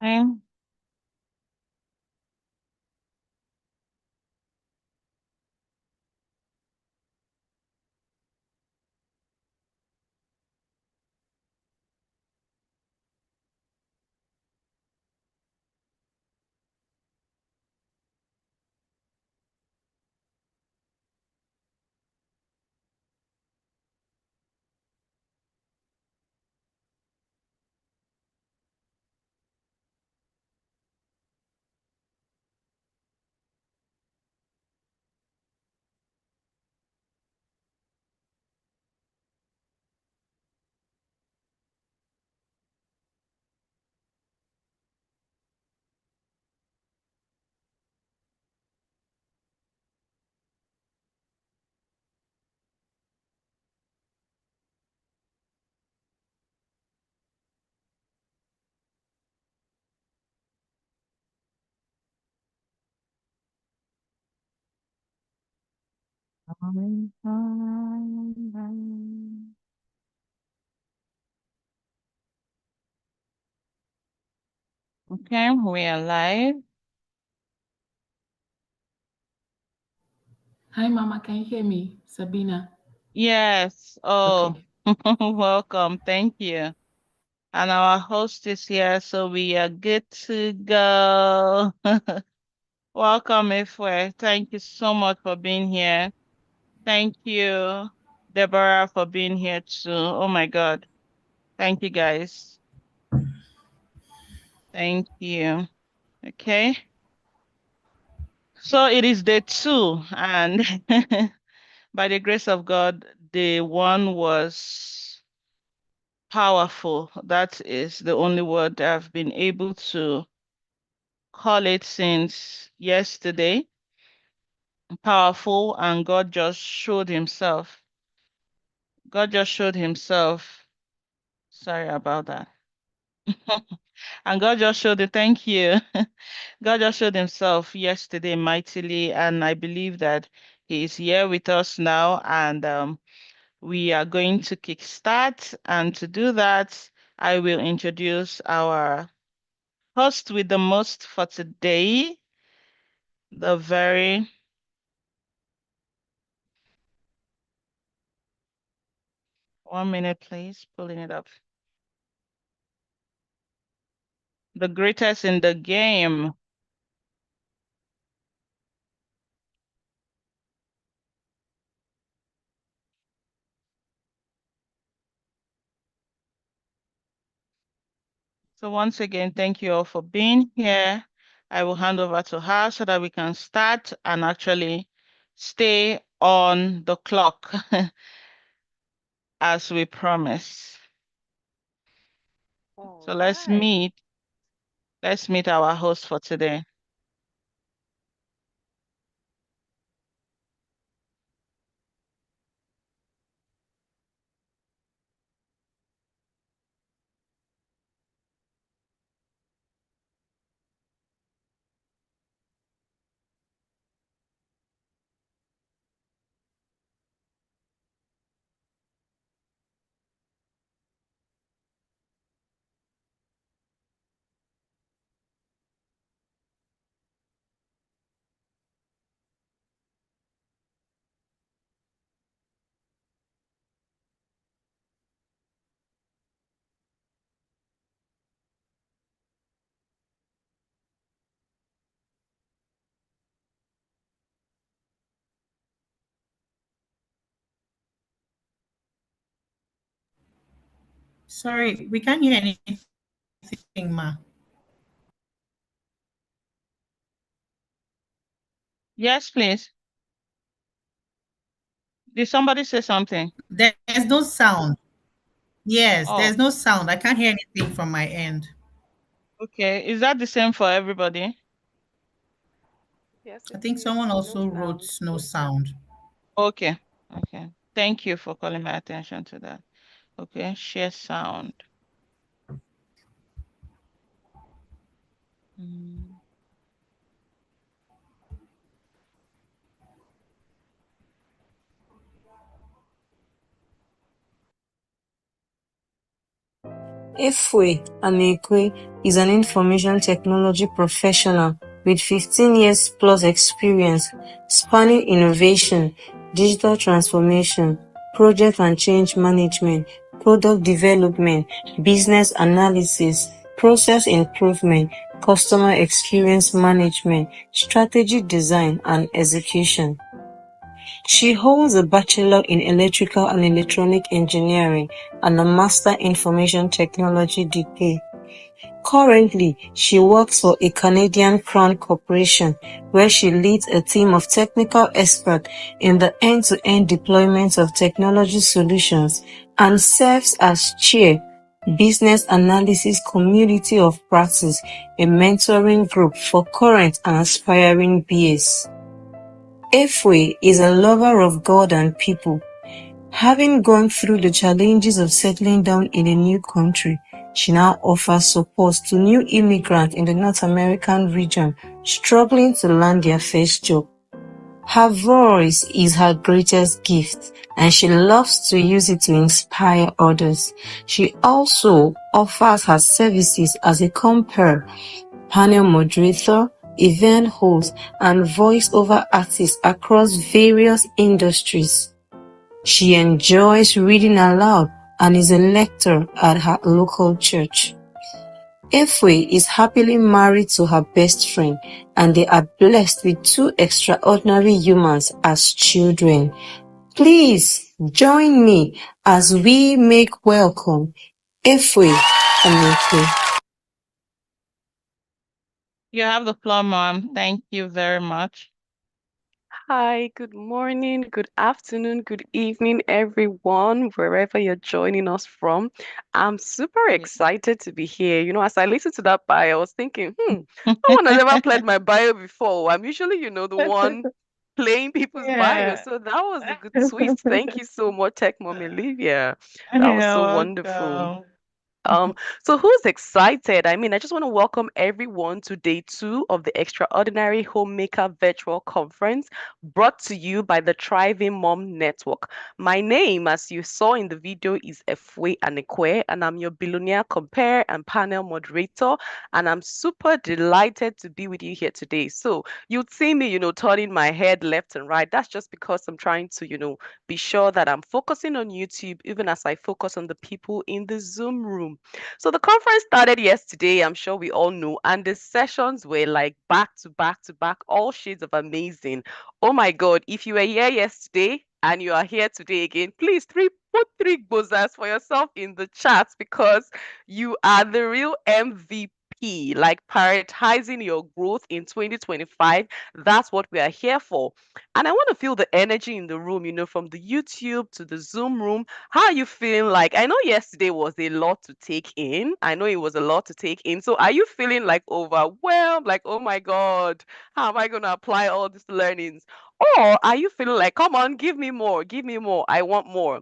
Okay. Okay, we are live. Hi, Mama. Can you hear me? Sabina. Yes. Oh, Okay. welcome. Thank you. And our host is here, so we are good to go. Welcome, Ifwe. Thank you so much for being here. Thank you, Deborah, for being here too. Oh my God. Thank you, guys. Thank you. Okay. So it is day two, and by the grace of God, day one was powerful. That is the only word I've been able to call it since yesterday. Powerful, and God just showed himself. God just showed himself. Sorry about that. And God just showed it. Thank you. God just showed himself yesterday mightily, and I believe that he is here with us now, and we are going to kickstart. And to do that, I will introduce our host with the most for today, the very 1 minute, please, pulling it up. The greatest in the game. So once again, thank you all for being here. I will hand over to her so that we can start and actually stay on the clock as we promised. So All right. let's meet our host for today. Sorry, we can't hear anything, ma. Yes, please. Did somebody say something? There's no sound. Yes, Oh, there's no sound. I can't hear anything from my end. okay. Is that the same for everybody? Yes, I it think is. someone No also wrote sound. no sound. Okay. Okay. Thank you for calling my attention to that. Okay. Share sound. Mm. Efwe Anekwe is an information technology professional with 15 years plus experience spanning innovation, digital transformation, project and change management, product development, business analysis, process improvement, customer experience management, strategy design, and execution. She holds a Bachelor in Electrical and Electronic Engineering and a Master Information Technology degree. Currently, she works for a Canadian Crown corporation where she leads a team of technical experts in the end-to-end deployment of technology solutions and serves as chair, Business Analysis Community of Practice, a mentoring group for current and aspiring BAs. Efwe is a lover of God and people. Having gone through the challenges of settling down in a new country, she now offers support to new immigrants in the North American region struggling to land their first job. Her voice is her greatest gift, and she loves to use it to inspire others. She also offers her services as a compere, panel moderator, event host, and voice-over artist across various industries. She enjoys reading aloud and is a lecturer at her local church. Efwe is happily married to her best friend, and they are blessed with 2 extraordinary humans as children. Please join me as we make welcome Efwe Aneke. You have the floor, Mom. Thank you very much. Hi, good morning, good afternoon, good evening, everyone, wherever you're joining us from. I'm super Yeah. excited to be here. As I listened to that bio, I was thinking, no one has ever played my bio before. I'm usually, the one playing people's bio. Yeah. So that was a good twist. Thank you so much, Tech Mommy Olivia. That was You're so wonderful. welcome. So who's excited? I just want to welcome everyone to day 2 of the Extraordinary Homemaker Virtual Conference brought to you by the Thriving Mom Network. My name, as you saw in the video, is Efwe Anekwe, and I'm your Billionaire Compare and Panel Moderator, and I'm super delighted to be with you here today. So you'd see me, turning my head left and right. That's just because I'm trying to, be sure that I'm focusing on YouTube, even as I focus on the people in the Zoom room. So the conference started yesterday, I'm sure we all know, and the sessions were like back to back to back, all shades of amazing. Oh my God, if you were here yesterday and you are here today again, please put 3 buzzers for yourself in the chat because you are the real MVP, like prioritizing your growth in 2025. That's what we are here for. And I want to feel the energy in the room, from the YouTube to the Zoom room. How are you feeling? Like, I know yesterday was a lot to take in. I know it was a lot to take in. So are you feeling like overwhelmed? Like, oh my God, how am I going to apply all these learnings? Or are you feeling like, come on, give me more, I want more.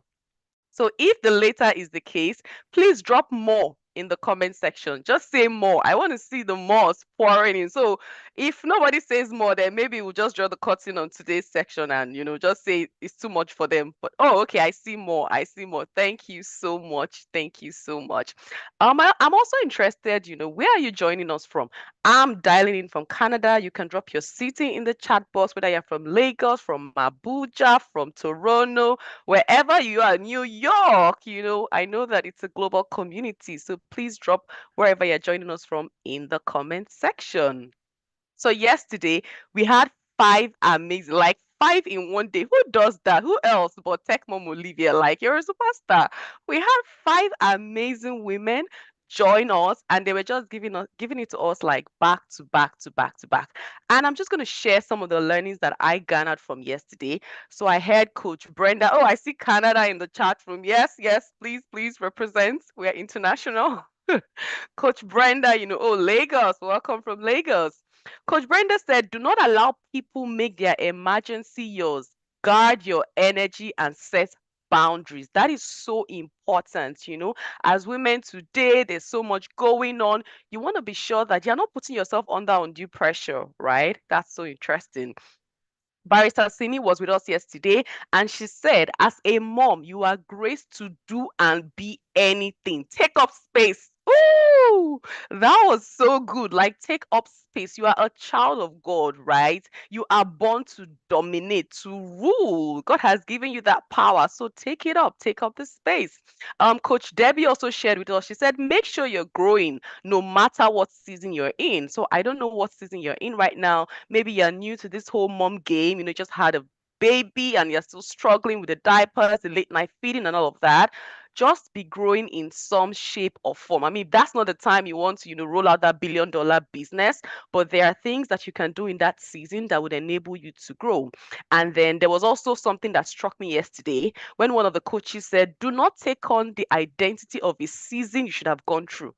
So if the latter is the case, please drop more in the comment section. Just say more. I want to see the more pouring in. So if nobody says more, then maybe we'll just draw the curtain on today's section and, just say it's too much for them. But, oh, okay, I see more. I see more. Thank you so much. Thank you so much. I'm also interested, where are you joining us from? I'm dialing in from Canada. You can drop your city in the chat box, whether you're from Lagos, from Abuja, from Toronto, wherever you are, New York, I know that it's a global community. So please drop wherever you're joining us from in the comment section. So yesterday we had 5 amazing, like 5 in one day. Who does that? Who else but Tech Mom Olivia? Like, you're a superstar. We had 5 amazing women join us, and they were just giving it to us like back to back to back to back. And I'm just going to share some of the learnings that I garnered from yesterday. So I heard Coach Brenda. Oh, I see Canada in the chat room. Yes, yes, please represent. We are international. Coach Brenda, oh, Lagos, welcome from Lagos. Coach Brenda said, do not allow people make their emergency yours. Guard your energy and set boundaries. That is so important. As women today, there's so much going on. You want to be sure that you're not putting yourself under undue pressure, right? That's so interesting. Barrister Simi was with us yesterday, and she said, as a mom, you are graced to do and be anything. Take up space. Ooh, that was so good. Like, take up space. You are a child of God, right? You are born to dominate, to rule. God has given you that power. So take it up, take up the space. Coach Debbie also shared with us, she said, make sure you're growing no matter what season you're in. So I don't know what season you're in right now. Maybe you're new to this whole mom game, just had a baby and you're still struggling with the diapers, the late night feeding, and all of that. Just be growing in some shape or form. I mean, that's not the time you want to, roll out that $1 billion business, but there are things that you can do in that season that would enable you to grow. And then there was also something that struck me yesterday when one of the coaches said, do not take on the identity of a season you should have gone through.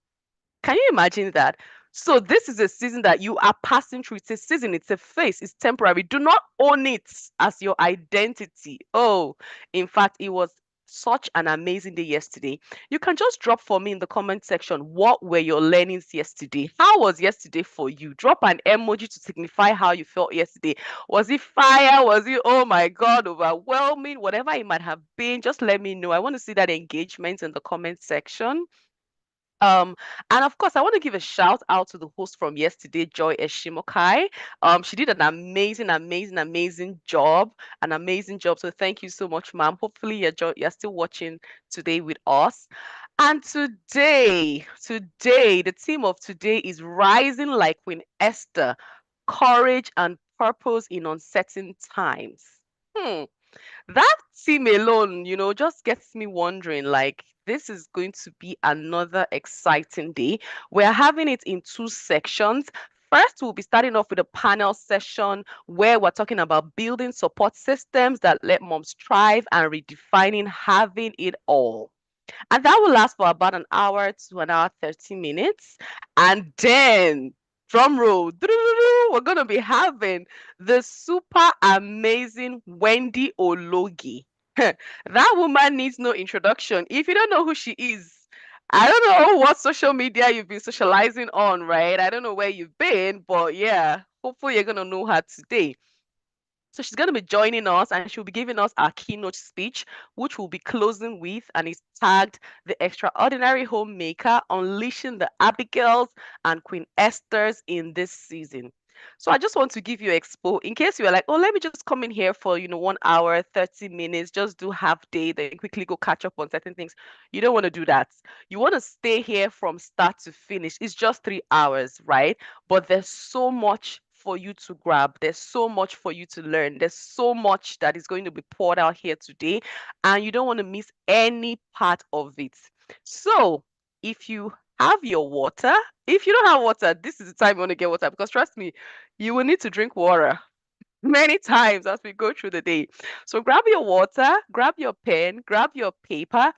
Can you imagine that? So this is a season that you are passing through. It's a season, it's a phase, it's temporary. Do not own it as your identity. Oh, in fact, it was such an amazing day yesterday. You can just drop for me in the comment section, what were your learnings yesterday? How was yesterday for you? Drop an emoji to signify how you felt yesterday. Was it fire? Was it, oh my God, overwhelming? Whatever it might have been, just let me know. I want to see that engagement in the comment section. Um, and of course, I want to give a shout out to the host from yesterday, Joy Eshimokai. She did an amazing job, an amazing job. So thank you so much, ma'am. Hopefully you're still watching today with us. And today, the theme of today is rising like Queen Esther, courage and purpose in uncertain times. That theme alone, just gets me wondering, like, this is going to be another exciting day. We're having it in two sections. First, we'll be starting off with a panel session where we're talking about building support systems that let moms thrive and redefining having it all. And that will last for about an hour to an hour, 30 minutes. And then, drum roll, we're going to be having the super amazing Wendy Ologi. That woman needs no introduction. If you don't know who she is, I don't know what social media you've been socializing on, right? I don't know where you've been, but yeah, hopefully you're going to know her today. So she's going to be joining us and she'll be giving us our keynote speech, which we'll be closing with, and it's tagged The Extraordinary Homemaker, Unleashing the Abigails and Queen Esthers in this season. So I just want to give you expo in case you are like, oh, let me just come in here for 1 hour, 30 minutes, just do half day, then quickly go catch up on certain things. You don't want to do that. You want to stay here from start to finish. It's just 3 hours, right? But there's so much for you to grab. There's so much for you to learn. There's so much that is going to be poured out here today, and you don't want to miss any part of it. So if you have your water, if you don't have water, this is the time you want to get water, because trust me, you will need to drink water many times as we go through the day. So grab your water, grab your pen, grab your paper,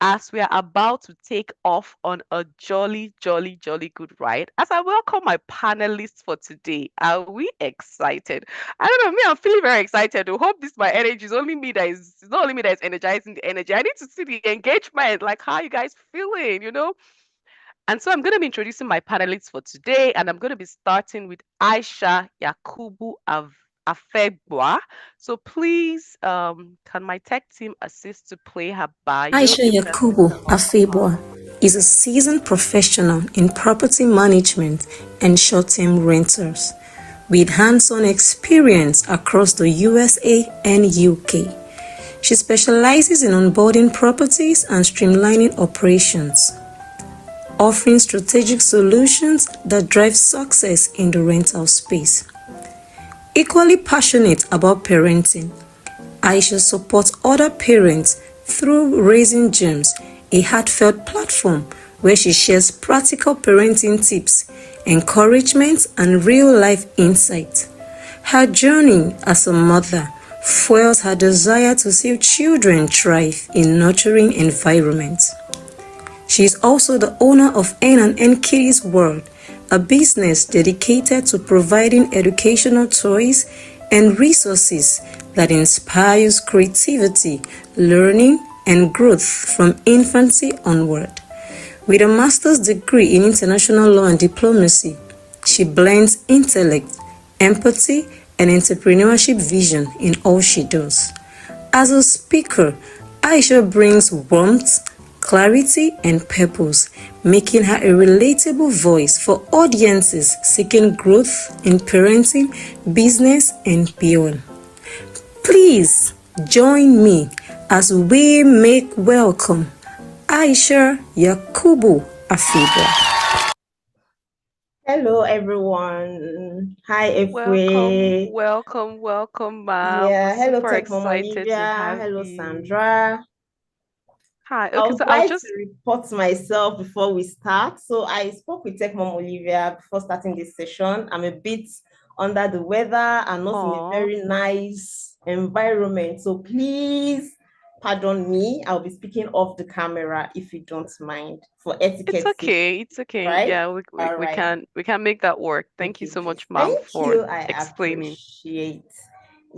as we are about to take off on a jolly good ride. As I welcome my panelists for today, are we excited? I don't know, me, I'm feeling very excited. I hope this my energy is only me that is, it's not only me that is energizing the energy. I need to see the engagement, like how you guys feeling. And so I'm going to be introducing my panelists for today, and I'm going to be starting with Aisha Yakubu Afegwa. So please, can my tech team assist to play her bio? Aisha Yakubu Afegwa is a seasoned professional in property management and short-term rentals, with hands-on experience across the USA and UK. She specializes in onboarding properties and streamlining operations, offering strategic solutions that drive success in the rental space. Equally passionate about parenting, Aisha supports other parents through Raising Gems, a heartfelt platform where she shares practical parenting tips, encouragement, and real-life insights. Her journey as a mother fuels her desire to see children thrive in nurturing environments. She is also the owner of N&N Kitties World, a business dedicated to providing educational toys and resources that inspires creativity, learning, and growth from infancy onward. With a master's degree in international law and diplomacy, she blends intellect, empathy, and entrepreneurship vision in all she does. As a speaker, Aisha brings warmth, clarity, and purpose, making her a relatable voice for audiences seeking growth in parenting, business, and beyond. Please join me as we make welcome Aisha Yakubu Afibwa. Hello, everyone. Hi, Welcome, Efwe. ma'am. We're Yeah, hello, super Tech Mom excited to Olivia. have Hello, you. Sandra. Hi. I Okay, would so I'll like just to report myself before we start. So I spoke with Tech Mom Olivia before starting this session. I'm a bit under the weather and not in a aw. very nice environment. So please pardon me. I'll be speaking off the camera if you don't mind for It's etiquette's sake, okay. It's okay. right? Yeah, we, All we right. can we can make that work. Thank you Okay, so please. much, ma'am, Thank for you. I explaining. appreciate.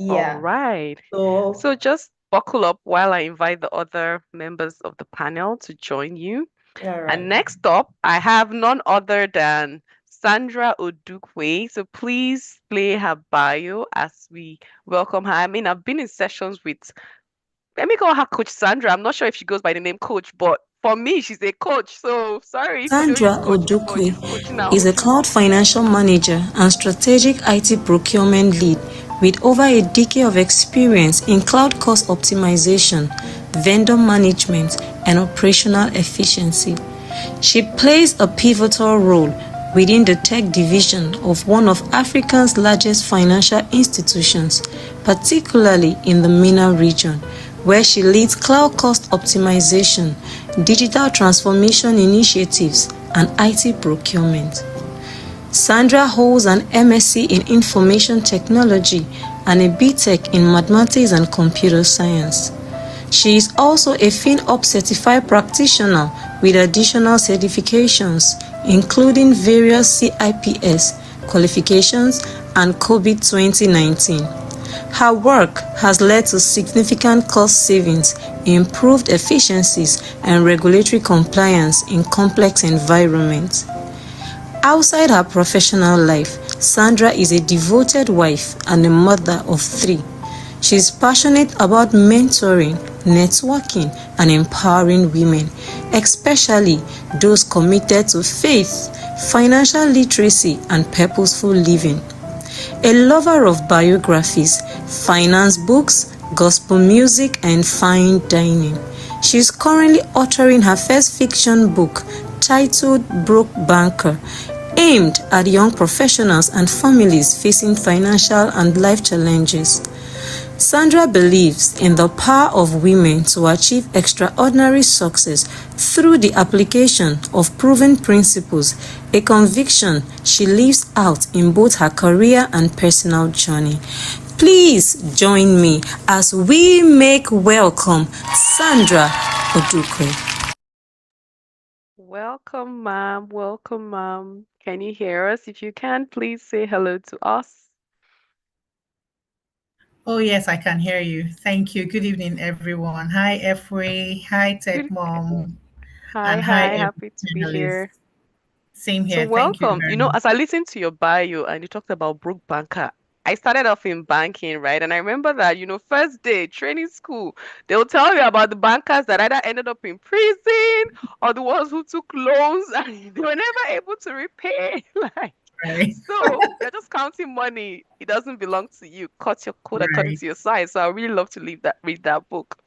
All Yeah. right. So, So just buckle up while I invite the other members of the panel to join you. all right. And next up, I have none other than Sandra Odukwe. So please play her bio as we welcome her. I mean, I've been in sessions with, let me call her Coach Sandra. I'm not sure if she goes by the name Coach, but for me, she's a coach. So sorry if you don't use Sandra Coach before, Odukwe she's coaching her is own a cloud people. financial manager and strategic IT procurement lead with over a decade of experience in cloud cost optimization, vendor management, and operational efficiency. She plays a pivotal role within the tech division of one of Africa's largest financial institutions, particularly in the MENA region, where she leads cloud cost optimization, digital transformation initiatives, and IT procurement. Sandra holds an MSc in Information Technology and a BTech in Mathematics and Computer Science. She is also a FinOps certified practitioner with additional certifications, including various CIPS qualifications and COVID 2019. Her work has led to significant cost savings, improved efficiencies, and regulatory compliance in complex environments. Outside her professional life, Sandra is a devoted wife and a mother of 3. She is passionate about mentoring, networking, and empowering women, especially those committed to faith, financial literacy, and purposeful living. A lover of biographies, finance books, gospel music, and fine dining. She is currently authoring her first fiction book titled Broke Banker, aimed at young professionals and families facing financial and life challenges. Sandra believes in the power of women to achieve extraordinary success through the application of proven principles, a conviction she lives out in both her career and personal journey. Please join me as we make welcome Sandra Odukwe. Welcome, ma'am. Welcome, ma'am. Can you hear us? If you can, please say hello to us. Oh, yes, I can hear you. Thank you. Good evening, everyone. Hi, Efwe. Hi, Tech Good. Mom. Hi, And hi, hi. every Happy to be panelist. here. Same So here. Thank you welcome. very You know, much. as I listened to your bio and you talked about Brooke Banker, I started off in banking, right? And I remember that, first day, training school, they'll tell you about the bankers that either ended up in prison or the ones who took loans and they were never able to repay. Like, Right. so you're just counting money. It doesn't belong to you. Cut your code according Right. to your size. So I really love to read that book.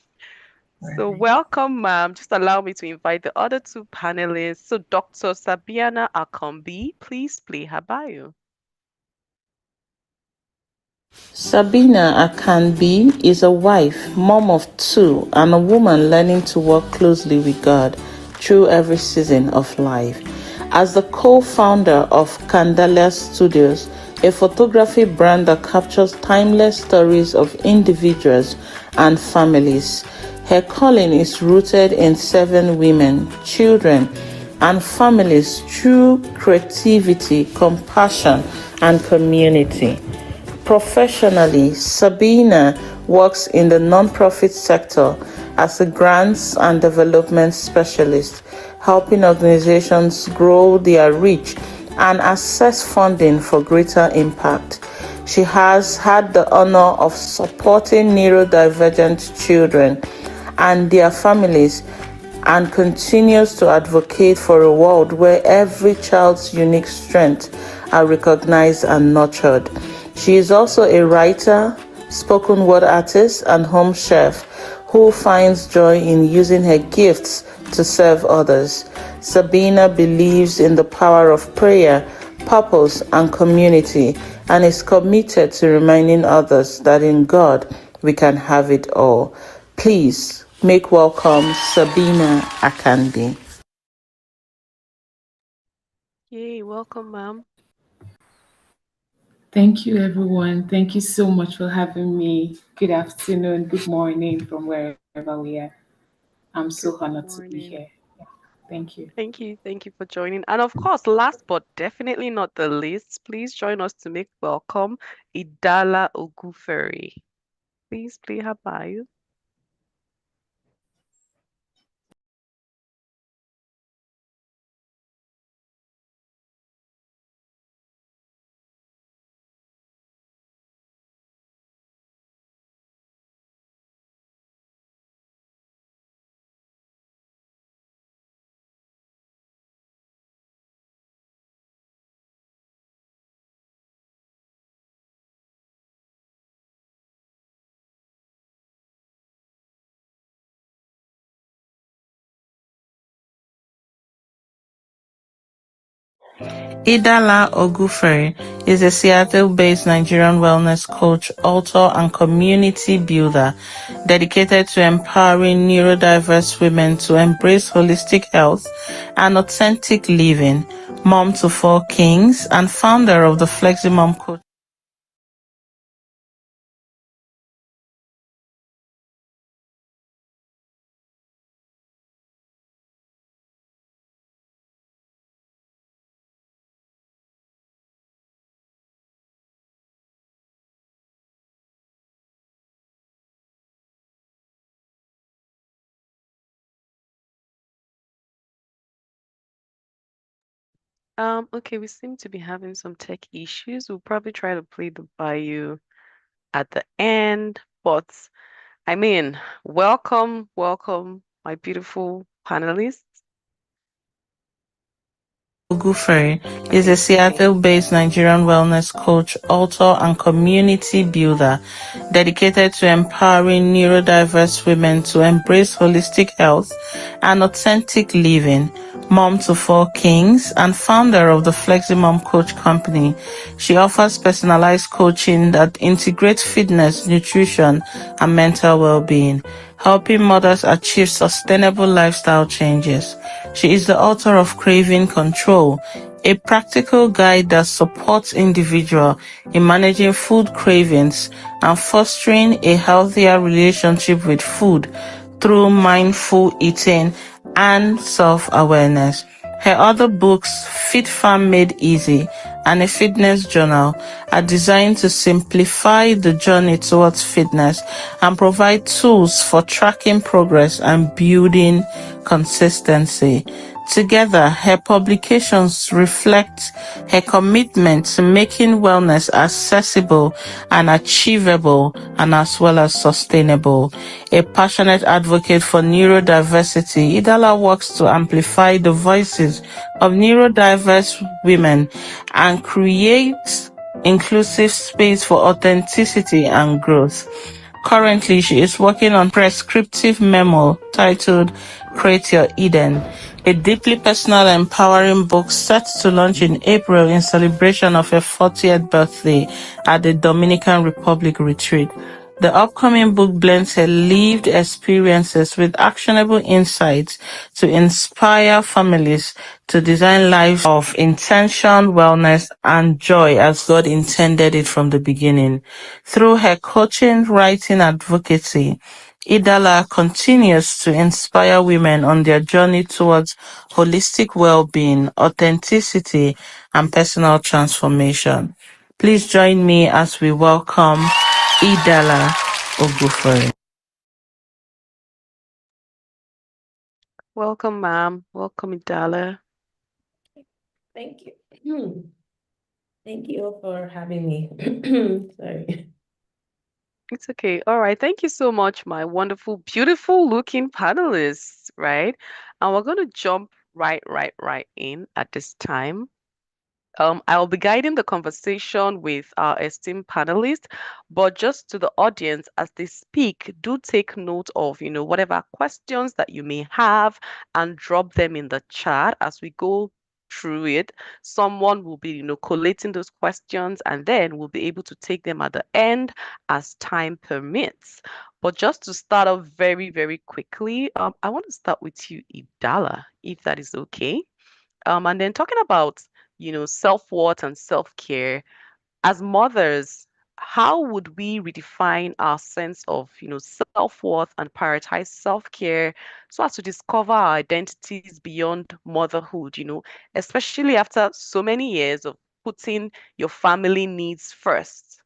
So Right. welcome, ma'am. Just allow me to invite the other 2 panelists. So Dr. Sabiana Akombi, please play her bio. Sabina Akanbi is a wife, mom of 2, and a woman learning to work closely with God through every season of life. As the co-founder of Candelia Studios, a photography brand that captures timeless stories of individuals and families, her calling is rooted in serving women, children, and families through creativity, compassion, and community. Professionally, Sabina works in the nonprofit sector as a grants and development specialist, helping organizations grow their reach and access funding for greater impact. She has had the honor of supporting neurodivergent children and their families and continues to advocate for a world where every child's unique strengths are recognized and nurtured. She is also a writer, spoken word artist, and home chef who finds joy in using her gifts to serve others. Sabina believes in the power of prayer, purpose, and community, and is committed to reminding others that in God we can have it all. Please make welcome Sabina Akande. Yay, welcome, ma'am. Thank you, everyone. Thank you so much for having me. Good afternoon, good morning from wherever we are. I'm so Good honored to be morning. here. Yeah, thank you. Thank you for joining. And of course, last but definitely not the least, please join us to make welcome Idala Oguferi. Please play her bio. Idala Ogufere is a Seattle-based Nigerian wellness coach, author, and community builder dedicated to empowering neurodiverse women to embrace holistic health and authentic living. Mom to four kings and founder of the Fleximom Coach. Okay, we seem to be having some tech issues. We'll probably try to play the bio at the end, but I mean, welcome, my beautiful panelists. Ogufere is a Okay, Seattle-based Nigerian wellness coach, author, and community builder dedicated to empowering neurodiverse women to embrace holistic health and authentic living. Mom to four kings and founder of the Fleximom Coach Company, she offers personalized coaching that integrates fitness, nutrition, and mental well-being, helping mothers achieve sustainable lifestyle changes. She is the author of Craving Control, a practical guide that supports individuals in managing food cravings and fostering a healthier relationship with food through mindful eating and self-awareness. Her other books, Fit Farm Made Easy and a Fitness Journal, are designed to simplify the journey towards fitness and provide tools for tracking progress and building consistency. Together, her publications reflect her commitment to making wellness accessible and achievable and as well as sustainable. A passionate advocate for neurodiversity, Idala works to amplify the voices of neurodiverse women and create inclusive space for authenticity and growth. Currently, she is working on prescriptive memo titled Create Your Eden, a deeply personal empowering book set to launch in April in celebration of her 40th birthday at the Dominican Republic retreat. The upcoming book blends her lived experiences with actionable insights to inspire families to design lives of intention, wellness, and joy as God intended it from the beginning. Through her coaching, writing, advocacy, Idala continues to inspire women on their journey towards holistic well-being, authenticity, and personal transformation. Please join me as we welcome Idala Ogufere. welcome, ma'am. Welcome, Idala. Thank you. Thank you for having me. Sorry. It's okay. All right. Thank you so much, my wonderful, beautiful looking panelists, right? And we're going to jump right in at this time. I'll be guiding the conversation with our esteemed panelists, but just to the audience as they speak, do take note of, whatever questions that you may have and drop them in the chat as we go through it. Someone will be, collating those questions and then we'll be able to take them at the end as time permits. But just to start off very, very quickly, I want to start with you, Idala, if that is okay. And then talking about, self-worth and self-care, as mothers, how would we redefine our sense of, self-worth and prioritize self-care so as to discover our identities beyond motherhood, especially after so many years of putting your family needs first?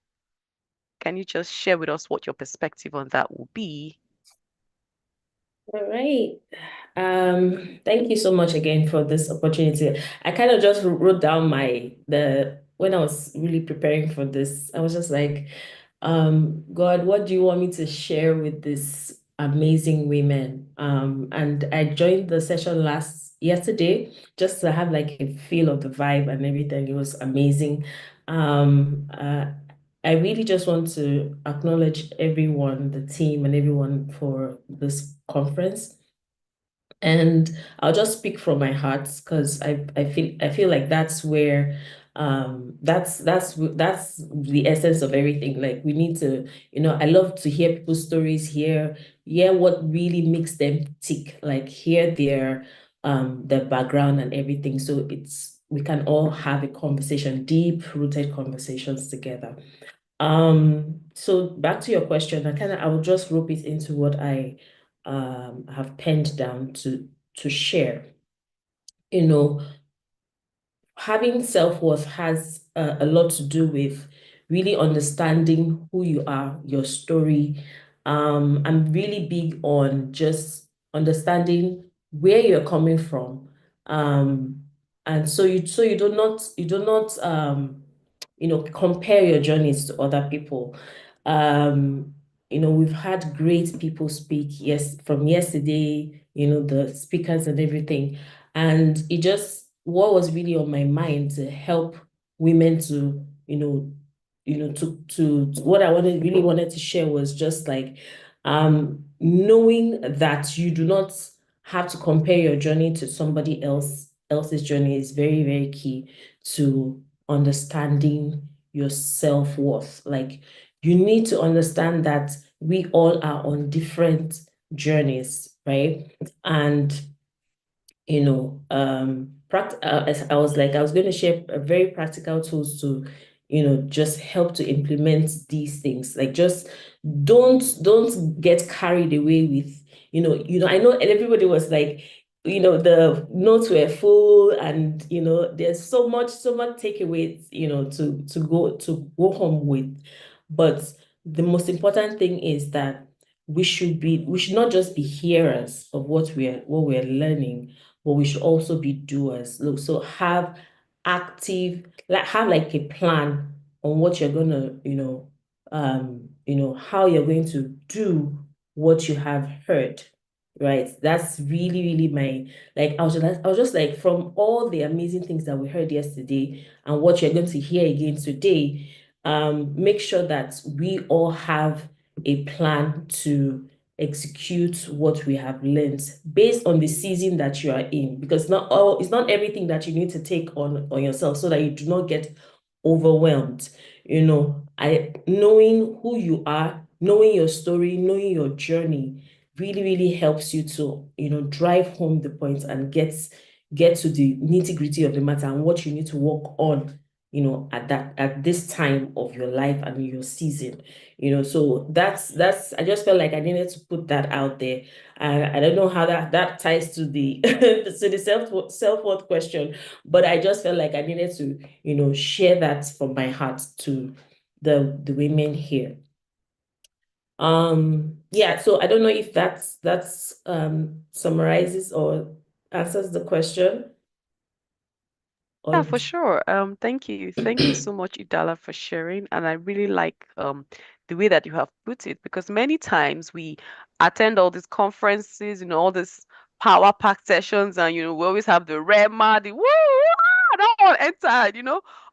Can you just share with us what your perspective on that will be? All right. Thank you so much again for this opportunity. I kind of just wrote down when I was really preparing for this, I was just like, God, what do you want me to share with this amazing women? And I joined the session yesterday just to have like a feel of the vibe and everything. It was amazing. Um, uh, I really just want to acknowledge everyone, the team, and everyone for this conference. And I'll just speak from my heart because I feel like that's where that's the essence of everything. Like we need to, I love to hear people's stories, hear what really makes them tick, like hear their background and everything. So we can all have a conversation, deep rooted conversations together. So back to your question, I will just rope it into what I have penned down to share. You know, having self-worth has a lot to do with really understanding who you are, your story. I'm really big on just understanding where you're coming from. And so you do not compare your journeys to other people. We've had great people speak from yesterday, the speakers and everything. And what was really on my mind to help women to, what I really wanted to share was just like, knowing that you do not have to compare your journey to somebody else's journey is very, very key to understanding your self-worth. Like you need to understand that we all are on different journeys, right? And I was going to share a very practical tools to, just help to implement these things. Like just don't get carried away with, I know everybody was like, the notes were full and, there's so much takeaways, to go home with. But the most important thing is that we should not just be hearers of what we're learning, but we should also be doers. Look, so have like a plan on what you're gonna, how you're going to do what you have heard, right? That's really, really I was just like, from all the amazing things that we heard yesterday and what you're going to hear again today, make sure that we all have a plan to execute what we have learned based on the season that you are in, because it's not everything that you need to take on yourself, so that you do not get overwhelmed. Knowing who you are, knowing your story, knowing your journey really, really helps you to, drive home the points and get to the nitty-gritty of the matter and what you need to work on, at this time of your life and your season. So that's I just felt like I needed to put that out there. I don't know how that ties to the to the self-worth question, but I just felt like I needed to, share that from my heart to the women here. Yeah, so I don't know if that's summarizes or answers the question, Yeah, all for of sure. Thank you. Thank you so much, Idala, for sharing. And I really like the way that you have put it, because many times we attend all these conferences, all these power pack sessions, and we always have the Rema, the woo, that one entered,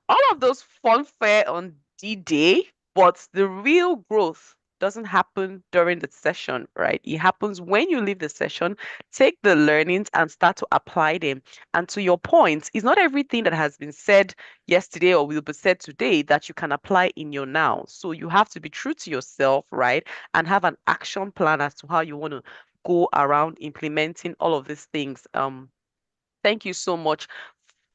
all of those fun fair on D-Day, but the real growth doesn't happen during the session, right? It happens when you leave the session, take the learnings and start to apply them. And to your point, it's not everything that has been said yesterday or will be said today that you can apply in your now. So you have to be true to yourself, right? And have an action plan as to how you want to go around implementing all of these things. Thank you so much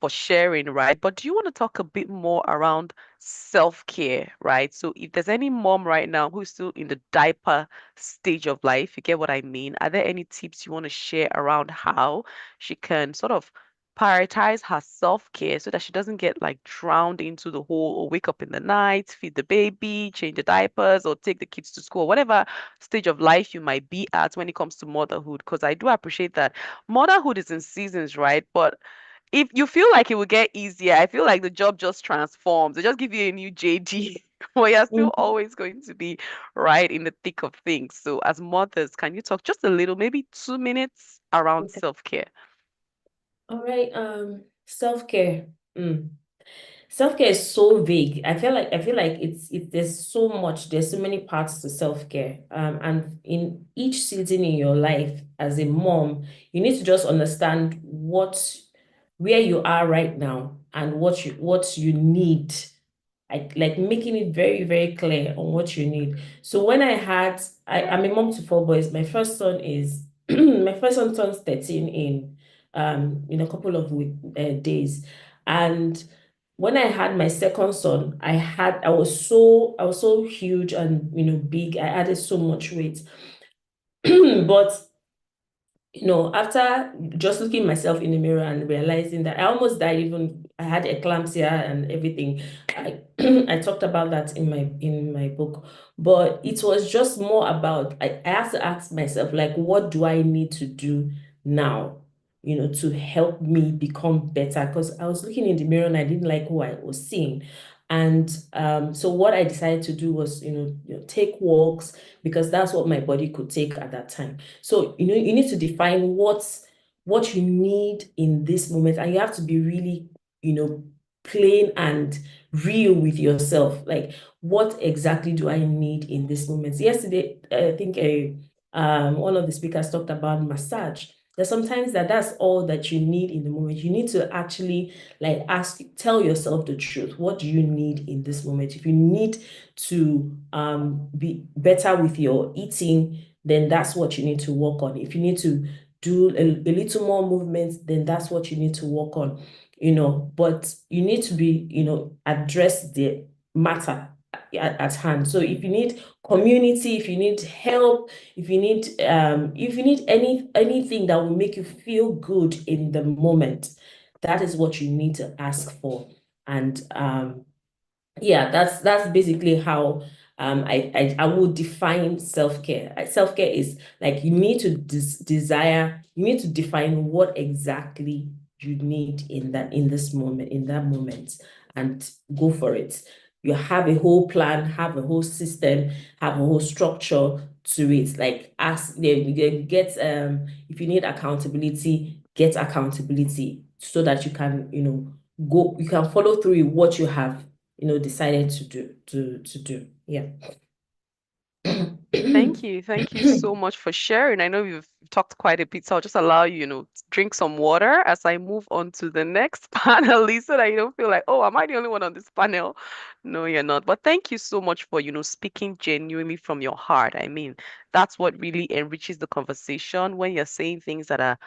for sharing, right? But do you want to talk a bit more around self-care, right? So if there's any mom right now who's still in the diaper stage of life, you get what I mean? Are there any tips you want to share around how she can sort of prioritize her self-care so that she doesn't get like drowned into the whole or wake up in the night, feed the baby, change the diapers, or take the kids to school, whatever stage of life you might be at when it comes to motherhood? Because I do appreciate that motherhood is in seasons, right? But if you feel like it will get easier, I feel like the job just transforms. They just give you a new JD, but you're still it. always going to be right in the thick of things. So, as mothers, can you talk just a little, maybe 2 minutes around Okay. self-care? All right. Self-care. Self-care is so vague. I feel like there's so much, there's so many parts to self-care. And in each season in your life as a mom, you need to just understand where you are right now and what you need. Like making it very, very clear on what you need. So when I'm a mom to four boys. My first son is my first son turns 13 in a couple of days. And when I had my second son, I was so huge and big. I added so much weight. But after just looking myself in the mirror and realizing that I almost died, even I had eclampsia and everything. I I talked about that in my book, but it was just more about I have to ask myself, like, what do I need to do now, to help me become better? Because I was looking in the mirror and I didn't like who I was seeing. And so what I decided to do was, take walks, because that's what my body could take at that time. So, you need to define what you need in this moment, and you have to be really, plain and real with yourself. Like, what exactly do I need in this moment? Yesterday, I think one of the speakers talked about massage. There's sometimes that's all that you need in the moment. You need to actually like tell yourself the truth. What do you need in this moment? If you need to be better with your eating, then that's what you need to work on. If you need to do a little more movement, then that's what you need to work on. But you need to be, address the matter at hand. So if you need community, if you need help, if you need anything that will make you feel good in the moment, that is what you need to ask for. And yeah, that's basically how I would define self-care. Self-care is like you need to you need to define what exactly you need in this moment, in that moment, and go for it. You have a whole plan, have a whole system, have a whole structure to it. Like ask get if you need accountability, get accountability so that you can, you can follow through with what you have decided to do. Yeah. Thank you. Thank you so much for sharing. I know you've talked quite a bit, so I'll just allow you, drink some water as I move on to the next panelist so that you don't feel like, oh, am I the only one on this panel? No, you're not. But thank you so much for, speaking genuinely from your heart. I mean, that's what really enriches the conversation when you're saying things that are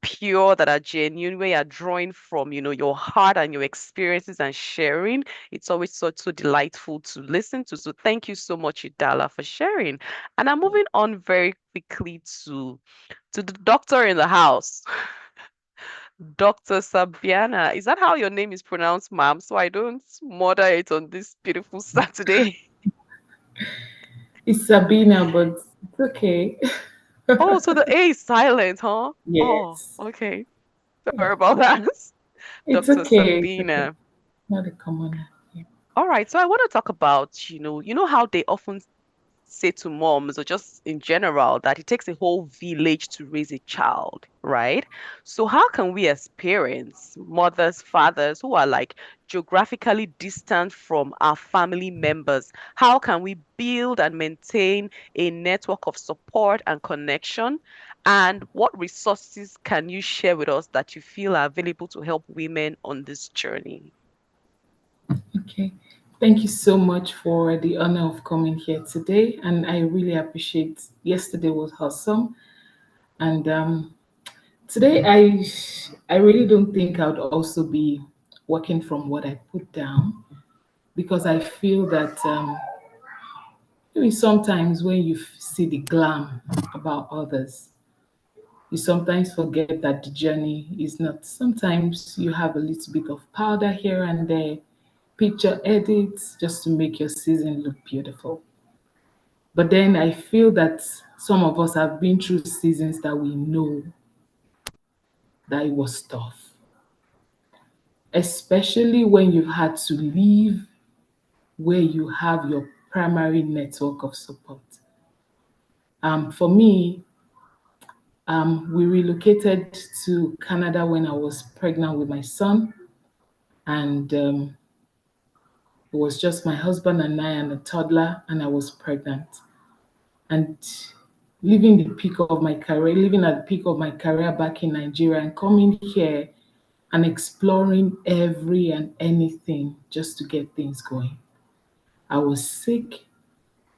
pure, that are genuine, where you're drawing from, your heart and your experiences and sharing. It's always so delightful to listen to. So thank you so much, Idala, for sharing. And I'm moving on very quickly to the doctor in the house. Dr. Sabiana, is that how your name is pronounced, ma'am? So I don't murder it on this beautiful Saturday. It's Sabina, but it's okay. Oh, so the A is silent, huh? Oh, Yes. okay. Sorry about that. It's Dr. okay. It's okay. Sabina. Not a commoner. Yeah. All right, so I want to talk about, you know how they often say to moms or just in general that it takes a whole village to raise a child, right? So how can we as parents, mothers, fathers who are like geographically distant from our family members, how can we build and maintain a network of support and connection? And what resources can you share with us that you feel are available to help women on this journey? Okay. Thank you so much for the honor of coming here today. And I really appreciate yesterday was awesome. And today I really don't think I would also be working from what I put down because I feel that maybe sometimes when you see the glam about others, you sometimes forget that the journey is not. Sometimes you have a little bit of powder here and there, picture edits just to make your season look beautiful. But then I feel that some of us have been through seasons that we know that it was tough, especially when you've had to leave where you have your primary network of support. For me, we relocated to Canada when I was pregnant with my son, and it was just my husband and I and a toddler, and I was pregnant. And living the peak of my career, living at the peak of my career back in Nigeria, and coming here and exploring every and anything just to get things going. I was sick,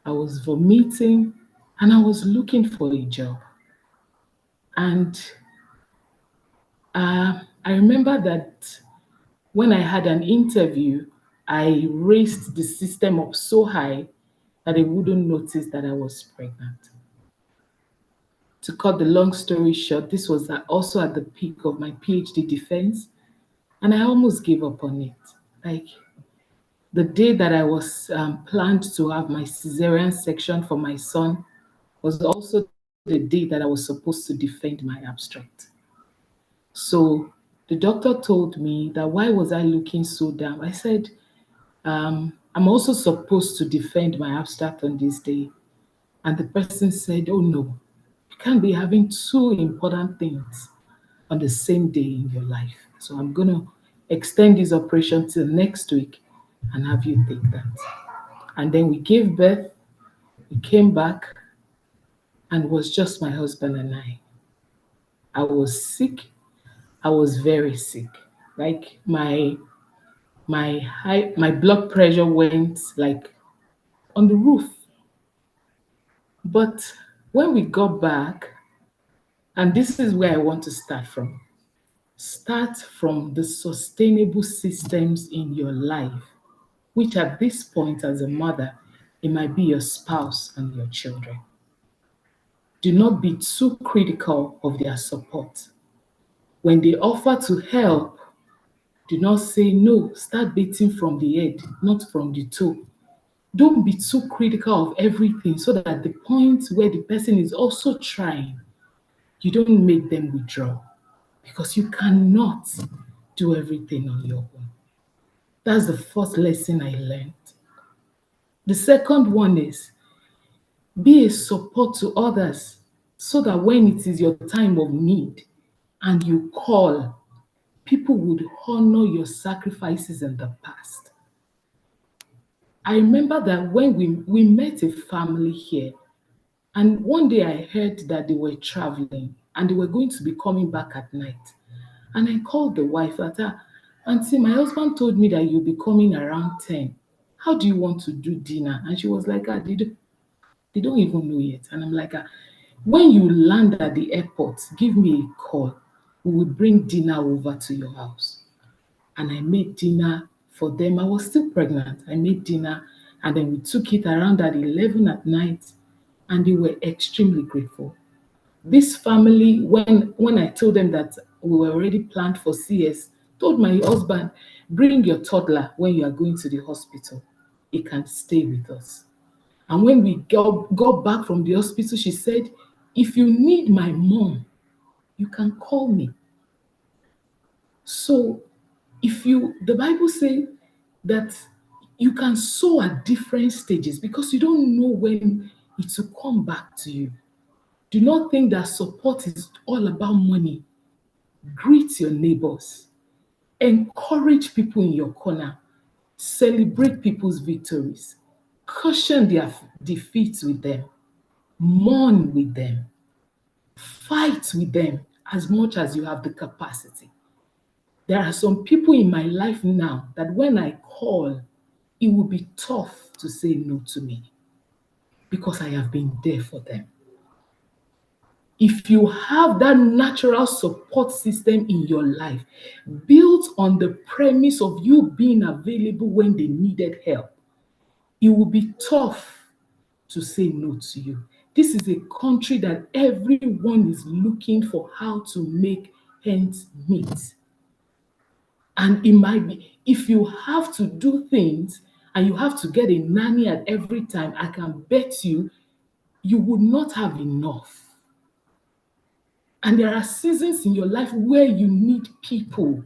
I was vomiting, and I was looking for a job. And I remember that when I had an interview, I raised the system up so high that they wouldn't notice that I was pregnant. To cut the long story short, this was also at the peak of my PhD defense, and I almost gave up on it. Like the day that I was planned to have my cesarean section for my son was also the day that I was supposed to defend my abstract. So the doctor told me that why was I looking so down? I said, I'm also supposed to defend my abstract on this day. And the person said, oh no, you can't be having two important things on the same day in your life. So I'm going to extend this operation till next week and have you take that. And then we gave birth, we came back, and it was just my husband and I. I was sick. I was very sick. Like my blood pressure went like on the roof. But when we got back, and this is where I want to start from. Start from the sustainable systems in your life, which at this point, as a mother, it might be your spouse and your children. Do not be too critical of their support. When they offer to help, do not say no. Start beating from the head, not from the toe. Don't be too critical of everything so that at the point where the person is also trying, you don't make them withdraw because you cannot do everything on your own. That's the first lesson I learned. The second one is be a support to others so that when it is your time of need and you call, people would honor your sacrifices in the past. I remember that when we met a family here, and one day I heard that they were traveling and they were going to be coming back at night. And I called the wife at her, Auntie, my husband told me that you'll be coming around 10. How do you want to do dinner? And she was like, they don't even know yet. And I'm like, when you land at the airport, give me a call. We will bring dinner over to your house. And I made dinner for them. I was still pregnant. I made dinner and then we took it around at 11 at night and they were extremely grateful. This family, when I told them that we were already planned for CS, told my husband, bring your toddler when you are going to the hospital. He can stay with us. And when we got back from the hospital, she said, if you need my mom, you can call me. So The Bible says that you can sow at different stages because you don't know when it will come back to you. Do not think that support is all about money. Greet your neighbors, encourage people in your corner, celebrate people's victories, caution their defeats with them, mourn with them, fight with them as much as you have the capacity. There are some people in my life now that when I call, it will be tough to say no to me because I have been there for them. If you have that natural support system in your life, built on the premise of you being available when they needed help, it will be tough to say no to you. This is a country that everyone is looking for how to make ends meet. And it might be, if you have to do things and you have to get a nanny at every time, I can bet you, you would not have enough. And there are seasons in your life where you need people.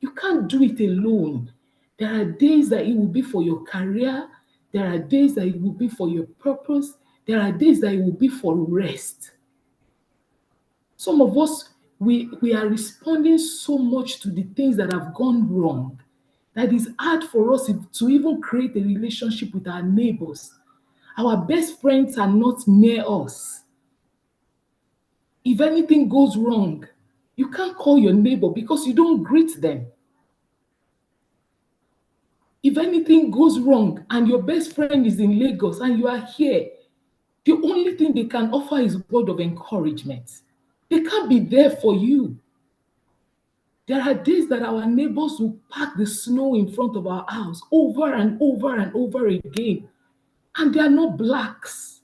You can't do it alone. There are days that it will be for your career. There are days that it will be for your purpose. There are days that it will be for rest. Some of us, we are responding so much to the things that have gone wrong that it's hard for us to even create a relationship with our neighbors. Our best friends are not near us. If anything goes wrong, you can't call your neighbor because you don't greet them. If anything goes wrong and your best friend is in Lagos and you are here, the only thing they can offer is word of encouragement. They can't be there for you. There are days that our neighbors will pack the snow in front of our house over and over and over again, and they are not blacks.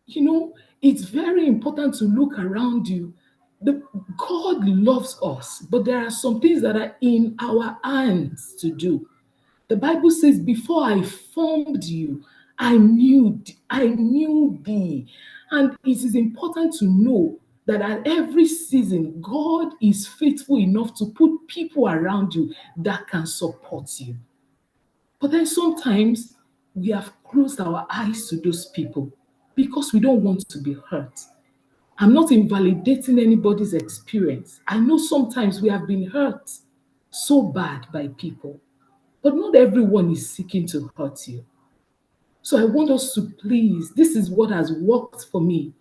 You know, it's very important to look around you. God loves us, but there are some things that are in our hands to do. The Bible says, before I formed you, I knew thee. And it is important to know that at every season, God is faithful enough to put people around you that can support you. But then sometimes we have closed our eyes to those people because we don't want to be hurt. I'm not invalidating anybody's experience. I know sometimes we have been hurt so bad by people, but not everyone is seeking to hurt you. So I want us to please, this is what has worked for me.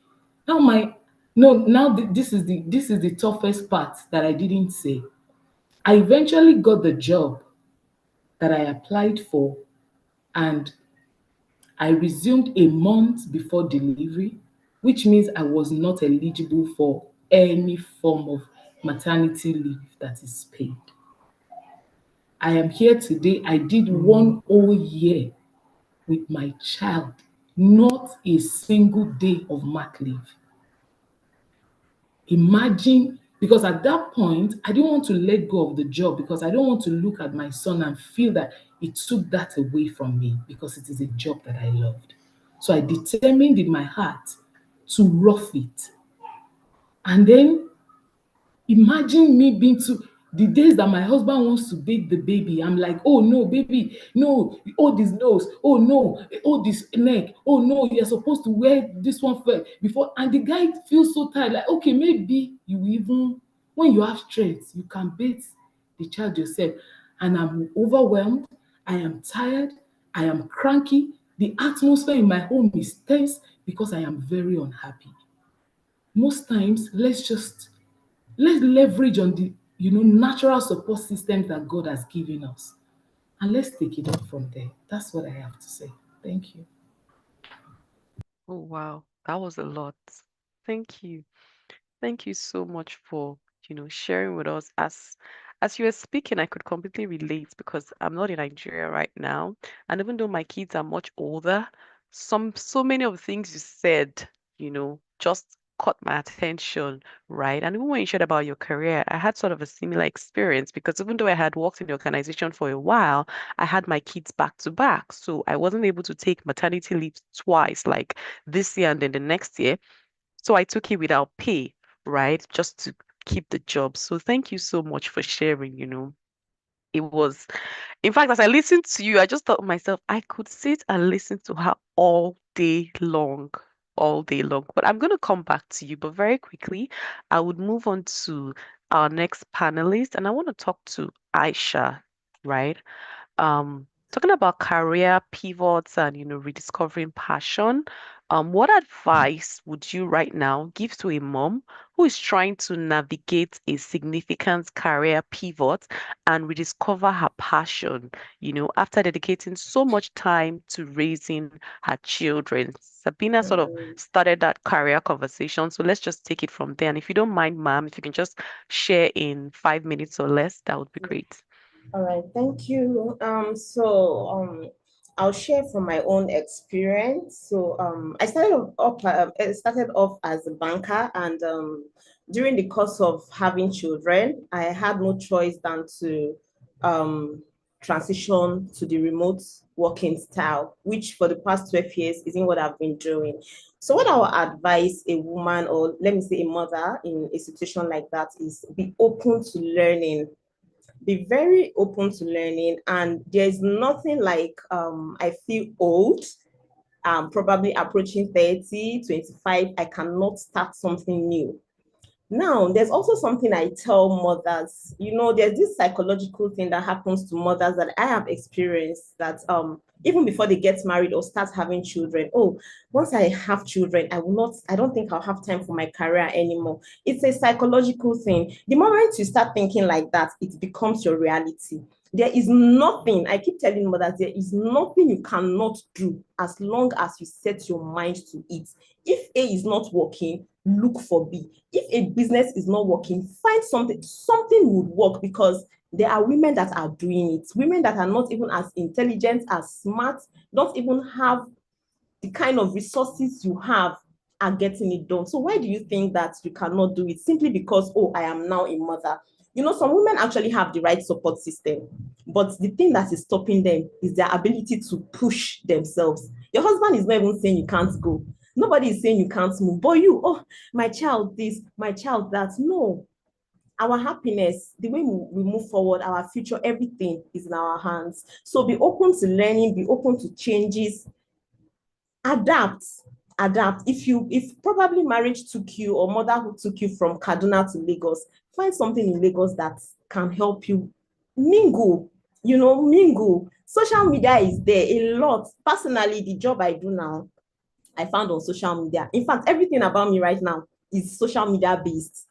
Now my no, now this is the toughest part that I didn't say. I eventually got the job that I applied for, and I resumed a month before delivery, which means I was not eligible for any form of maternity leave that is paid. I am here today. I did 1 whole year with my child, not a single day of mat leave. Imagine, because at that point, I didn't want to let go of the job because I don't want to look at my son and feel that it took that away from me because it is a job that I loved. So I determined in my heart to rough it. And then imagine me being to the days that my husband wants to bathe the baby. I'm like, oh no, baby, no, hold this nose, oh no, hold this neck, oh no, you're supposed to wear this one first before. And the guy feels so tired, like, okay, maybe you even, when you have strength, you can bathe the child yourself. And I'm overwhelmed, I am tired, I am cranky. The atmosphere in my home is tense because I am very unhappy. Most times, let's leverage on the natural support systems that God has given us. And let's take it up from there. That's what I have to say. Thank you. Oh, wow. That was a lot. Thank you. Thank you so much for, sharing with us. As you were speaking, I could completely relate because I'm not in Nigeria right now. And even though my kids are much older, so many of the things you said, just caught my attention, right? And even when you shared about your career, I had sort of a similar experience because even though I had worked in the organization for a while, I had my kids back to back. So I wasn't able to take maternity leave twice, like this year and then the next year. So I took it without pay, right? Just to keep the job. So thank you so much for sharing, It was, in fact, as I listened to you, I just thought to myself, I could sit and listen to her all day long. But I'm going to come back to you. But very quickly, I would move on to our next panelist, and I want to talk to Aisha, right? Talking about career pivots and rediscovering passion, what advice would you right now give to a mom who is trying to navigate a significant career pivot and rediscover her passion, after dedicating so much time to raising her children? Sabina sort of started that career conversation, so let's just take it from there. And if you don't mind, ma'am, if you can just share in 5 minutes or less, that would be great. All right, thank you. I'll share from my own experience. I started off as a banker, and during the course of having children, I had no choice than to um, transition to the remote working style, which for the past 12 years isn't what I've been doing. So, what I would advise a woman, or let me say a mother in a situation like that, is be open to learning, be very open to learning. And there's nothing like I feel old, probably approaching 30, 25, I cannot start something new. Now, there's also something I tell mothers. There's this psychological thing that happens to mothers that I have experienced, that even before they get married or start having children, oh, once I have children, I don't think I'll have time for my career anymore. It's a psychological thing. The moment you start thinking like that, it becomes your reality. There is nothing, I keep telling mothers, there is nothing you cannot do as long as you set your mind to it. If A is not working, look for B. If a business is not working, find something. Something would work, because there are women that are doing it. Women that are not even as intelligent, as smart, don't even have the kind of resources you have, are getting it done. So why do you think that you cannot do it? Simply because, oh, I am now a mother. Some women actually have the right support system, but the thing that is stopping them is their ability to push themselves. Your husband is not even saying you can't go. Nobody is saying you can't move. But you, oh, my child this, my child that. No, our happiness, the way we move forward, our future, everything is in our hands. So be open to learning, be open to changes, adapt, adapt. If probably marriage took you, or motherhood took you from Kaduna to Lagos, find something in Lagos that can help you mingle, mingle. Social media is there a lot. Personally, the job I do now, I found on social media. In fact, everything about me right now is social media based.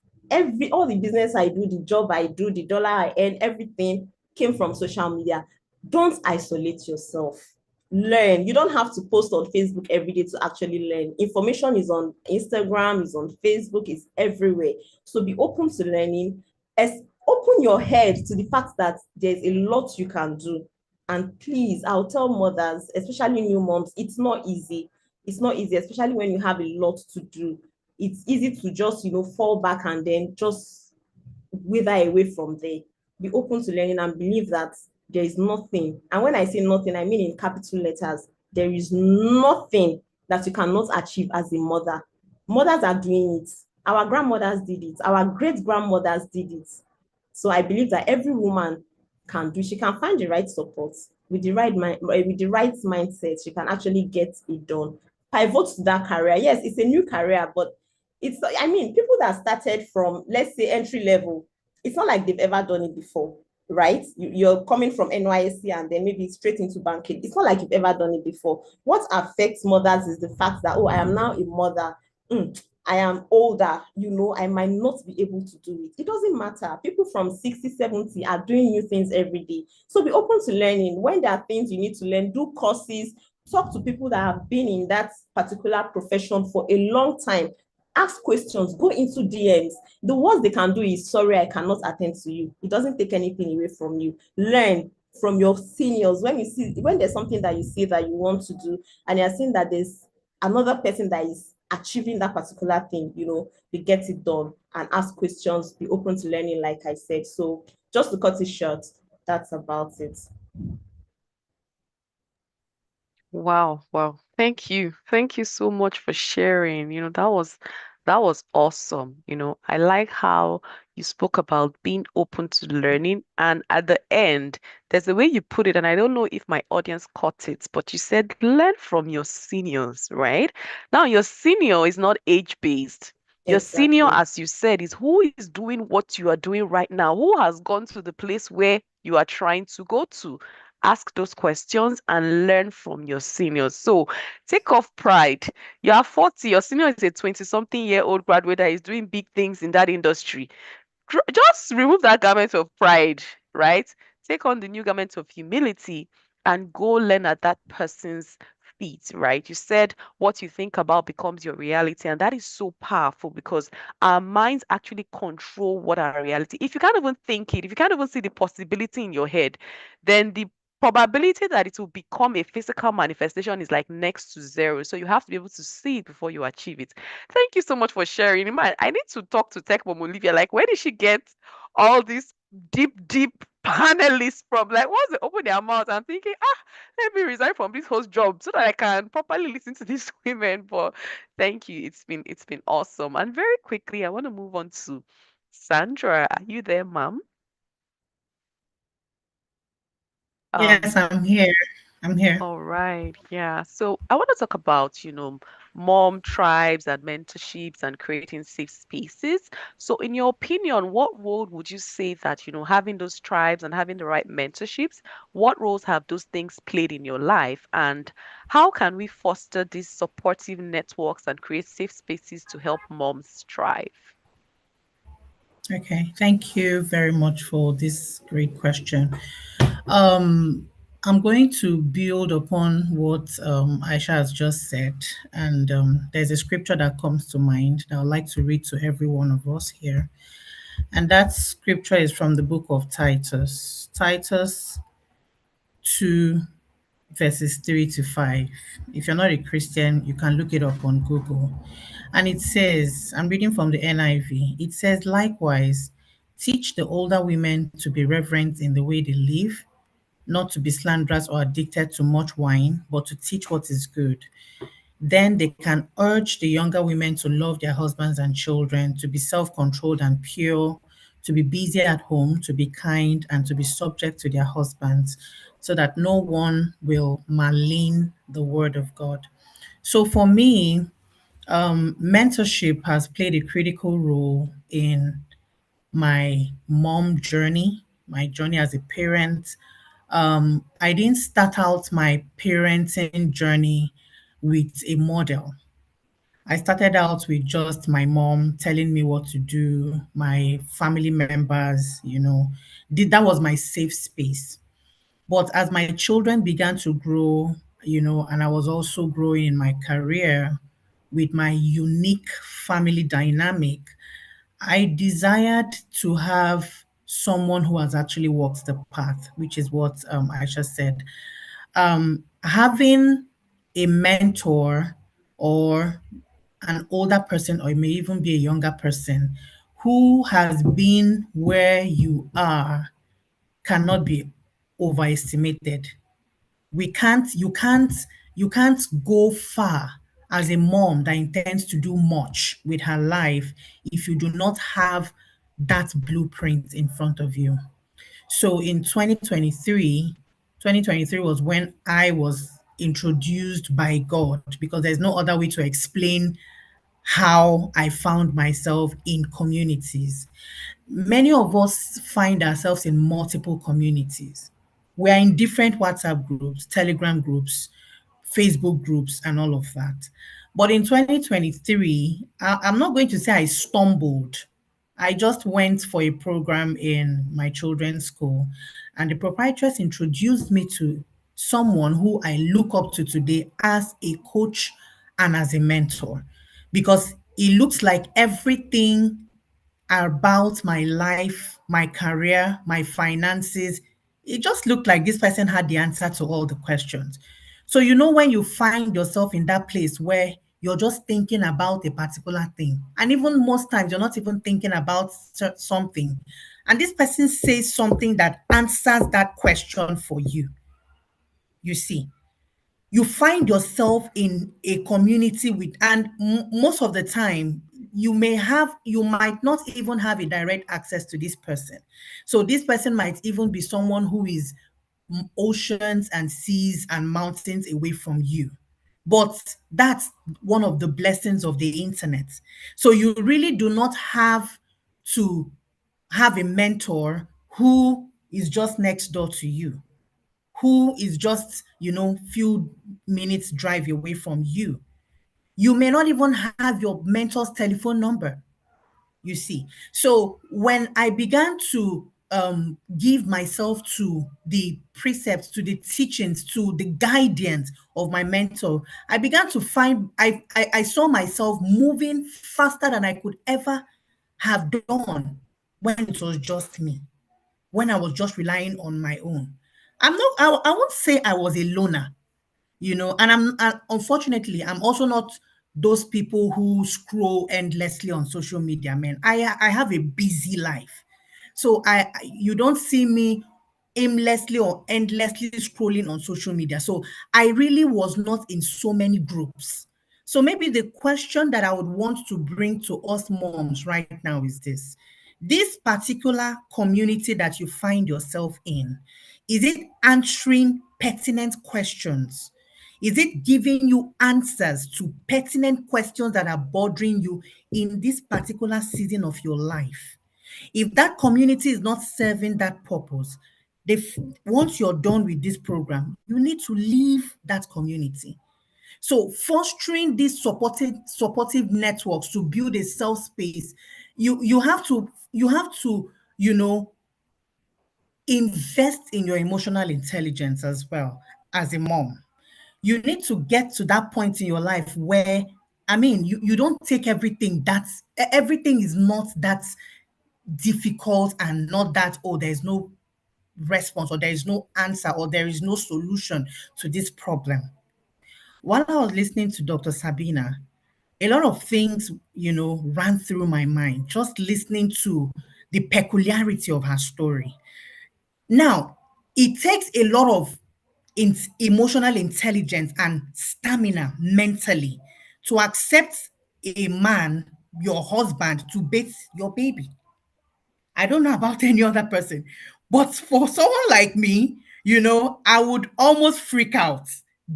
All the business I do, the job I do, the dollar I earn, everything came from social media. Don't isolate yourself. Learn. You don't have to post on Facebook every day to actually learn. Information is on Instagram, is on Facebook, is everywhere. So be open to learning. Open your head to the fact that there's a lot you can do. And please, I'll tell mothers, especially new moms, it's not easy. It's not easy, especially when you have a lot to do. It's easy to just, fall back and then just wither away from there. Be open to learning and believe that there is nothing. And when I say nothing, I mean in capital letters. There is nothing that you cannot achieve as a mother. Mothers are doing it. Our grandmothers did it. Our great grandmothers did it. So I believe that every woman can do. She can find the right support with the right mind, with the right mindset. She can actually get it done. Pivot to that career. Yes, it's a new career, but people that started from, let's say, entry level, it's not like they've ever done it before, right? You're coming from NYSC and then maybe straight into banking. It's not like you've ever done it before. What affects mothers is the fact that, oh, I am now a mother. I am older, I might not be able to do it. It doesn't matter. People from 60, 70 are doing new things every day. So be open to learning. When there are things you need to learn, do courses, talk to people that have been in that particular profession for a long time. Ask questions, go into DMs. The worst they can do is, sorry, I cannot attend to you. It doesn't take anything away from you. Learn from your seniors. When there's something that you see that you want to do, and you're seeing that there's another person that is achieving that particular thing, they get it done, and ask questions, be open to learning, like I said. So just to cut it short, that's about it. Wow, wow. Thank you. Thank you so much for sharing. That was awesome. I like how You spoke about being open to learning. And at the end, there's a way you put it, and I don't know if my audience caught it, but you said learn from your seniors, right? Now, your senior is not age-based. Your senior, Exactly. as you said, is who is doing what you are doing right now, who has gone to the place where you are trying to go to. Ask those questions and learn from your seniors. So take off pride. You are 40, your senior is a 20-something-year-old graduate that is doing big things in that industry. Just remove that garment of pride, right? Take on the new garment of humility and go learn at that person's feet, right? You said what you think about becomes your reality, and that is so powerful because our minds actually control what our reality. If you can't even think it, if you can't even see the possibility in your head, then the probability that it will become a physical manifestation is like next to zero. So you have to be able to see it before you achieve it. Thank you so much for sharing. In mind, I need to talk to Tech Mom Olivia. Like, where did she get all these deep panelists from? Like, once they open their mouth, I'm thinking, let me resign from this host job so that I can properly listen to these women. But thank you. It's been awesome. And very quickly, I want to move on to Sandra. Are you there, ma'am? Yes, Um, I'm here. I'm here. All right, yeah. So I want to talk about, mom tribes and mentorships and creating safe spaces. So in your opinion, what role would you say that, having those tribes and having the right mentorships, what roles have those things played in your life? And how can we foster these supportive networks and create safe spaces to help moms thrive? Okay, thank you very much for this great question. Um, I'm going to build upon what Aisha has just said, and there's a scripture that comes to mind that I'd like to read to every one of us here. And that scripture is from the book of Titus, Titus 2, verses 3 to 5. If you're not a Christian, you can look it up on Google. And it says, I'm reading from the NIV, it says, likewise, teach the older women to be reverent in the way they live, not to be slanderous or addicted to much wine, but to teach what is good. Then they can urge the younger women to love their husbands and children, to be self controlled and pure, to be busy at home, to be kind, and to be subject to their husbands, so that no one will malign the word of God. So for me, mentorship has played a critical role in my mom journey, my journey as a parent. I didn't start out my parenting journey with a model. I started out with just my mom telling me what to do, my family members, that was my safe space. But as my children began to grow, and I was also growing in my career with my unique family dynamic, I desired to have someone who has actually walked the path, which is what Aisha said. Having a mentor or an older person, or it may even be a younger person who has been where you are, cannot be overestimated. We can't you can't you can't go far as a mom that intends to do much with her life if you do not have that blueprint in front of you. So in 2023 was when I was introduced by God, because there's no other way to explain how I found myself in communities. Many of us find ourselves in multiple communities. We are in different WhatsApp groups, Telegram groups, Facebook groups, and all of that. But in 2023, I'm not going to say I stumbled. I just went for a program in my children's school, and the proprietress introduced me to someone who I look up to today as a coach and as a mentor, because it looks like everything about my life, my career, my finances. It just looked like this person had the answer to all the questions. So, when you find yourself in that place where you're just thinking about a particular thing, and even most times you're not even thinking about something, and this person says something that answers that question for you, you see, you find yourself in a community with, and most of the time, you might not even have a direct access to this person. So this person might even be someone who is oceans and seas and mountains away from you. But that's one of the blessings of the internet. So you really do not have to have a mentor who is just next door to you, who is just, few minutes drive away from you. You may not even have your mentor's telephone number, you see. So when I began to give myself to the precepts, to the teachings, to the guidance of my mentor, I began to find I saw myself moving faster than I could ever have done when it was just me, when I was just relying on my own. I won't say I was a loner, and unfortunately, I'm also not those people who scroll endlessly on social media, man. I have a busy life. So you don't see me aimlessly or endlessly scrolling on social media. So I really was not in so many groups. So maybe the question that I would want to bring to us moms right now is this particular community that you find yourself in, is it answering pertinent questions? Is it giving you answers to pertinent questions that are bothering you in this particular season of your life? If that community is not serving that purpose, once you're done with this program, you need to leave that community. So fostering these supportive networks to build a self space, you have to invest in your emotional intelligence as well as a mom. You need to get to that point in your life where, I mean, you don't take everything is not that difficult and not that, oh, there's no response or there is no answer or there is no solution to this problem. While I was listening to Dr. Sabina, a lot of things, ran through my mind just listening to the peculiarity of her story. Now, it takes a lot of emotional intelligence and stamina mentally to accept a man, your husband, to bathe your baby. I don't know about any other person, but for someone like me, I would almost freak out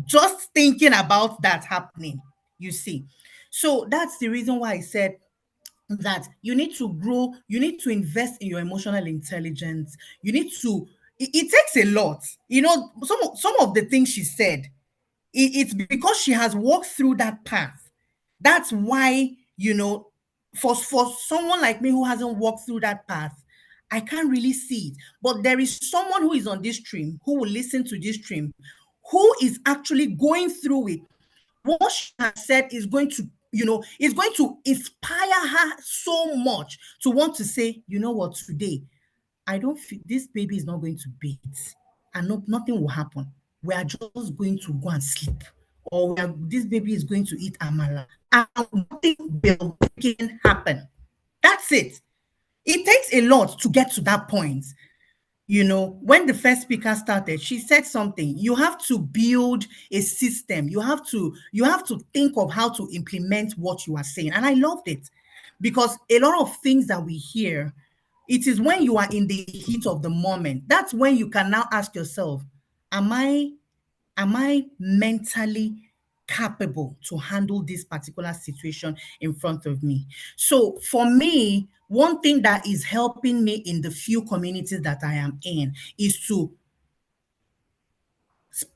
just thinking about that happening, you see. So that's the reason why I said that you need to grow, you need to invest in your emotional intelligence. You need to, it takes a lot. Some of the things she said, it's because she has walked through that path. That's why, for someone like me who hasn't walked through that path, I can't really see it. But there is someone who is on this stream, who will listen to this stream, who is actually going through it. What she has said is going to inspire her so much to want to say, you know what, today, I don't feel this baby is not going to beat, and nothing will happen. We are just going to go and sleep, or this baby is going to eat amala, and nothing will freaking happen. That's it. It takes a lot to get to that point. When the first speaker started, she said something. You have to build a system. You have to think of how to implement what you are saying. And I loved it because a lot of things that we hear, it is when you are in the heat of the moment. That's when you can now ask yourself, am I mentally capable to handle this particular situation in front of me? So for me, one thing that is helping me in the few communities that I am in is to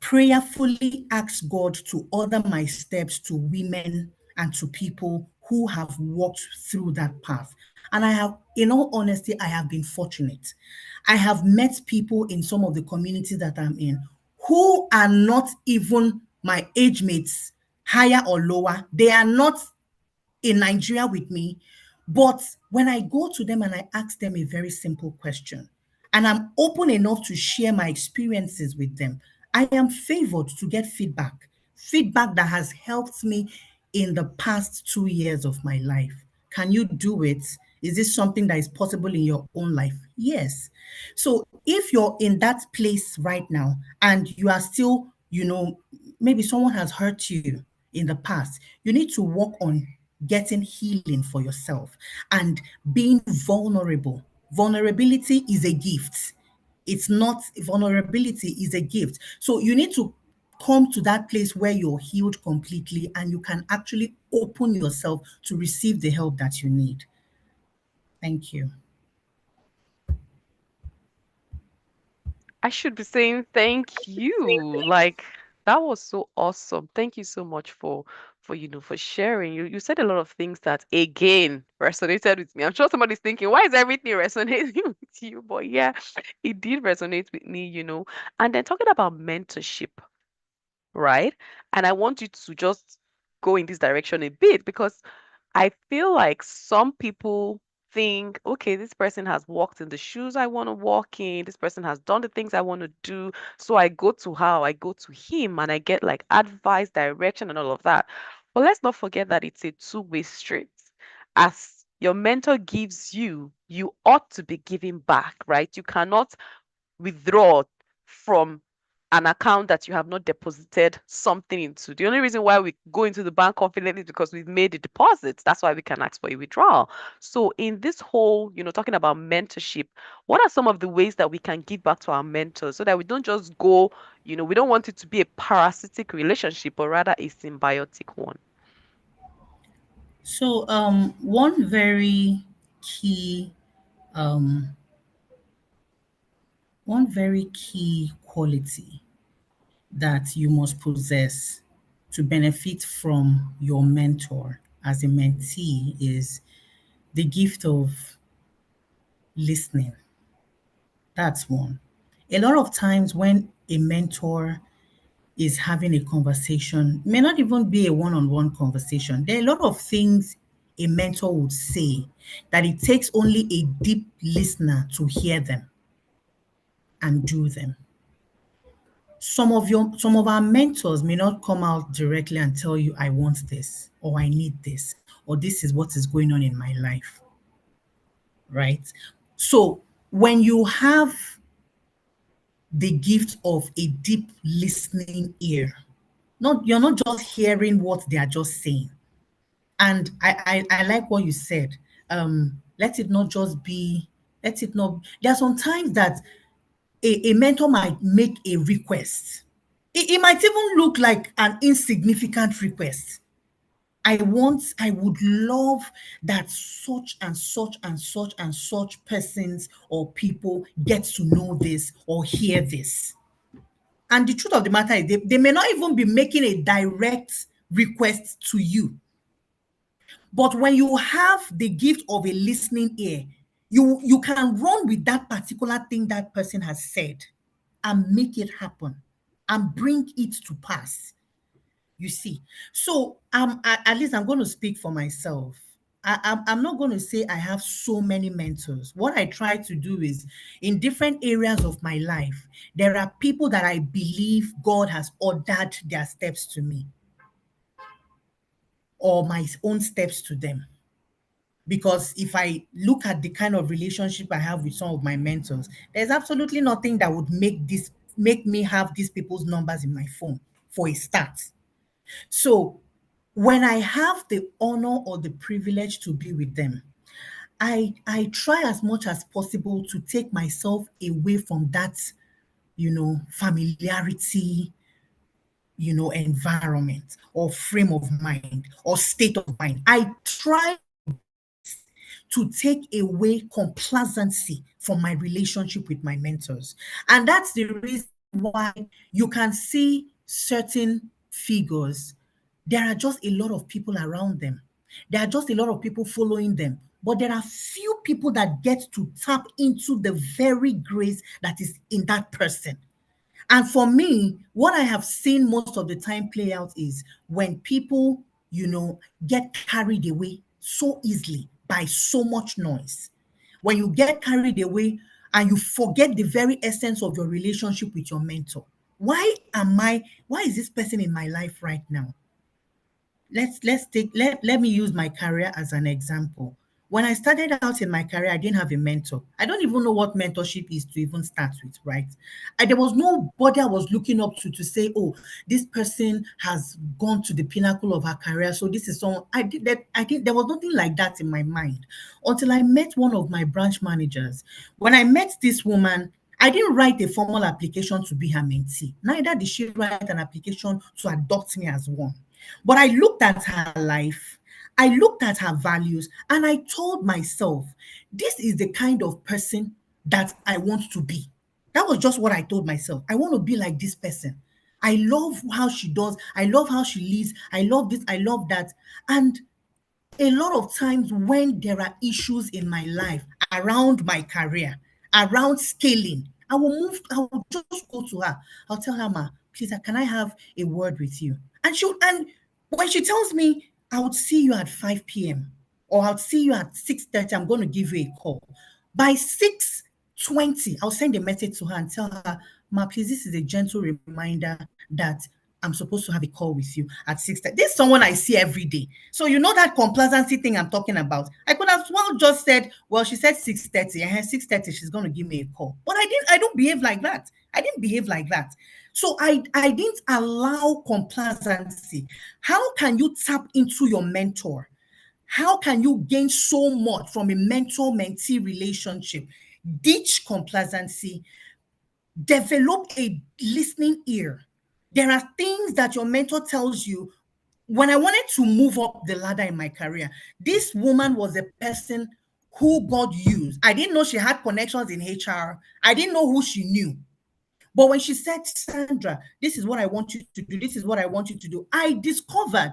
prayerfully ask God to order my steps to women and to people who have walked through that path. And in all honesty, I have been fortunate. I have met people in some of the communities that I'm in who are not even my age mates, higher or lower. They are not in Nigeria with me. But when I go to them and I ask them a very simple question, and I'm open enough to share my experiences with them, I am favored to get feedback that has helped me in the past 2 years of my life. Can you do it? Is this something that is possible in your own life? Yes. So if you're in that place right now and you are still, maybe someone has hurt you in the past, you need to work on getting healing for yourself, and being vulnerable. Vulnerability is a gift. It's not vulnerability is a gift. So you need to come to that place where you're healed completely and you can actually open yourself to receive the help that you need. Thank you. I should be saying thank you. Like that was so awesome. Thank you so much for sharing. You said a lot of things that again resonated with me. I'm sure somebody's thinking, why is everything resonating with you? But yeah, it did resonate with me. And then talking about mentorship, right? And I want you to just go in this direction a bit because I feel like some people think, okay, this person has walked in the shoes I want to walk in. This person has done the things I want to do. So I go to her, I go to him, and I get like advice, direction, and all of that. But let's not forget that it's a two-way street. As your mentor gives you, you ought to be giving back, right? You cannot withdraw from an account that you have not deposited something into. The only reason why we go into the bank confidently is because we've made a deposit. That's why we can ask for a withdrawal. So in this whole, talking about mentorship, what are some of the ways that we can give back to our mentors so that we don't just go, we don't want it to be a parasitic relationship, but rather a symbiotic one? So one very key um, one very key quality that you must possess to benefit from your mentor as a mentee is the gift of listening. That's one. A lot of times when a mentor is having a conversation, may not even be a one-on-one conversation. There are a lot of things a mentor would say that it takes only a deep listener to hear them and do them. Some of our mentors may not come out directly and tell you, I want this, or I need this, or this is what is going on in my life, right? So when you have the gift of a deep listening ear, you're not just hearing what they are just saying. And I like what you said. Let it not just be, let it not, there are some times that a mentor might make a request. It might even look like an insignificant request. I would love that such and such and such and such persons or people get to know this or hear this. And the truth of the matter is they may not even be making a direct request to you. But when you have the gift of a listening ear, you can run with that particular thing that person has said and make it happen and bring it to pass. You see, so at least I'm going to speak for myself. I'm not going to say I have so many mentors. What I try to do is in different areas of my life, there are people that I believe God has ordered their steps to me or my own steps to them. Because if I look at the kind of relationship I have with some of my mentors, there's absolutely nothing that would make me have these people's numbers in my phone for a start. So when I have the honor or the privilege to be with them, I try as much as possible to take myself away from that, familiarity, environment or frame of mind or state of mind. I try to take away complacency from my relationship with my mentors. And that's the reason why you can see certain figures. There are just a lot of people around them. There are just a lot of people following them. But there are few people that get to tap into the very grace that is in that person. And for me, what I have seen most of the time play out is when people, get carried away so easily by so much noise. When you get carried away and you forget the very essence of your relationship with your mentor. Why is this person in my life right now? Let me use my career as an example. When I started out in my career, I didn't have a mentor. I don't even know what mentorship is to even start with, right? There was nobody I was looking up to say, oh, this person has gone to the pinnacle of her career. So this is someone I did that. I think there was nothing like that in my mind until I met one of my branch managers. When I met this woman, I didn't write a formal application to be her mentee. Neither did she write an application to adopt me as one. But I looked at her life, I looked at her values, and I told myself, this is the kind of person that I want to be. That was just what I told myself. I want to be like this person. I love how she does. I love how she leads. I love this. I love that. And a lot of times when there are issues in my life around my career, around scaling, I will just go to her. I'll tell her, ma, please, can I have a word with you? And when she tells me, I would see you at 5 p.m. or I'll see you at 6:30, I'm going to give you a call. By 6:20, I'll send a message to her and tell her, ma, please, this is a gentle reminder that I'm supposed to have a call with you at 6:30. This is someone I see every day. So you know that complacency thing I'm talking about. I could have well just said, well, she said 6:30, and 6:30, she's gonna give me a call. But I don't behave like that. I didn't behave like that. So I didn't allow complacency. How can you tap into your mentor? How can you gain so much from a mentor-mentee relationship? Ditch complacency, develop a listening ear. There are things that your mentor tells you. When I wanted to move up the ladder in my career, this woman was a person who God used. I didn't know she had connections in HR. I didn't know who she knew. But when she said, Sandra, this is what I want you to do, this is what I want you to do, I discovered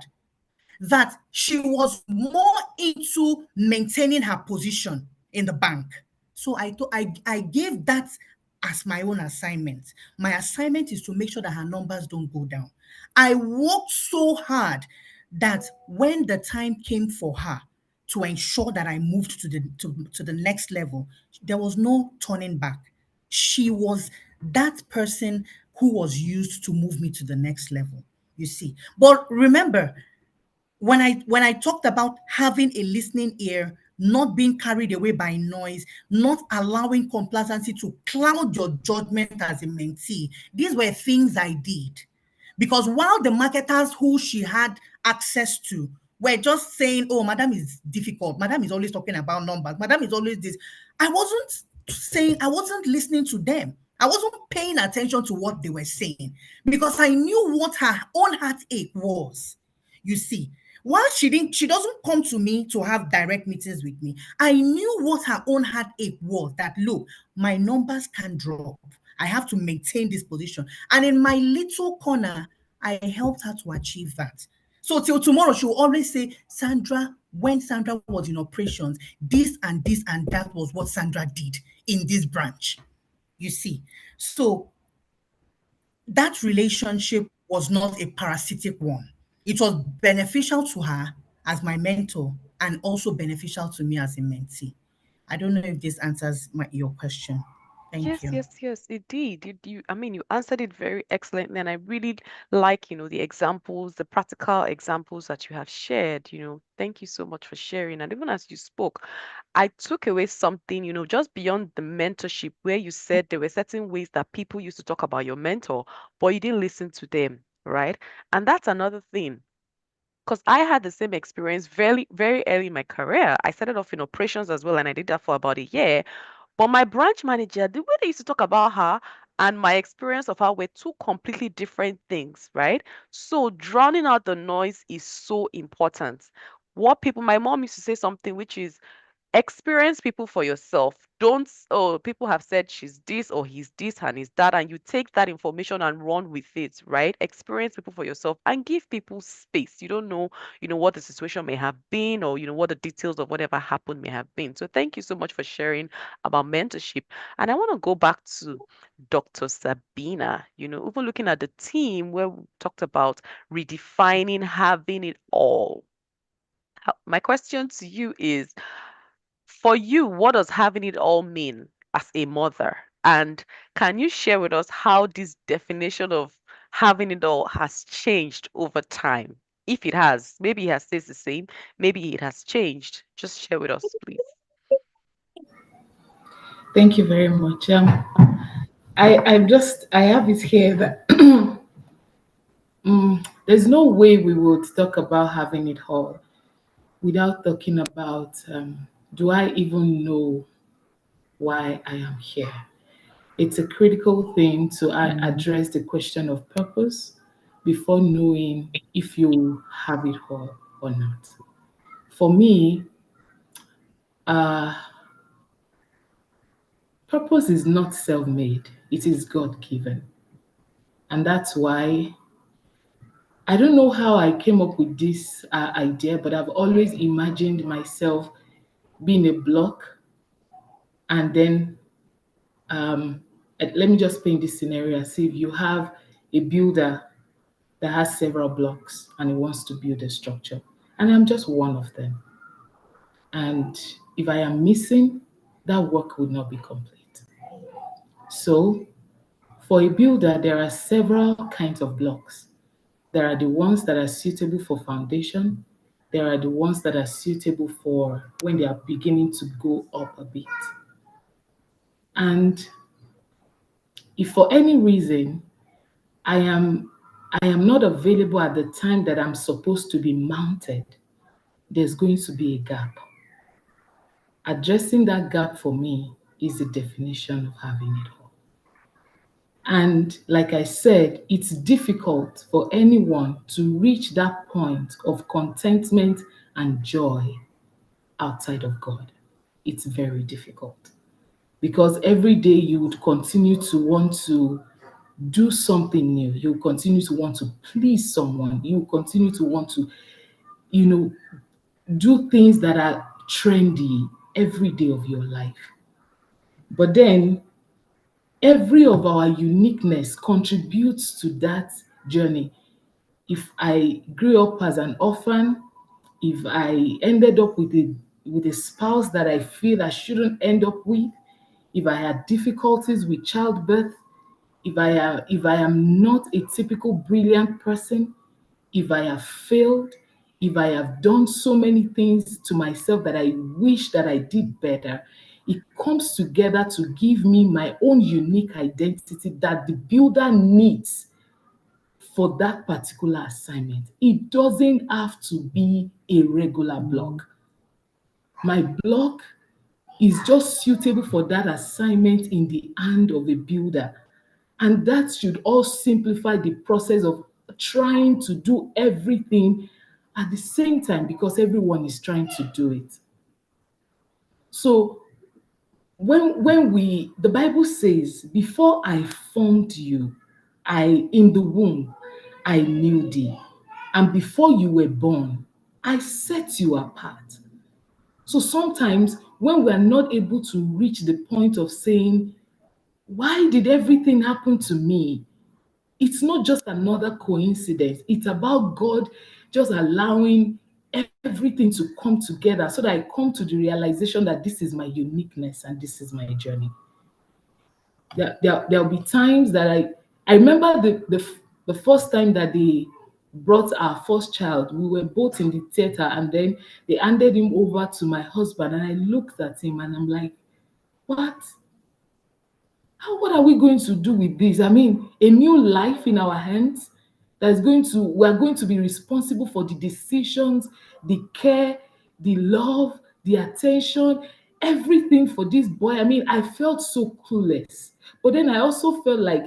that she was more into maintaining her position in the bank. So I gave that as my own assignment. My assignment is to make sure that her numbers don't go down. I worked so hard that when the time came for her to ensure that I moved to the next level, there was no turning back. She was that person who was used to move me to the next level, you see. But remember, when I talked about having a listening ear, not being carried away by noise, not allowing complacency to cloud your judgment as a mentee, these were things I did. Because while the marketers who she had access to were just saying, oh, madam is difficult, madam is always talking about numbers, madam is always this, I wasn't listening to them. I wasn't paying attention to what they were saying because I knew what her own heartache was. You see, while she doesn't come to me to have direct meetings with me, I knew what her own heartache was, that look, my numbers can drop. I have to maintain this position. And in my little corner, I helped her to achieve that. So till tomorrow, she will always say, Sandra, when Sandra was in operations, this and that was what Sandra did in this branch. You see. So that relationship was not a parasitic one. It was beneficial to her as my mentor and also beneficial to me as a mentee. I don't know if this answers your question. Thank Yes, you. yes, yes, it did. I mean, you answered it very excellently, and I really like, the examples, the practical examples that you have shared. Thank you so much for sharing. And even as you spoke, I took away something, just beyond the mentorship, where you said there were certain ways that people used to talk about your mentor, but you didn't listen to them, right? And that's another thing. Because I had the same experience very, very early in my career. I started off in operations as well, and I did that for about a year. But my branch manager, the way they used to talk about her and my experience of her were two completely different things, right? So drowning out the noise is so important. My mom used to say something which is, experience people for yourself. Don't, oh, people have said she's this or he's this and he's that, and you take that information and run with it, right? Experience people for yourself and give people space. You don't know, what the situation may have been, or what the details of whatever happened may have been. So thank you so much for sharing about mentorship. And I want to go back to Dr. Sabina, even looking at the team where we talked about redefining having it all. My question to you is, for you, what does having it all mean as a mother? And can you share with us how this definition of having it all has changed over time? If it has, maybe it has stayed the same, maybe it has changed. Just share with us, please. Thank you very much. I have it here that there's no way we would talk about having it all without talking about do I even know why I am here? It's a critical thing to address the question of purpose before knowing if you have it all or not. For me, uh, purpose is not self made, it is God given. And that's why I don't know how I came up with this idea, but I've always imagined myself being a block and then let me just paint this scenario. See if you have a builder that has several blocks and he wants to build a structure, and I'm just one of them. And if I am missing, that work would not be complete. So, for a builder, there are several kinds of blocks. There are the ones that are suitable for foundation. There are the ones that are suitable for when they are beginning to go up a bit. And if for any reason I am I am not available at the time that I'm supposed to be mounted, there's going to be a gap. Addressing that gap for me is the definition of having it all. And like I said, it's difficult for anyone to reach that point of contentment and joy outside of God. It's very difficult because every day you would continue to want to do something new. You continue to want to please someone. You continue to want to, you know, do things that are trendy every day of your life. But then every of our uniqueness contributes to that journey. If I grew up as an orphan, if I ended up with a spouse that I feel I shouldn't end up with, if I had difficulties with childbirth, if I am not a typical brilliant person, if I have failed, if I have done so many things to myself that I wish that I did better, it comes together to give me my own unique identity that the builder needs for that particular assignment. It doesn't have to be a regular block. My block is just suitable for that assignment in the hand of a builder. And that should all simplify the process of trying to do everything at the same time because everyone is trying to do it. So when we the Bible says, before I formed you, I in the womb, I knew thee. And before you were born, I set you apart. So sometimes when we are not able to reach the point of saying, why did everything happen to me? It's not just another coincidence. It's about God just allowing everything to come together so that I come to the realization that this is my uniqueness and this is my journey. There'll be times that I remember the first time that they brought our first child. We were both in the theater and then they handed him over to my husband and I looked at him and I'm like, what? What are we going to do with this? I mean, a new life in our hands that's we're going to be responsible for the decisions, the care, the love, the attention, everything for this boy. I mean, I felt so clueless. But then I also felt like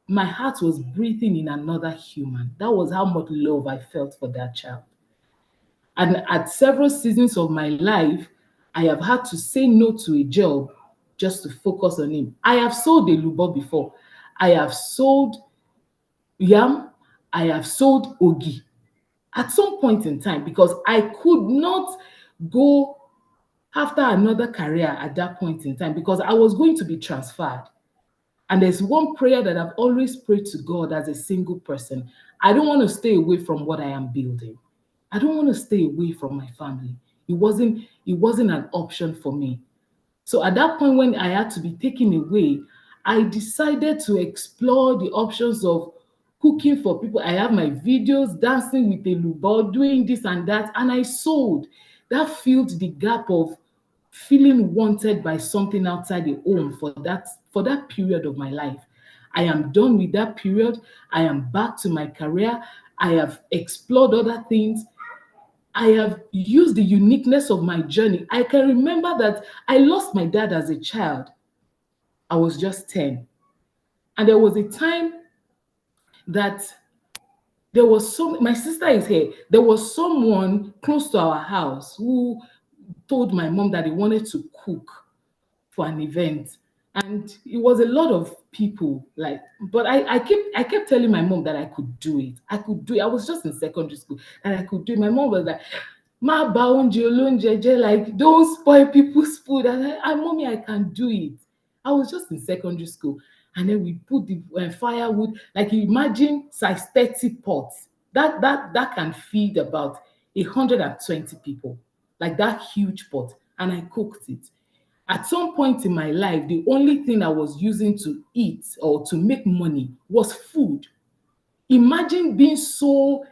my heart was breathing in another human. That was how much love I felt for that child. And at several seasons of my life, I have had to say no to a job just to focus on him. I have sold a lubo before. I have sold yam. I have sold ogi at some point in time because I could not go after another career at that point in time because I was going to be transferred. And there's one prayer that I've always prayed to God as a single person. I don't want to stay away from what I am building. I don't want to stay away from my family. It wasn't an option for me. So at that point when I had to be taken away, I decided to explore the options of cooking for people. I have my videos dancing with a lubo, doing this and that, and I sold. That filled the gap of feeling wanted by something outside the home for that period of my life. I am done with that period. I am back to my career. I have explored other things. I have used the uniqueness of my journey. I can remember that I lost my dad as a child. I was just 10. And there was a time that there was some, my sister is here. There was someone close to our house who told my mom that he wanted to cook for an event. And it was a lot of people, like, but I kept telling my mom that I could do it. I could do it. I was just in secondary school and I could do it. My mom was like, Ma ba oúnjẹ olóúnjẹ jẹ́, like, don't spoil people's food. And mommy, I can do it. I was just in secondary school. And then we put the firewood, like, you imagine size 30 pots. That can feed about 120 people, like that huge pot. And I cooked it. At some point in my life, the only thing I was using to eat or to make money was food. Imagine being so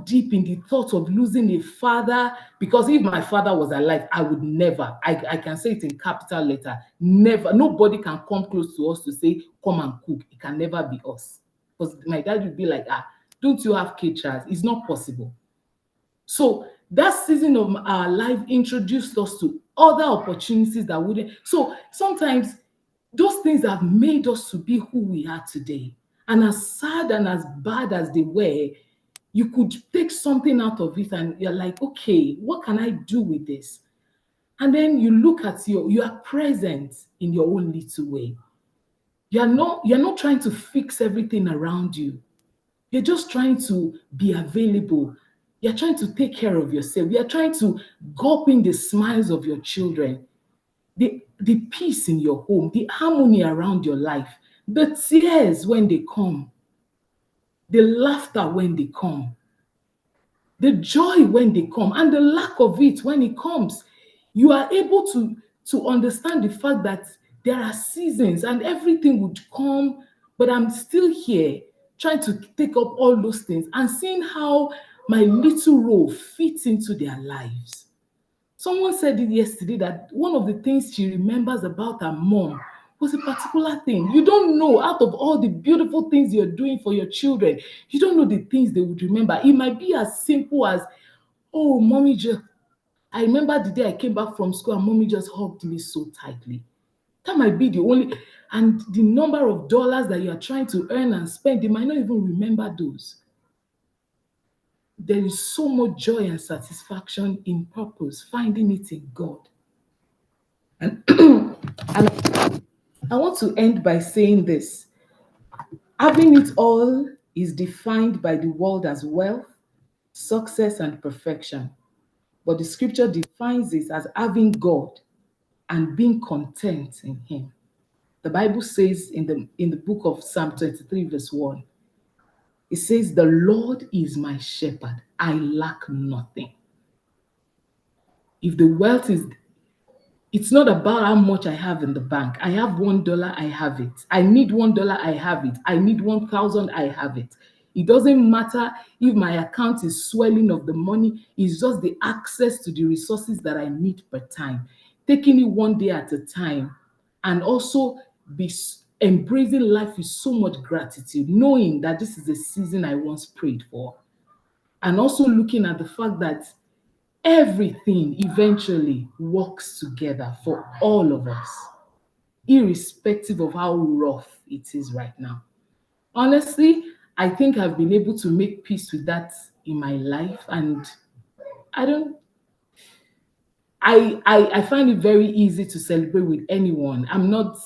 deep in the thought of losing a father, because if my father was alive, I would never, I can say it in capital letter, never, nobody can come close to us to say, come and cook. It can never be us. Because my dad would be like, don't you have caterers? It's not possible. So that season of our life introduced us to other opportunities that wouldn't. So sometimes those things have made us to be who we are today. And as sad and as bad as they were, you could take something out of it and you're like, okay, what can I do with this? And then you look at you are present in your own little way. You're not trying to fix everything around you. You're just trying to be available. You're trying to take care of yourself. You're trying to gulp in the smiles of your children, the peace in your home, the harmony around your life, the tears when they come, the laughter when they come, the joy when they come, and the lack of it when it comes. You are able to understand the fact that there are seasons and everything would come, but I'm still here trying to take up all those things and seeing how my little role fits into their lives. Someone said it yesterday that one of the things she remembers about her mom was a particular thing. You don't know, out of all the beautiful things you're doing for your children, you don't know the things they would remember. It might be as simple as, oh, mommy just, I remember the day I came back from school and mommy just hugged me so tightly. That might be the only, and the number of dollars that you are trying to earn and spend, they might not even remember those. There is so much joy and satisfaction in purpose, finding it in God. And, and I want to end by saying this. Having it all is defined by the world as wealth, success, and perfection. But the scripture defines it as having God and being content in Him. The Bible says in the book of Psalm 23, verse 1, it says, "The Lord is my shepherd, I lack nothing." If the wealth is, it's not about how much I have in the bank. I have $1, I have it. I need $1, I have it. I need 1,000, I have it. It doesn't matter if my account is swelling of the money. It's just the access to the resources that I need per time. Taking it one day at a time, and also be embracing life with so much gratitude, knowing that this is a season I once prayed for. And also looking at the fact that everything eventually works together for all of us, irrespective of how rough it is right now. Honestly, I think I've been able to make peace with that in my life, and I don't. I find it very easy to celebrate with anyone. I'm not.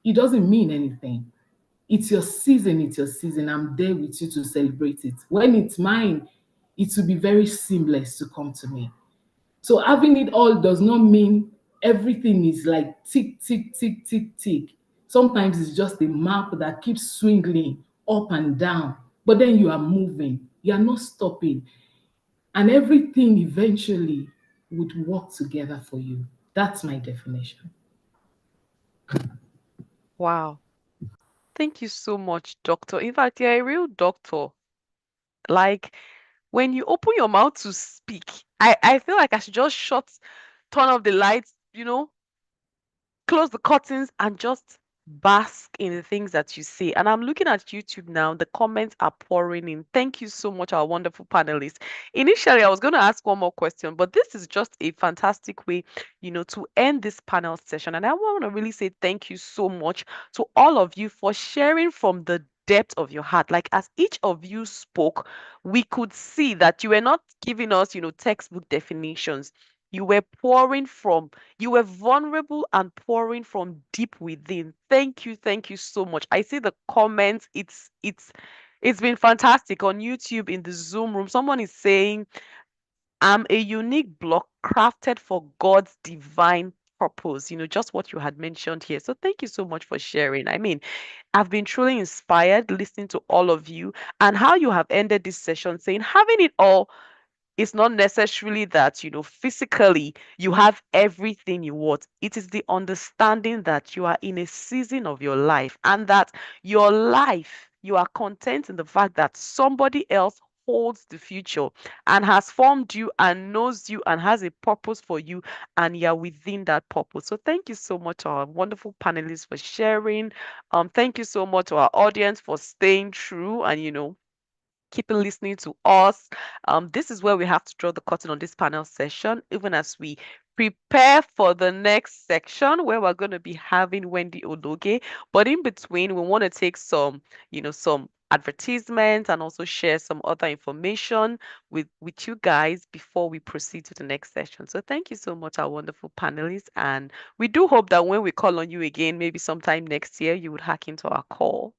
It doesn't mean anything. It's your season. It's your season. I'm there with you to celebrate it. When it's mine, it will be very seamless to come to me. So having it all does not mean everything is like tick, tick, tick, tick, tick. Sometimes it's just a map that keeps swinging up and down, but then you are moving, you are not stopping, and everything eventually would work together for you. That's my definition. Wow. Thank you so much, doctor. In fact, you're a real doctor. Like, when you open your mouth to speak, I feel like I should just turn off the lights, close the curtains and just bask in the things that you say. And I'm looking at YouTube now, the comments are pouring in. Thank you so much, our wonderful panelists. Initially, I was going to ask one more question, but this is just a fantastic way, to end this panel session. And I want to really say thank you so much to all of you for sharing from the depth of your heart. Like, as each of you spoke, we could see that you were not giving us, textbook definitions. You were you were vulnerable and pouring from deep within. Thank you so much. I see the comments. It's been fantastic on YouTube in the Zoom room. Someone is saying, "I'm a unique block crafted for God's divine purpose." Just what you had mentioned here. So thank you so much for sharing. I mean, I've been truly inspired listening to all of you and how you have ended this session saying having it all, it's not necessarily that, physically you have everything you want. It is the understanding that you are in a season of your life and that your life, you are content in the fact that somebody else holds the future and has formed you and knows you and has a purpose for you, and you're within that purpose. So thank you so much to our wonderful panelists for sharing. Thank you so much to our audience for staying true and keep listening to us. This is where we have to draw the curtain on this panel session, even as we prepare for the next section where we're going to be having Wendy Odoge. But in between, we want to take some advertisements and also share some other information with you guys before we proceed to the next session. So thank you so much, our wonderful panelists. And we do hope that when we call on you again, maybe sometime next year, you would hack into our call.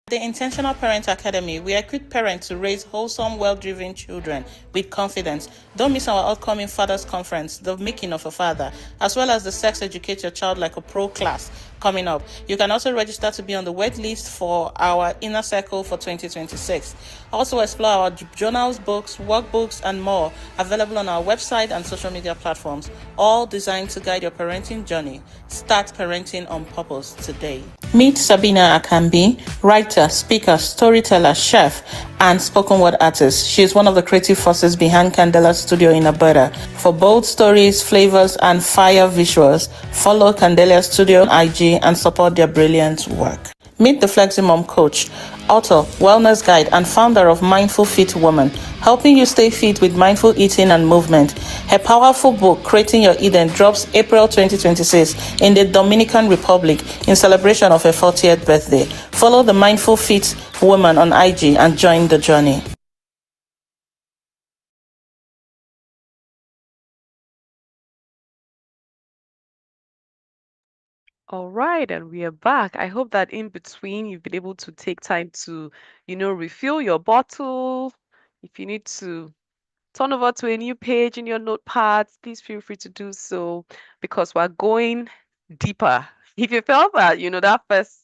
The Intentional Parent Academy, we equip parents to raise wholesome, well-driven children with confidence. Don't miss our upcoming Fathers Conference, The Making of a Father, as well as the Sex Educate Your Child Like a Pro class coming up. You can also register to be on the wait list for our Inner Circle for 2026. Also explore our journals, books, workbooks, and more available on our website and social media platforms, all designed to guide your parenting journey. Start parenting on purpose today. Meet Sabina Akambi, writer, speaker, storyteller, chef, and spoken word artist. She is one of the creative forces behind Candela Studio in Alberta. For bold stories, flavors, and fire visuals, follow Candela Studio on IG and support their brilliant work. Meet the Fleximom coach, author, wellness guide, and founder of Mindful Fit Woman, helping you stay fit with mindful eating and movement. Her powerful book, Creating Your Eden, drops April 2026 in the Dominican Republic in celebration of her 40th birthday. Follow the Mindful Fit Woman on IG and join the journey. All right, and we are back. I hope that in between you've been able to take time to, refill your bottle. If you need to turn over to a new page in your notepads, please feel free to do so because we're going deeper. If you felt that, that first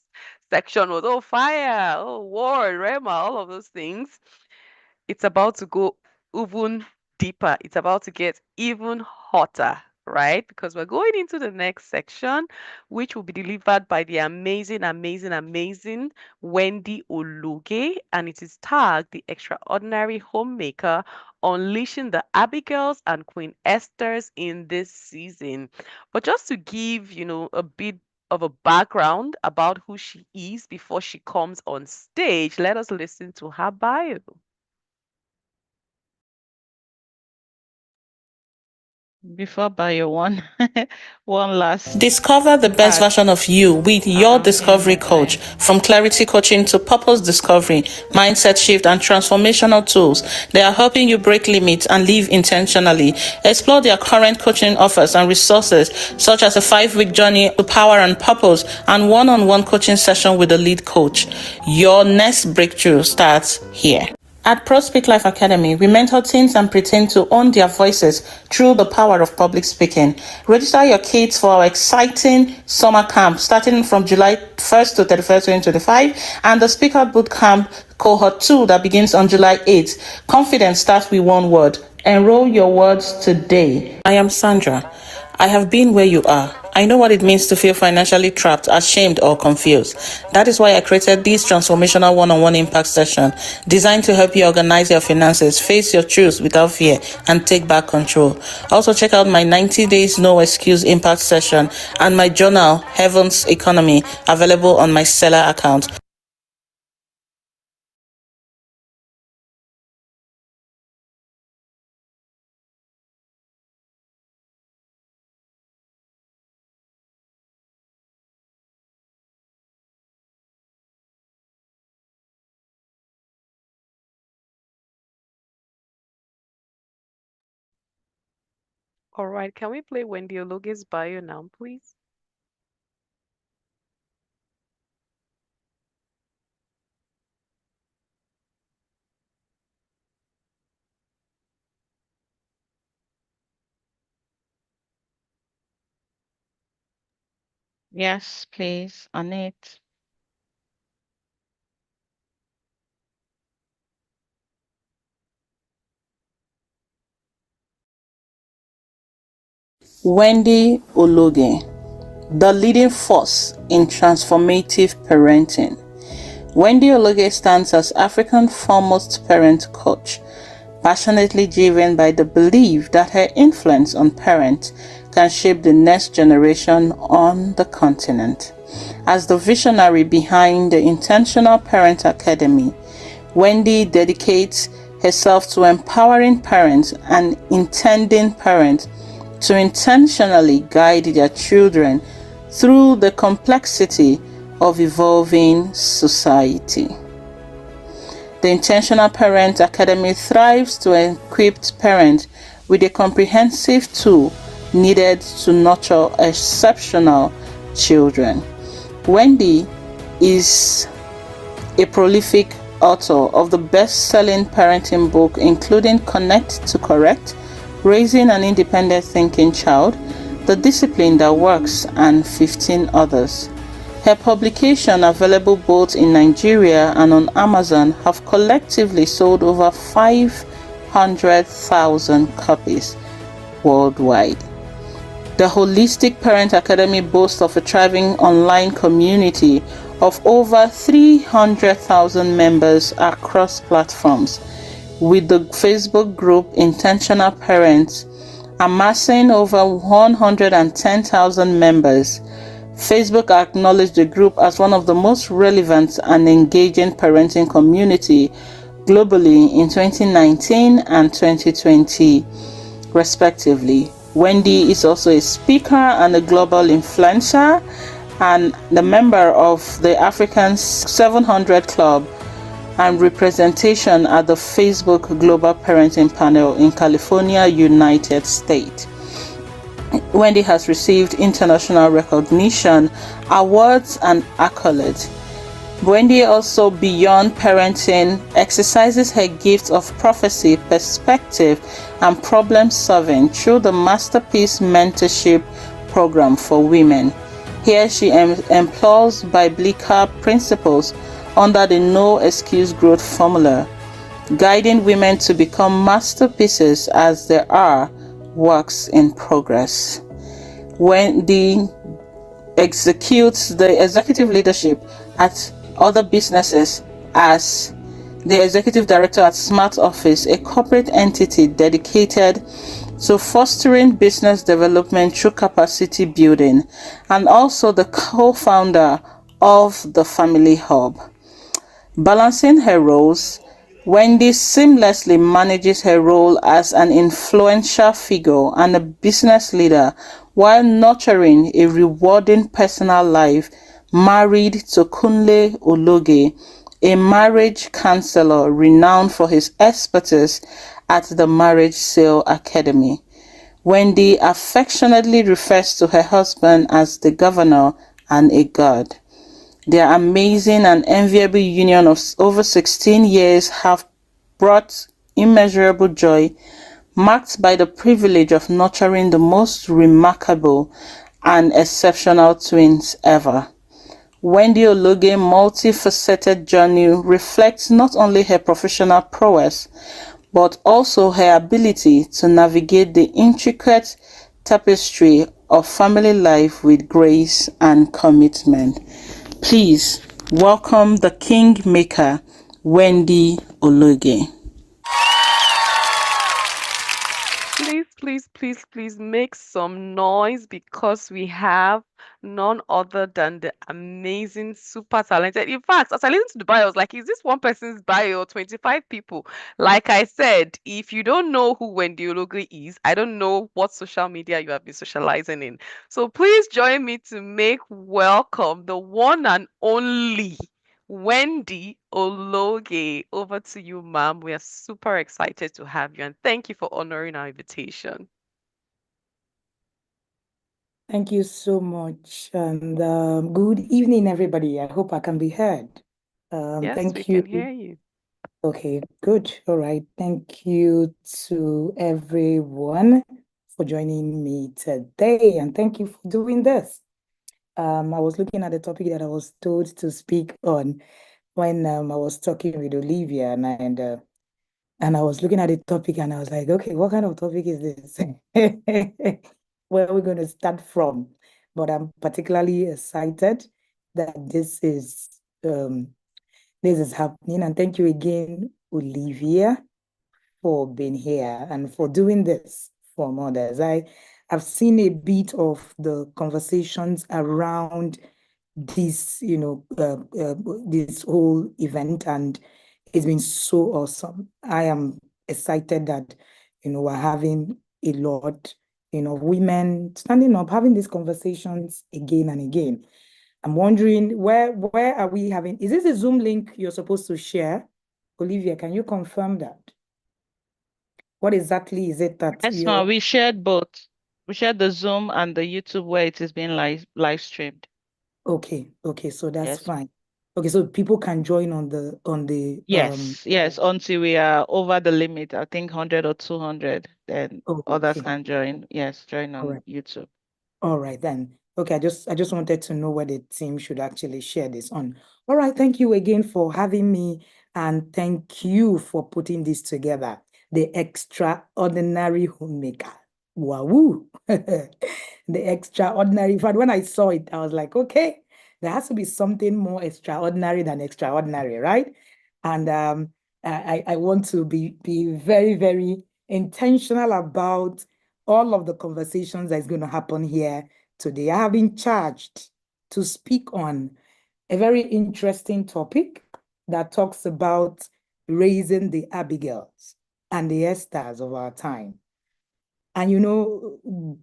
section was, oh, fire, oh, war, Rema, all of those things, it's about to go even deeper. It's about to get even hotter, right? Because we're going into the next section, which will be delivered by the amazing, amazing, amazing Wendy Oluge, and it is tagged The Extraordinary Homemaker, unleashing the Abigails and Queen Esthers in this season. But just to give, a bit of a background about who she is before she comes on stage, let us listen to her bio. Before bio one, one last. Discover the best version of you with your discovery coach. From clarity coaching to purpose discovery, mindset shift, and transformational tools, they are helping you break limits and live intentionally. Explore their current coaching offers and resources, such as a 5-week journey to power and purpose and one-on-one coaching session with a lead coach. Your next breakthrough starts here. At Prospeak Life Academy, we mentor teens and preteen to own their voices through the power of public speaking. Register your kids for our exciting summer camp starting from July 1st to 31st, 2025, and the Speaker Boot Camp Cohort 2 that begins on July 8th. Confidence starts with one word. Enroll your words today. I am Sandra. I have been where you are. I know what it means to feel financially trapped, ashamed, or confused. That is why I created this transformational one-on-one impact session designed to help you organize your finances, face your truths without fear, and take back control. Also, check out my 90 days no excuse impact session and my journal, Heaven's Economy, available on my seller account. All right, can we play Wendy Ologe's bio now, please? Yes, please, on it. Wendy Ologe, the leading force in transformative parenting. Wendy Ologe stands as Africa's foremost parent coach, passionately driven by the belief that her influence on parents can shape the next generation on the continent. As the visionary behind the Intentional Parent Academy, Wendy dedicates herself to empowering parents and intending parents to intentionally guide their children through the complexity of evolving society. The Intentional Parent Academy thrives to equip parents with a comprehensive tool needed to nurture exceptional children. Wendy is a prolific author of the best-selling parenting book including Connect to Correct, Raising an Independent Thinking Child, The Discipline That Works, and 15 others. Her publications, available both in Nigeria and on Amazon, have collectively sold over 500,000 copies worldwide. The Holistic Parent Academy boasts of a thriving online community of over 300,000 members across platforms, with the Facebook group Intentional Parents amassing over 110,000 members. Facebook acknowledged the group as one of the most relevant and engaging parenting community globally in 2019 and 2020, respectively. Wendy is also a speaker and a global influencer and the member of the African 700 Club and representation at the Facebook Global Parenting Panel in California, United States. Wendy has received international recognition, awards, and accolades. Wendy also, beyond parenting, exercises her gift of prophecy, perspective, and problem solving through the Masterpiece Mentorship Program for Women. Here she employs biblical principles under the No Excuse Growth Formula, guiding women to become masterpieces as they are works in progress. Wendy executes the executive leadership at other businesses as the executive director at Smart Office, a corporate entity dedicated to fostering business development through capacity building, and also the co-founder of the Family Hub. Balancing her roles, Wendy seamlessly manages her role as an influential figure and a business leader while nurturing a rewarding personal life, married to Kunle Ologe, a marriage counselor renowned for his expertise at the Marriage Sale Academy. Wendy affectionately refers to her husband as the governor and a god. Their amazing and enviable union of over 16 years have brought immeasurable joy, marked by the privilege of nurturing the most remarkable and exceptional twins ever. Wendy Ologe's multifaceted journey reflects not only her professional prowess, but also her ability to navigate the intricate tapestry of family life with grace and commitment. Please welcome the Kingmaker, Wendy Ologe. Please make some noise because we have none other than the amazing, super talented. In fact, as I listened to the bio, I was like, is this one person's bio or 25 people? Like I said, if you don't know who Wendy Ologe is, I don't know what social media you have been socializing in. So please join me to make welcome the one and only Wendy Ologe. Over to you, ma'am. We are super excited to have you and thank you for honoring our invitation. Thank you so much. And good evening, everybody. I hope I can be heard. Yes, we Thank you. can hear you. Okay, good. All right. Thank you to everyone for joining me today. And thank you for doing this. I was looking at the topic that I was told to speak on when I was talking with Olivia, and I was looking at the topic and I was like, okay, what kind of topic is this? Where are we going to start from? But I'm particularly excited that this is happening. And thank you again, Olivia, for being here and for doing this for mothers. I've seen a bit of the conversations around this, this whole event, and it's been so awesome. I am excited that, we're having a lot, women standing up, having these conversations again and again. I'm wondering where are we having, is this a Zoom link you're supposed to share? Olivia, can you confirm that? What exactly is it that Yes, you're, ma'am. We shared both. We shared the Zoom and the YouTube where it is being live streamed. okay, so that's Yes. fine. Okay, so people can join on the Yes, until we are over the limit, I think 100 or 200, then others okay, can join. Yes, join all on right. YouTube. All right then. Okay, I just wanted to know where the team should actually share this on. All right, thank you again for having me, and thank you for putting this together. The extraordinary homemaker. Wow. The extraordinary. In fact, when I saw it, I was like, okay, there has to be something more extraordinary than extraordinary, right? And I want to be very, very intentional about all of the conversations that's going to happen here today. I have been charged to speak on a very interesting topic that talks about raising the Abigails and the Esthers of our time. And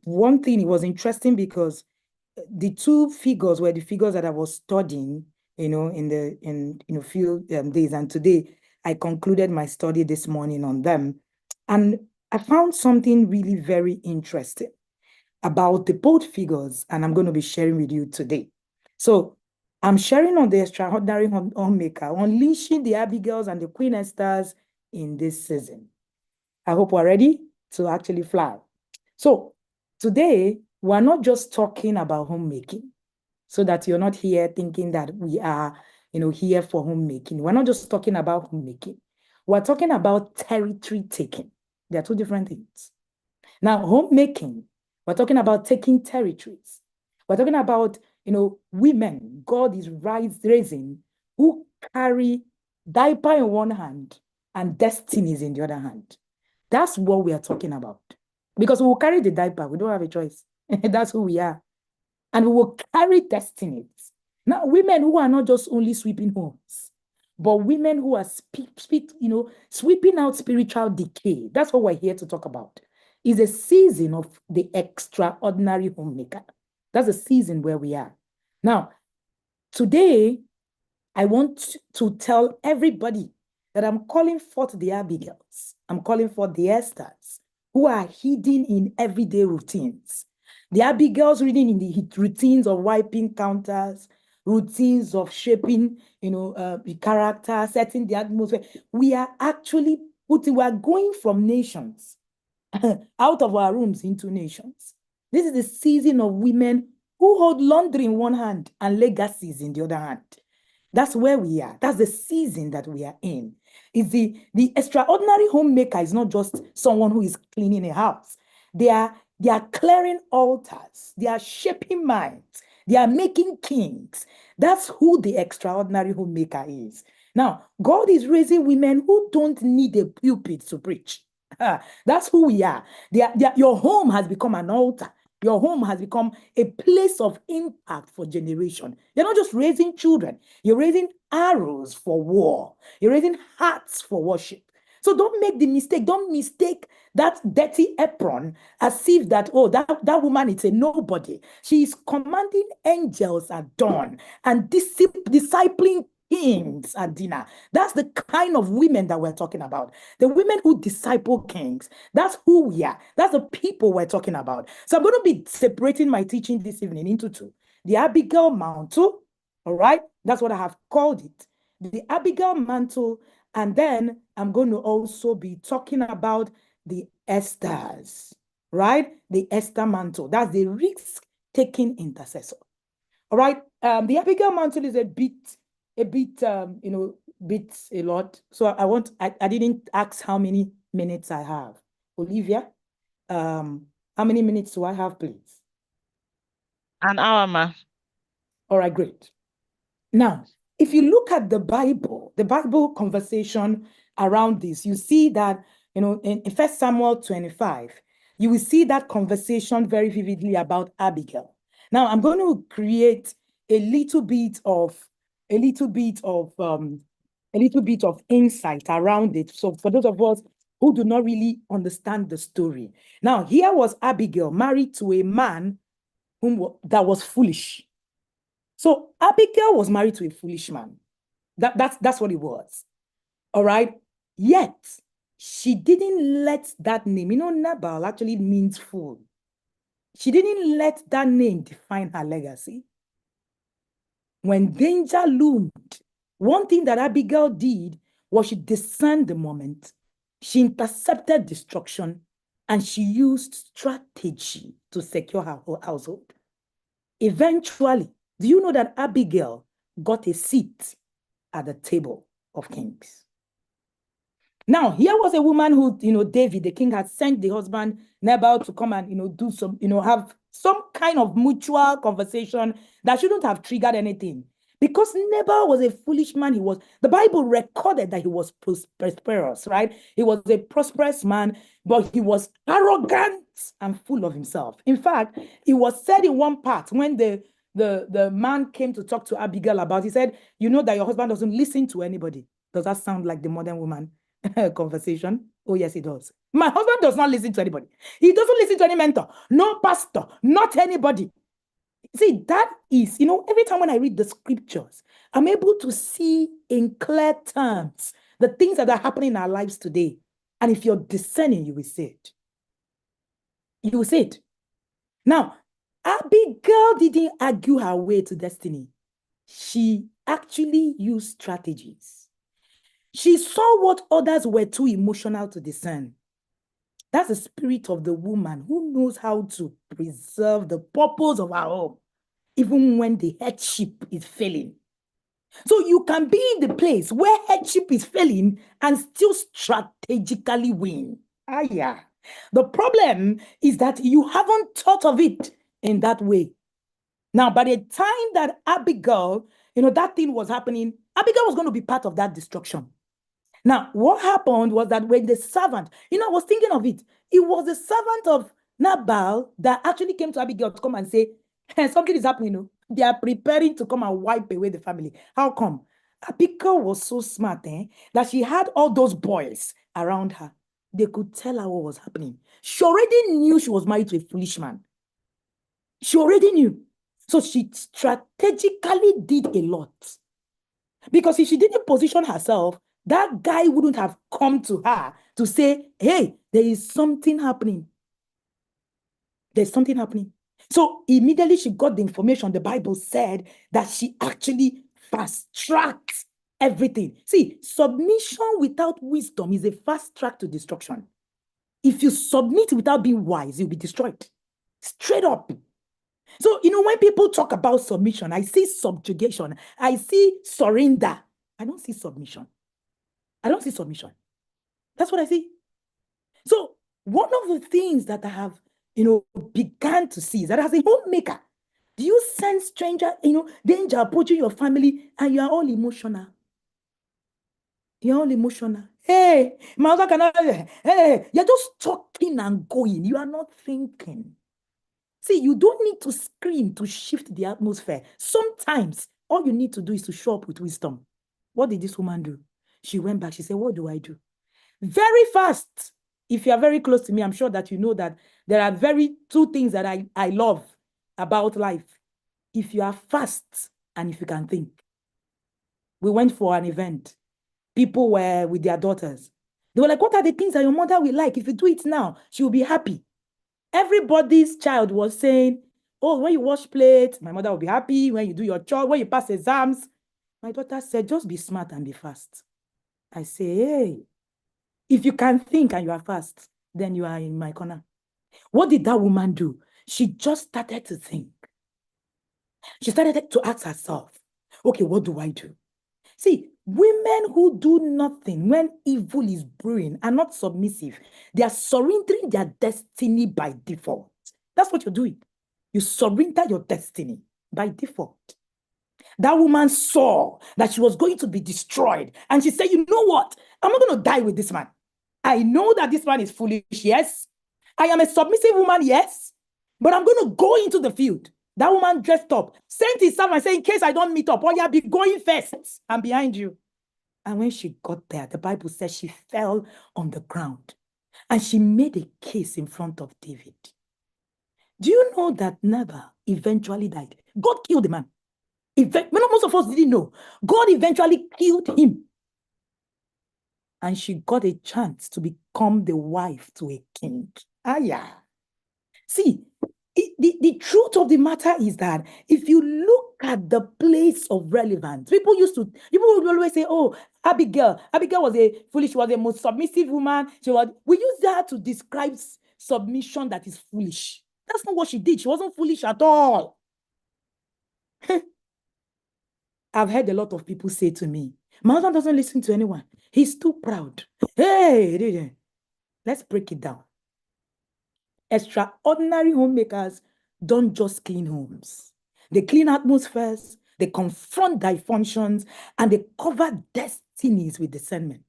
one thing, it was interesting because the two figures were the figures that I was studying, in few days. And today I concluded my study this morning on them. And I found something really very interesting about the both figures, and I'm going to be sharing with you today. So I'm sharing on the extraordinary homemaker, unleashing the Abigails and the Queen Esthers in this season. I hope we're ready to actually fly. So today, we're not just talking about homemaking, so that you're not here thinking that we are, here for homemaking. We're not just talking about homemaking. We're talking about territory taking. There are two different things. Now, homemaking, we're talking about taking territories. We're talking about, women God is raising who carry diaper in one hand and destinies in the other hand. That's what we are talking about. Because we will carry the diaper, we don't have a choice. That's who we are. And we will carry destinies. Now, women who are not just only sweeping homes, but women who are sweeping out spiritual decay. That's what we're here to talk about. Is a season of the extraordinary homemaker. That's a season where we are. Now, today, I want to tell everybody that I'm calling forth the Abigails. I'm calling forth the Esthers who are hidden in everyday routines. The Abigails reading in the routines of wiping counters, routines of shaping, the character, setting the atmosphere. We are actually we are going from nations out of our rooms into nations. This is the season of women who hold laundry in one hand and legacies in the other hand. That's where we are. That's the season that we are in. Is the extraordinary homemaker is not just someone who is cleaning a house. They are They are clearing altars. They are shaping minds. They are making kings. That's who the extraordinary homemaker is. Now, God is raising women who don't need a pulpit to preach. That's who we are. Your home has become an altar. Your home has become a place of impact for generation. You're not just raising children. You're raising arrows for war. You're raising hearts for worship. So don't make the mistake. Don't mistake that dirty apron as if that, oh, that woman is a nobody. She is commanding angels at dawn and discipling kings at dinner. That's the kind of women that we're talking about. The women who disciple kings. That's who we are. That's the people we're talking about. So I'm going to be separating my teaching this evening into two. The Abigail mantle, all right? That's what I have called it. The Abigail mantle, and then I'm going to also be talking about the Esthers, right? The Esther mantle. That's the risk-taking intercessor. All right. The Abigail mantle is a bit, a lot. So I didn't ask how many minutes I have. Olivia, how many minutes do I have, please? An hour, ma. All right, great. Now, if you look at the Bible conversation around this, you see that, in 1 Samuel 25, you will see that conversation very vividly about Abigail. Now, I'm going to create a little bit of insight around it. So for those of us who do not really understand the story. Now, here was Abigail married to a man that was foolish. So Abigail was married to a foolish man. That's what it was. All right. Yet she didn't let that name, Nabal actually means fool. She didn't let that name define her legacy. When danger loomed, one thing that Abigail did was she discerned the moment, she intercepted destruction, and she used strategy to secure her whole household. Eventually, do you know that Abigail got a seat at the table of kings? Now, here was a woman who, David, the king, had sent the husband Nabal to come and, do some, have some kind of mutual conversation that shouldn't have triggered anything. Because Nabal was a foolish man. The Bible recorded that he was prosperous, right? He was a prosperous man, but he was arrogant and full of himself. In fact, it was said in one part when the man came to talk to Abigail about, he said, you know that your husband doesn't listen to anybody. Does that sound like the modern woman conversation? Oh, yes, it does. My husband does not listen to anybody. He doesn't listen to any mentor, no pastor, not anybody. See, that is, every time when I read the scriptures, I'm able to see in clear terms the things that are happening in our lives today. And if you're discerning, you will see it. You will see it. Now, Abigail didn't argue her way to destiny. She actually used strategies. She saw what others were too emotional to discern. That's the spirit of the woman who knows how to preserve the purpose of her home, even when the headship is failing. So you can be in the place where headship is failing and still strategically win. Yeah. The problem is that you haven't thought of it in that way. Now, by the time that Abigail, that thing was happening, Abigail was going to be part of that destruction. Now, what happened was that when the servant, I was thinking of it. It was the servant of Nabal that actually came to Abigail to come and say, hey, something is happening. They are preparing to come and wipe away the family. How come? Abigail was so smart that she had all those boys around her. They could tell her what was happening. She already knew she was married to a foolish man. She already knew. So she strategically did a lot. Because if she didn't position herself, that guy wouldn't have come to her to say, hey, there is something happening. There's something happening. So immediately she got the information. The Bible said that she actually fast-tracked everything. See, submission without wisdom is a fast track to destruction. If you submit without being wise, you'll be destroyed. Straight up. So, when people talk about submission, I see subjugation. I see surrender. I don't see submission. I don't see submission. That's what I see. So one of the things that I have began to see is that as a homemaker, do you sense danger approaching your family and you are all emotional? You're all emotional. Hey, my husband cannot. Hey, you're just talking and going. You are not thinking. See, you don't need to scream to shift the atmosphere. Sometimes all you need to do is to show up with wisdom. What did this woman do? She went back. She said, what do I do? Very fast. If you are very close to me, I'm sure that you know that there are two things that I love about life. If you are fast and if you can think. We went for an event. People were with their daughters. They were like, what are the things that your mother will like? If you do it now, she will be happy. Everybody's child was saying, oh, when you wash plates, my mother will be happy. When you do your chore, when you pass exams. My daughter said, just be smart and be fast. I say, hey, if you can think and you are fast, then you are in my corner. What did that woman do? She just started to think. She started to ask herself, okay, what do I do? See, women who do nothing when evil is brewing are not submissive. They are surrendering their destiny by default. That's what you're doing. You surrender your destiny by default. That woman saw that she was going to be destroyed. And she said, you know what? I'm not going to die with this man. I know that this man is foolish, yes. I am a submissive woman, yes. But I'm going to go into the field. That woman dressed up, sent his servant and said, in case I don't meet up, oh yeah, be going first. I'm behind you. And when she got there, the Bible says she fell on the ground and she made a case in front of David. Do you know that Nabal eventually died? God killed the man. Most of us didn't know. God eventually killed him. And she got a chance to become the wife to a king. Ah, yeah. See, the truth of the matter is that if you look at the place of relevance, people would always say, oh, Abigail was a foolish, was the most submissive woman. We use that to describe submission that is foolish. That's not what she did. She wasn't foolish at all. I've heard a lot of people say to me, my husband doesn't listen to anyone. He's too proud. Hey, let's break it down. Extraordinary homemakers don't just clean homes. They clean atmospheres, they confront dysfunctions, and they cover destinies with discernment.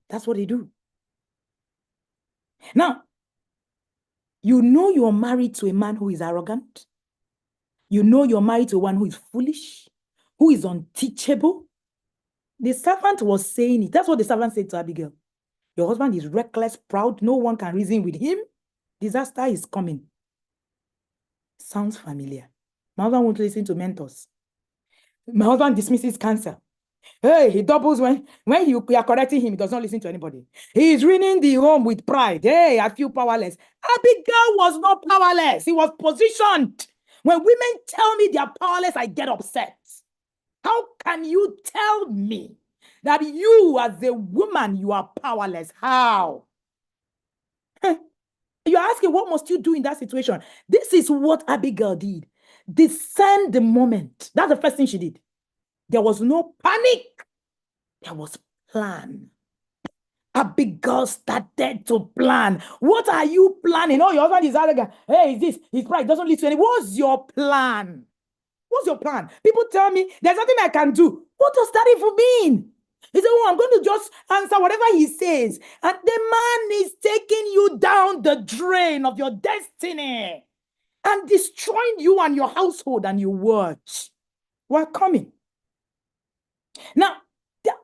That's what they do. Now, you know you're married to a man who is arrogant. You know you're married to one who is foolish, who is unteachable. The servant was saying it. That's what the servant said to Abigail. Your husband is reckless, proud. No one can reason with him. Disaster is coming. Sounds familiar. My husband won't listen to mentors. My husband dismisses cancer. Hey, he doubles when you are correcting him, he does not listen to anybody. He is ruining the home with pride. Hey, I feel powerless. Abigail was not powerless. He was positioned. When women tell me they are powerless, I get upset. How can you tell me that you, as a woman, you are powerless? How? You're asking, what must you do in that situation? This is what Abigail did. Discern the moment. That's the first thing she did. There was no panic. There was plan. Abigail started to plan. What are you planning? Oh, your husband is arrogant. Hey, is this? His pride doesn't lead to any. What's your plan? What's your plan? People tell me there's nothing I can do. What does that even mean? He said, oh, I'm going to just answer whatever he says. And the man is taking you down the drain of your destiny and destroying you and your household and your watch. We're coming. Now,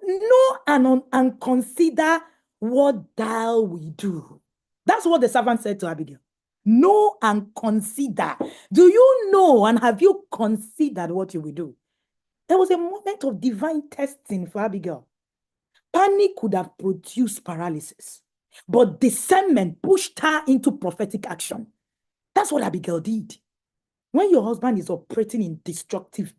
know and consider what thou will do. That's what the servant said to Abigail. Know and consider. Do you know and have you considered what you will do? There was a moment of divine testing for Abigail. Panic could have produced paralysis, but discernment pushed her into prophetic action. That's what Abigail did. When your husband is operating in destructive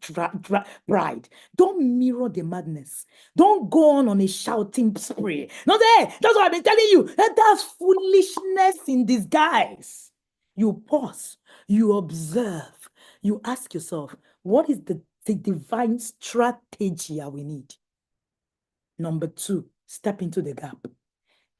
pride, don't mirror the madness. Don't go on a shouting spree. Not there. That's what I've been telling you. That's foolishness in disguise. You pause, you observe, you ask yourself, what is the divine strategy we need? Number 2, step into the gap.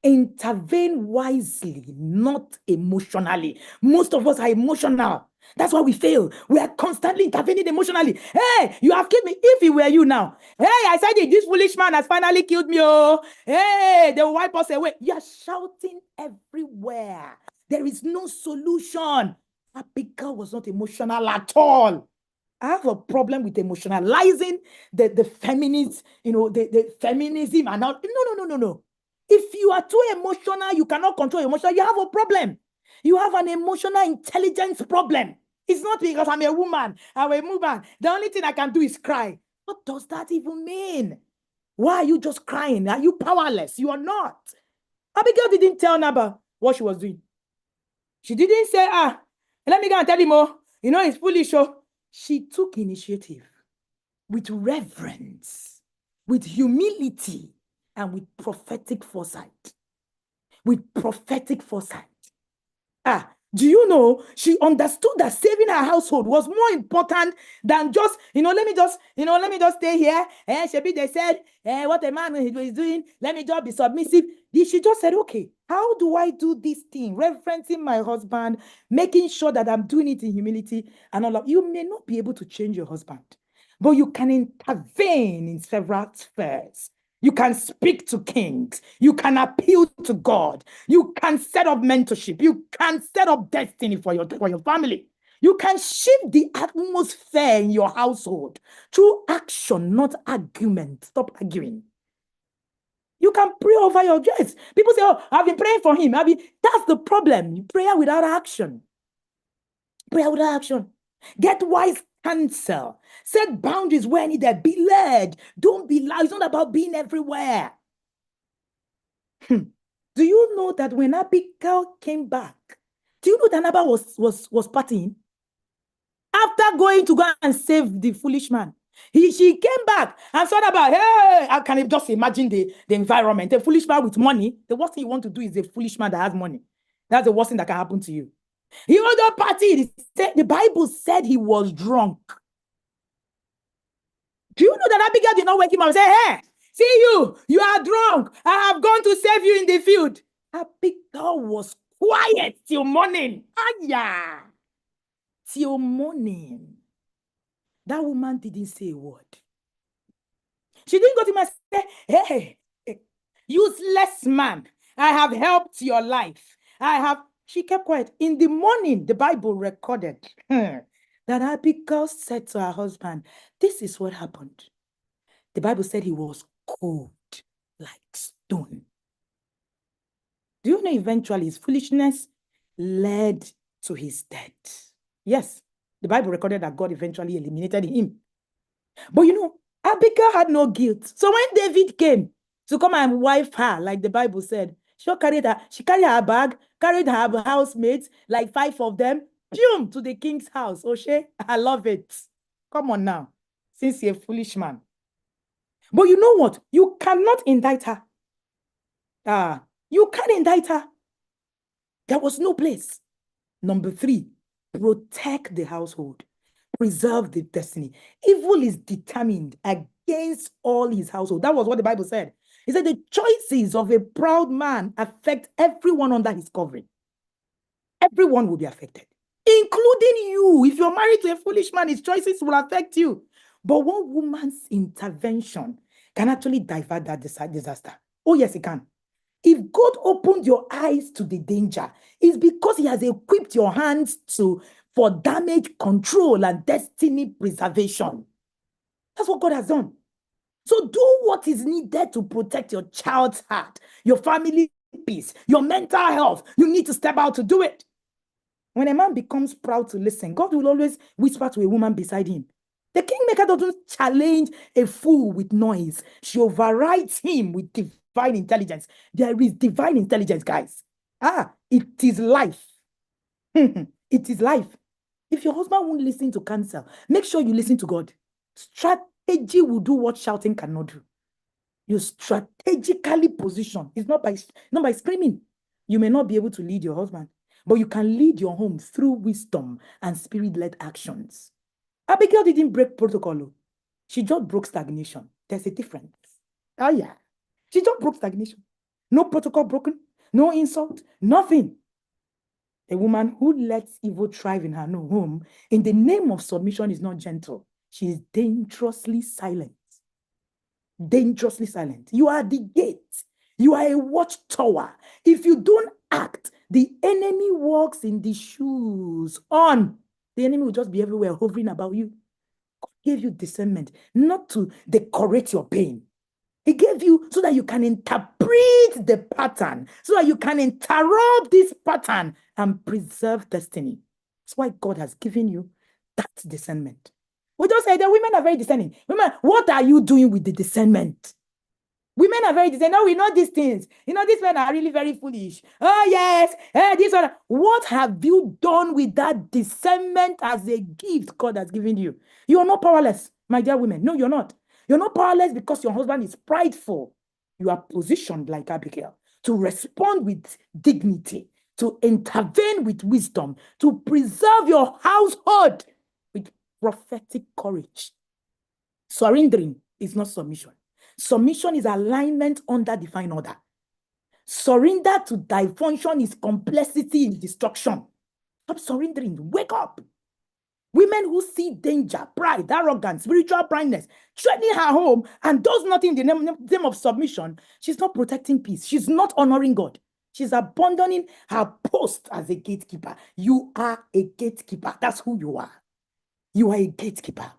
Intervene wisely, not emotionally. Most of us are emotional. That's why we fail. We are constantly intervening emotionally. Hey, you have killed me. If it were you now, hey, I said it. This foolish man has finally killed me. Oh, hey, they will wipe us away. You are shouting everywhere. There is no solution. Abigail was not emotional at all. I have a problem with emotionalizing the feminists, the feminism and all. No. If you are too emotional, you cannot control your emotion, you have a problem. You have an emotional intelligence problem. It's not because I'm a woman. The only thing I can do is cry. What does that even mean? Why are you just crying? Are you powerless? You are not. Abigail didn't tell Nabal what she was doing. She didn't say, let me go and tell him, it's foolish. Oh. She took initiative with reverence, with humility, and with prophetic foresight. With prophetic foresight. Do you know she understood that saving her household was more important than just, let me just stay here. Shebi, they said, what a man is doing, let me just be submissive. She just said, okay, how do I do this thing? Referencing my husband, making sure that I'm doing it in humility and all of. You may not be able to change your husband, but you can intervene in several spheres. You can speak to kings. You can appeal to God. You can set up mentorship. You can set up destiny for your family. You can shift the atmosphere in your household through action, not argument. Stop arguing. You can pray over your guests. People say, oh, I've been praying for him. That's the problem. Prayer without action. Prayer without action. Get wise counsel. Set boundaries where needed. Be led. Don't be loud. It's not about being everywhere. Do you know that when Abigail came back, do you know that Nabal was partying? After going to go and save the foolish man, she came back and thought about, hey, I can just imagine the environment. A foolish man with money, the worst thing you want to do is a foolish man that has money. That's the worst thing that can happen to you. He was not partying. The Bible said he was drunk. Do you know that Abigail did not wake him up and say, hey, see you are drunk. I have gone to save you in the field. Abigail was quiet till morning. Till morning. That woman didn't say a word. She didn't go to him and say, hey, useless man, I have helped your life. She kept quiet. In the morning, the Bible recorded that Abigail said to her husband, this is what happened. The Bible said he was cold like stone. Do you know eventually his foolishness led to his death? Yes, the Bible recorded that God eventually eliminated him. But Abigail had no guilt. So when David came to come and wife her, like the Bible said, she carried her bag, carried her housemates, like 5 of them, boom, to the king's house. Oshe, I love it. Come on now, since you're a foolish man. But you know what? You cannot indict her. You can't indict her. There was no place. Number 3, protect the household. Preserve the destiny. Evil is determined against all his household. That was what the Bible said. It said the choices of a proud man affect everyone under his covering. Everyone will be affected, including you. If you're married to a foolish man, his choices will affect you. But one woman's intervention can actually divert that disaster. Oh, yes, it can. If God opened your eyes to the danger, it's because he has equipped your hands for damage control and destiny preservation. That's what God has done. So do what is needed to protect your child's heart, your family peace, your mental health. You need to step out to do it. When a man becomes proud to listen, God will always whisper to a woman beside him. The kingmaker doesn't challenge a fool with noise. She overrides him with divine intelligence. There is divine intelligence, guys. It is life. It is life. If your husband won't listen to counsel, make sure you listen to God. Strategy will do what shouting cannot do. You strategically position. It's not by screaming. You may not be able to lead your husband, but you can lead your home through wisdom and spirit-led actions. Abigail didn't break protocol. She just broke stagnation. There's a difference. Yeah. She just broke stagnation. No protocol broken, no insult, nothing. A woman who lets evil thrive in her home in the name of submission is not gentle. She is dangerously silent. Dangerously silent. You are the gate. You are a watchtower. If you don't act, the enemy walks in the shoes on. The enemy will just be everywhere hovering about you. God gave you discernment not to decorate your pain. He gave you so that you can interpret the pattern, so that you can interrupt this pattern and preserve destiny. That's why God has given you that discernment. We just say that women are very discerning. Women, what are you doing with the discernment? Women are very discerning. No, we know these things. These men are really very foolish. Oh, yes. This one. What have you done with that discernment as a gift God has given you? You are not powerless, my dear women. No, you're not. You're not powerless because your husband is prideful. You are positioned like Abigail to respond with dignity, to intervene with wisdom, to preserve your household with prophetic courage. Surrendering is not submission. Submission is alignment under divine order. Surrender to dysfunction is complexity in destruction. Stop surrendering. Wake up. Women who see danger, pride, arrogance, spiritual blindness, threatening her home and does nothing in the name of submission, she's not protecting peace. She's not honoring God. She's abandoning her post as a gatekeeper. You are a gatekeeper. That's who you are. You are a gatekeeper.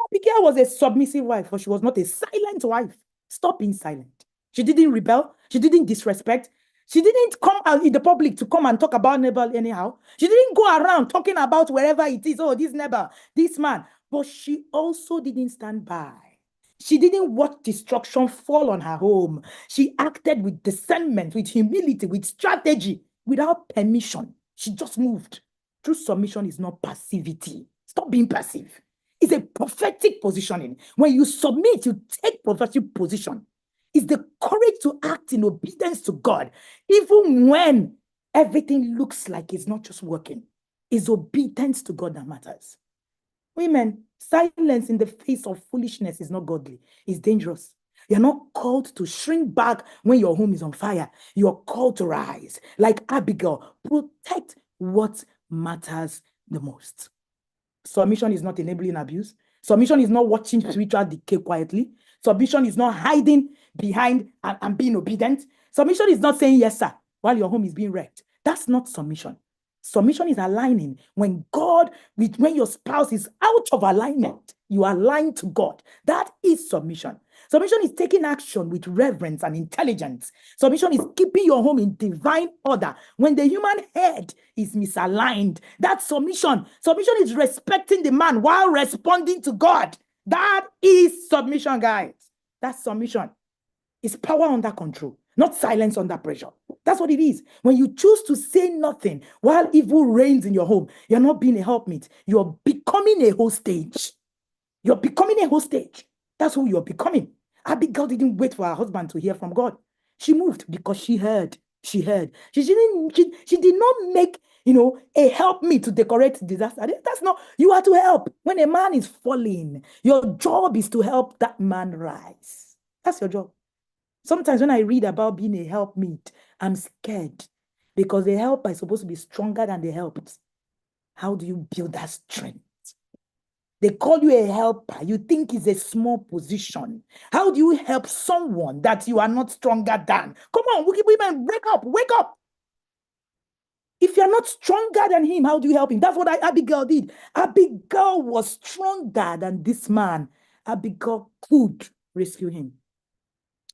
Abigail was a submissive wife, but she was not a silent wife. Stop being silent. She didn't rebel. She didn't disrespect. She didn't come out in the public to come and talk about Nabal anyhow. She didn't go around talking about wherever it is, oh, this Nabal, this man. But she also didn't stand by. She didn't watch destruction fall on her home. She acted with discernment, with humility, with strategy, without permission. She just moved. True submission is not passivity. Stop being passive. It's a prophetic positioning. When you submit, you take prophetic position. It's the courage to act in obedience to God, even when everything looks like it's not just working. It's obedience to God that matters. Women, silence in the face of foolishness is not godly. It's dangerous. You're not called to shrink back when your home is on fire. You're called to rise. Like Abigail, protect what matters the most. Submission is not enabling abuse. Submission is not watching spiritual decay quietly. Submission is not hiding behind and being obedient. Submission is not saying yes, sir, while your home is being wrecked. That's not submission. Submission is aligning. When your spouse is out of alignment, you align to God. That is submission. Submission is taking action with reverence and intelligence. Submission is keeping your home in divine order. When the human head is misaligned, that's submission. Submission is respecting the man while responding to God. That is submission, guys. That's submission. It's power under control, not silence under pressure. That's what it is. When you choose to say nothing while evil reigns in your home, you're not being a helpmeet. You're becoming a hostage. You're becoming a hostage. That's who you're becoming. Abigail didn't wait for her husband to hear from God. She moved because she heard. She heard. She did not make, a help me to decorate disaster. That's not, you are to help. When a man is falling, your job is to help that man rise. That's your job. Sometimes when I read about being a helpmeet, I'm scared because the helper is supposed to be stronger than the helped. How do you build that strength? They call you a helper. You think it's a small position. How do you help someone that you are not stronger than? Come on, women, wake up, wake up. If you're not stronger than him, how do you help him? That's what Abigail did. Abigail was stronger than this man. Abigail could rescue him,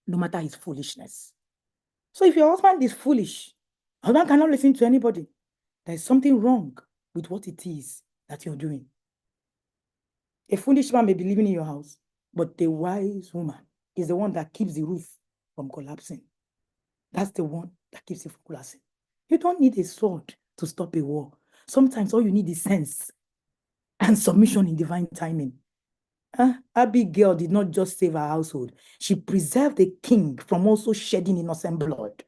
no matter his foolishness. So if your husband is foolish, husband cannot listen to anybody, there's something wrong with what it is that you're doing. A foolish man may be living in your house, but the wise woman is the one that keeps the roof from collapsing. That's the one that keeps it from collapsing. You don't need a sword to stop a war. Sometimes all you need is sense and submission in divine timing. Abigail did not just save her household. She preserved the king from also shedding innocent blood.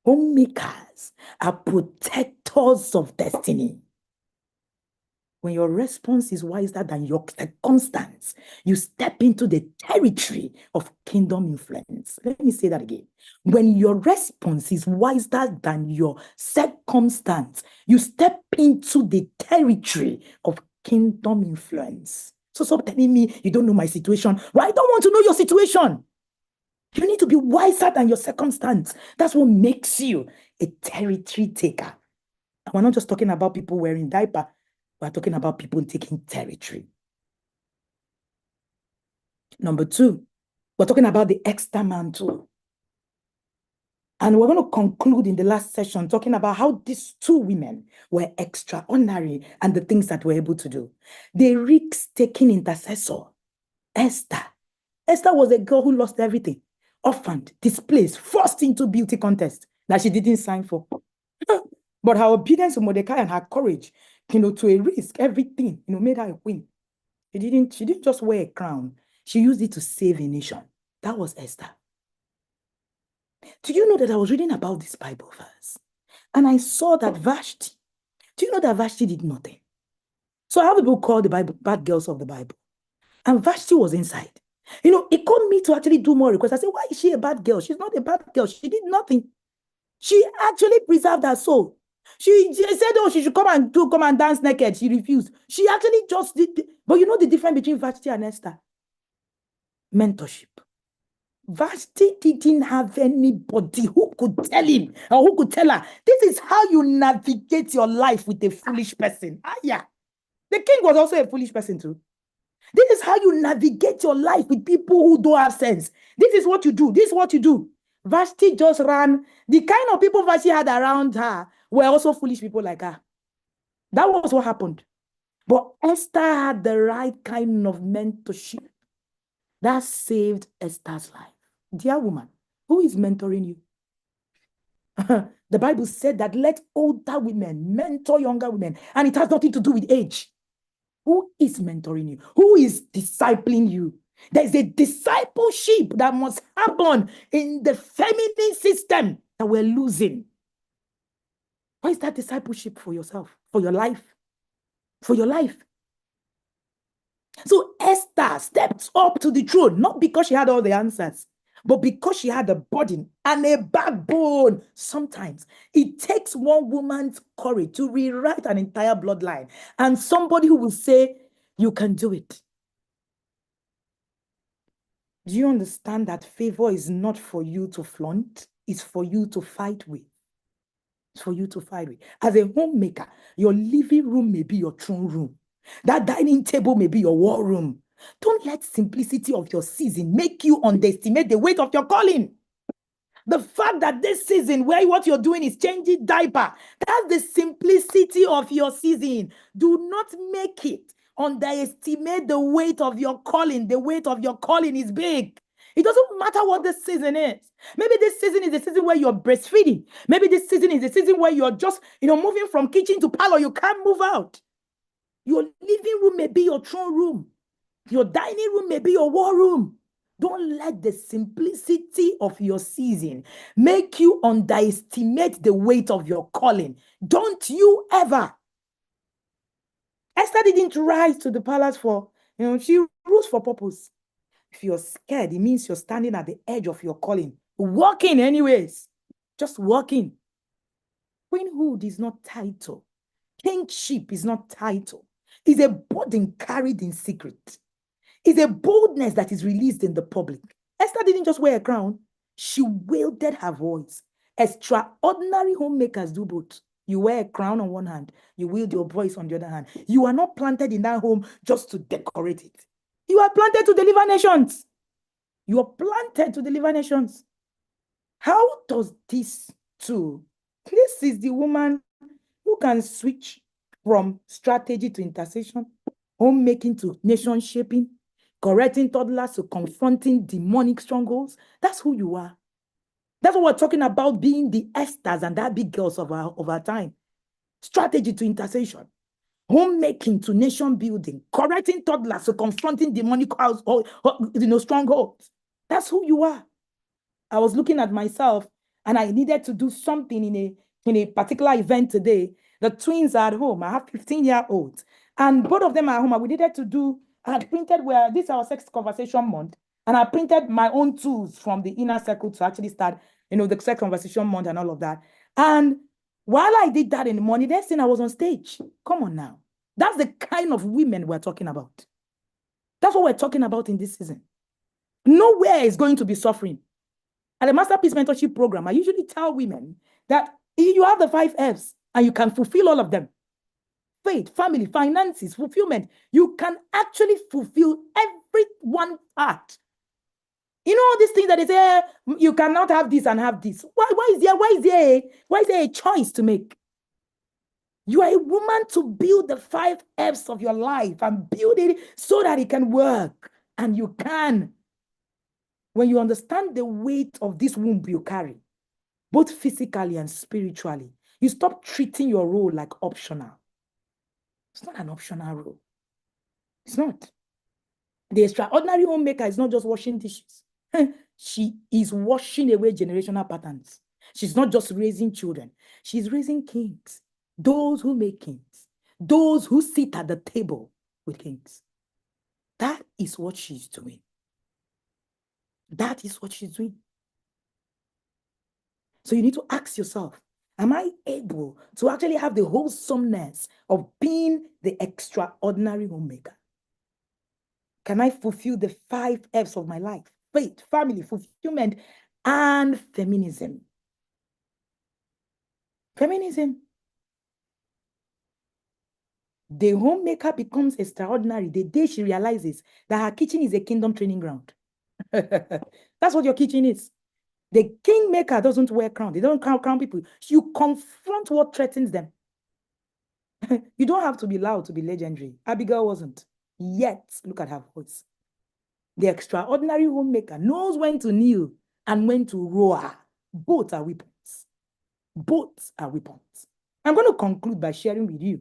Homemakers are protectors of destiny. When your response is wiser than your circumstance, you step into the territory of kingdom influence. Let me say that again. When your response is wiser than your circumstance, you step into the territory of kingdom influence. So stop telling me you don't know my situation. Well, I don't want to know your situation. You need to be wiser than your circumstance. That's what makes you a territory taker. And we're not just talking about people wearing diaper. We're talking about people taking territory. Number 2, we're talking about the extra mantle. And we're going to conclude in the last session talking about how these 2 women were extraordinary and the things that we're able to do. The risk-taking intercessor, Esther. Esther was a girl who lost everything, orphaned, displaced, forced into beauty contest that she didn't sign for. But her obedience to Mordecai and her courage, to a risk, everything, made her a queen. She didn't just wear a crown. She used it to save a nation. That was Esther. Do you know that I was reading about this Bible verse? And I saw that Vashti, do you know that Vashti did nothing? So I have a book called The Bible, Bad Girls of the Bible. And Vashti was inside. It called me to actually do more requests. I said, why is she a bad girl? She's not a bad girl. She did nothing. She actually preserved her soul. She said, oh, she should come and dance naked. She refused. She actually just did. But you know the difference between Vashti and Esther? Mentorship. Vashti didn't have anybody who could tell him or who could tell her, this is how you navigate your life with a foolish person. Yeah. The king was also a foolish person too. This is how you navigate your life with people who don't have sense. This is what you do. This is what you do. Vashti just ran. The kind of people Vashti had around her were also foolish people like her. That was what happened. But Esther had the right kind of mentorship that saved Esther's life. Dear woman, who is mentoring you? The Bible said that let older women mentor younger women, and it has nothing to do with age. Who is mentoring you? Who is discipling you? There's a discipleship that must happen in the feminine system that we're losing. What is that discipleship for yourself, for your life? For your life. So Esther stepped up to the throne, not because she had all the answers, but because she had a burden and a backbone. Sometimes it takes one woman's courage to rewrite an entire bloodline and somebody who will say, you can do it. Do you understand that favor is not for you to flaunt? It's for you to fight with. It's for you to fight with. As a homemaker, your living room may be your throne room. That dining table may be your war room. Don't let simplicity of your season make you underestimate the weight of your calling. The fact that this season where what you're doing is changing diaper, that's the simplicity of your season. Do not make it underestimate the weight of your calling. The weight of your calling is big. It doesn't matter what this season is. Maybe this season is the season where you're breastfeeding. Maybe this season is the season where you're just, moving from kitchen to parlor. You can't move out. Your living room may be your throne room. Your dining room may be your war room. Don't let the simplicity of your season make you underestimate the weight of your calling. Don't you ever. Esther didn't rise to the palace for, she rose for purpose. If you're scared, it means you're standing at the edge of your calling. Walking anyways. Just walking. Queenhood is not title. Kingship is not title. It's a burden carried in secret. It's a boldness that is released in the public. Esther didn't just wear a crown. She wielded her voice. Extraordinary homemakers do both. You wear a crown on one hand. You wield your voice on the other hand. You are not planted in that home just to decorate it. You are planted to deliver nations. You are planted to deliver nations. How does this too? This is the woman who can switch from strategy to intercession, homemaking to nation shaping, correcting toddlers to confronting demonic strongholds. That's who you are. That's what we're talking about, being the Esthers and that big girls of our time. Strategy to intercession, homemaking to nation building, correcting toddlers to confronting demonic strongholds. That's who you are. I was looking at myself and I needed to do something in a particular event today. The twins are at home. I have 15-year-olds. And both of them are home. And we needed to do, I had printed where this is our sex conversation month. And I printed my own tools from the inner circle to actually start, the sex conversation month and all of that. And while I did that in the morning, next thing I was on stage. Come on now. That's the kind of women we're talking about. That's what we're talking about in this season. Nowhere is going to be suffering. At the Masterpiece Mentorship Program, I usually tell women that you have the 5 Fs and you can fulfill all of them. Faith, family, finances, fulfillment. You can actually fulfill every one part. All these things that they say, you cannot have this and have this. Why is there a choice to make? You are a woman to build the 5 Fs of your life and build it so that it can work. And you can. When you understand the weight of this womb you carry, both physically and spiritually, you stop treating your role like optional. It's not an optional role. It's not. The extraordinary homemaker is not just washing dishes. She is washing away generational patterns. She's not just raising children. She's raising kings. Those who make kings. Those who sit at the table with kings. That is what she's doing. That is what she's doing. So you need to ask yourself, am I able to actually have the wholesomeness of being the extraordinary homemaker? Can I fulfill the 5 Fs of my life? Faith, family, fulfillment, and feminism. Feminism. The homemaker becomes extraordinary the day she realizes that her kitchen is a kingdom training ground. That's what your kitchen is. The kingmaker doesn't wear crown. They don't crown people. You confront what threatens them. You don't have to be loud to be legendary. Abigail wasn't. Yet, look at her voice. The extraordinary homemaker knows when to kneel and when to roar. Both are weapons. Both are weapons. I'm going to conclude by sharing with you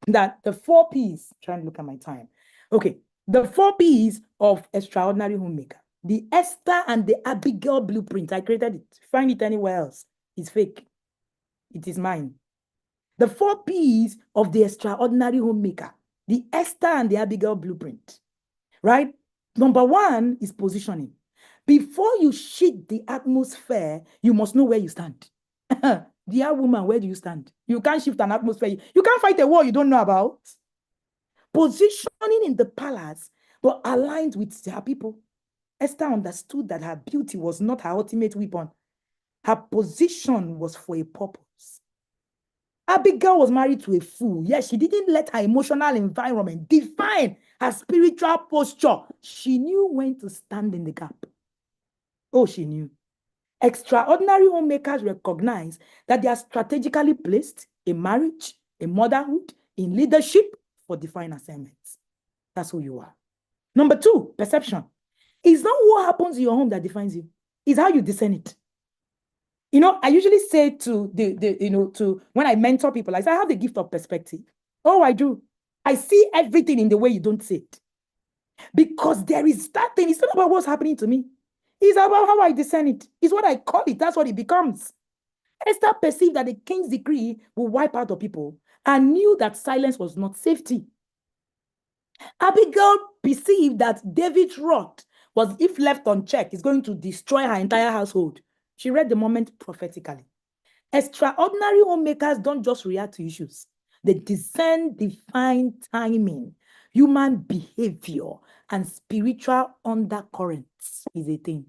that the 4 Ps, trying to look at my time. Okay, the 4 Ps of extraordinary homemaker. The Esther and the Abigail blueprint. I created it. Find it anywhere else. It's fake. It is mine. The 4 Ps of the extraordinary homemaker. The Esther and the Abigail blueprint. Right? Number 1 is positioning. Before you shift the atmosphere, you must know where you stand. Dear woman, where do you stand? You can't shift an atmosphere. You can't fight a war you don't know about. Positioning in the palace, but aligned with her people. Esther understood that her beauty was not her ultimate weapon. Her position was for a purpose. Abigail was married to a fool. Yes, she didn't let her emotional environment define her spiritual posture. She knew when to stand in the gap. Oh, she knew. Extraordinary homemakers recognize that they are strategically placed in marriage, in motherhood, in leadership for defined assignments. That's who you are. Number 2, perception. It's not what happens in your home that defines you. It's how you discern it. I usually say to to when I mentor people, I say, I have the gift of perspective. Oh, I do. I see everything in the way you don't see it. Because there is that thing. It's not about what's happening to me. It's about how I discern it. It's what I call it. That's what it becomes. Esther perceived that the king's decree will wipe out the people and knew that silence was not safety. Abigail perceived that David's wrath was, if left unchecked, is going to destroy her entire household. She read the moment prophetically. Extraordinary homemakers don't just react to issues. They discern divine timing, human behavior, and spiritual undercurrents is a thing.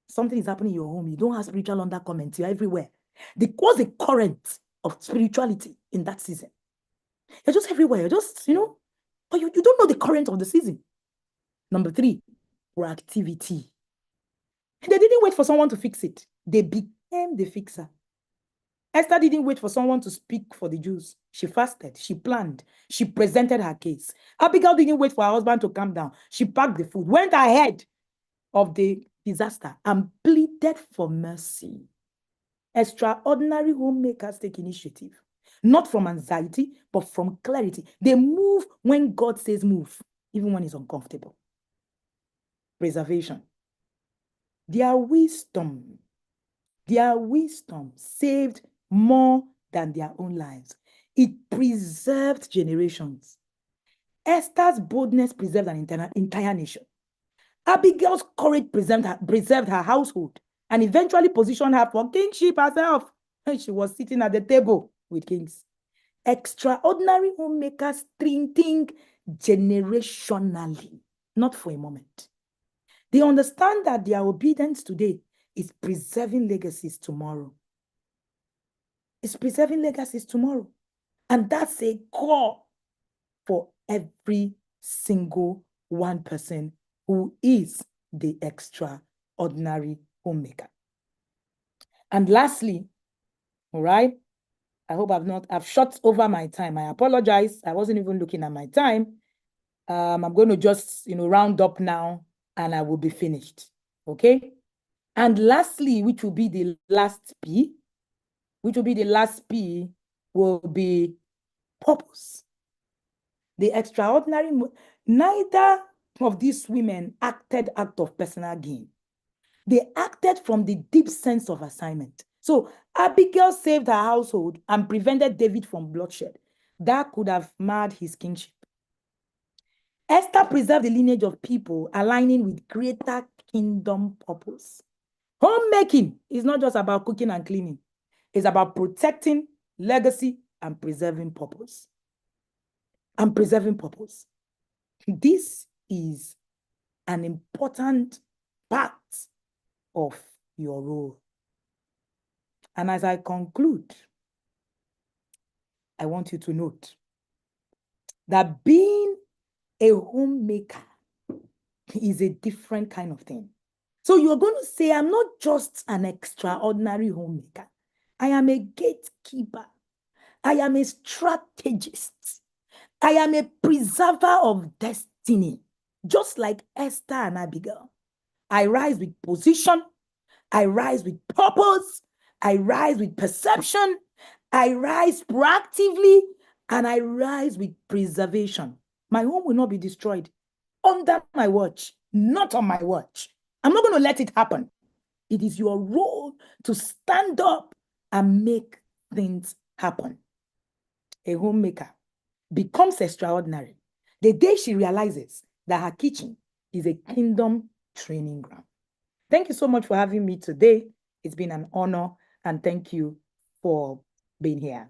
Something is happening in your home. You don't have spiritual undercurrents. You're everywhere. What's the current of spirituality in that season? You're just everywhere. You're just, but you don't know the current of the season. Number 3, proactivity. They didn't wait for someone to fix it. They became the fixer. Esther didn't wait for someone to speak for the Jews. She fasted, she planned, she presented her case. Abigail didn't wait for her husband to calm down. She packed the food, went ahead of the disaster and pleaded for mercy. Extraordinary homemakers take initiative, not from anxiety, but from clarity. They move when God says move, even when it's uncomfortable. Preservation. Their wisdom saved more than their own lives. It preserved generations. Esther's boldness preserved an entire nation. Abigail's courage preserved her household and eventually positioned her for kingship herself. And she was sitting at the table with kings. Extraordinary homemakers think generationally, not for a moment. They understand that their obedience today is preserving legacies tomorrow. It's preserving legacies tomorrow. And that's a core for every single one person who is the extraordinary homemaker. And lastly, all right, I hope I've shot over my time. I apologize. I wasn't even looking at my time. I'm going to just, round up now and I will be finished. Okay. And lastly, which will be the last P, will be purpose. The extraordinary, neither of these women acted out of personal gain. They acted from the deep sense of assignment. So Abigail saved her household and prevented David from bloodshed. That could have marred his kingship. Esther preserved the lineage of people aligning with greater kingdom purpose. Homemaking is not just about cooking and cleaning. It's about protecting legacy and preserving purpose. This is an important part of your role. And as I conclude, I want you to note that being a homemaker is a different kind of thing. So you're going to say, I'm not just an extraordinary homemaker. I am a gatekeeper. I am a strategist. I am a preserver of destiny, just like Esther and Abigail. I rise with position. I rise with purpose. I rise with perception. I rise proactively, and I rise with preservation. My home will not be destroyed under my watch, not on my watch. I'm not going to let it happen. It is your role to stand up and make things happen. A homemaker becomes extraordinary the day she realizes that her kitchen is a kingdom training ground. Thank you so much for having me today. It's been an honor, and thank you for being here.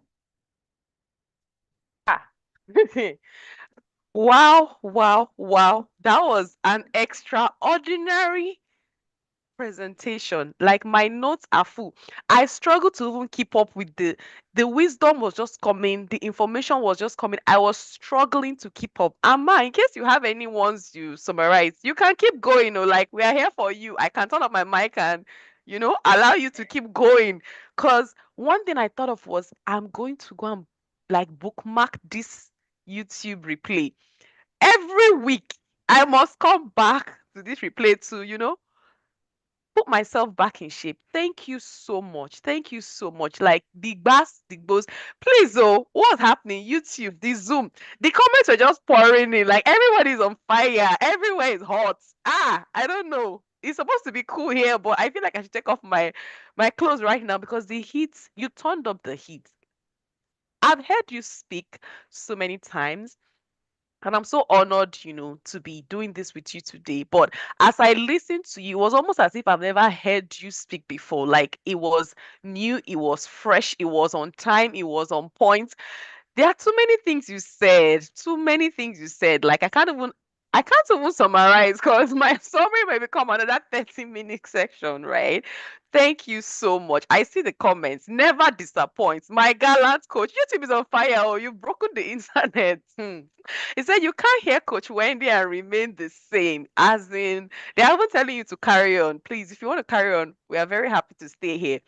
Wow, wow, wow. That was an extraordinary presentation. Like my notes are full. I struggled to even keep up with the wisdom was just coming, the information was just coming. I was struggling to keep up. Amma, in case you have any ones you summarize, you can keep going. Like we are here for you. I can turn up my mic and allow you to keep going. Because one thing I thought of was I'm going to go and like bookmark this YouTube replay. Every week I must come back to this replay to, put myself back in shape. Thank you so much. Thank you so much. Like the bass, the boss. Please, what's happening? YouTube, the Zoom, the comments are just pouring in. Like everybody's on fire. Everywhere is hot. I don't know. It's supposed to be cool here, but I feel like I should take off my clothes right now because the heat. You turned up the heat. I've heard you speak so many times. And I'm so honored, to be doing this with you today. But as I listened to you, it was almost as if I've never heard you speak before. Like it was new, it was fresh, it was on time, it was on point. There are too many things you said, too many things you said. Like I can't even summarize because my summary may become another 30-minute section, right? Thank you so much. I see the comments. Never disappoints. My gallant coach, YouTube is on fire. Oh, you've broken the internet. He said you can't hear Coach Wendy and remain the same. As in, they're even telling you to carry on. Please, if you want to carry on, we are very happy to stay here.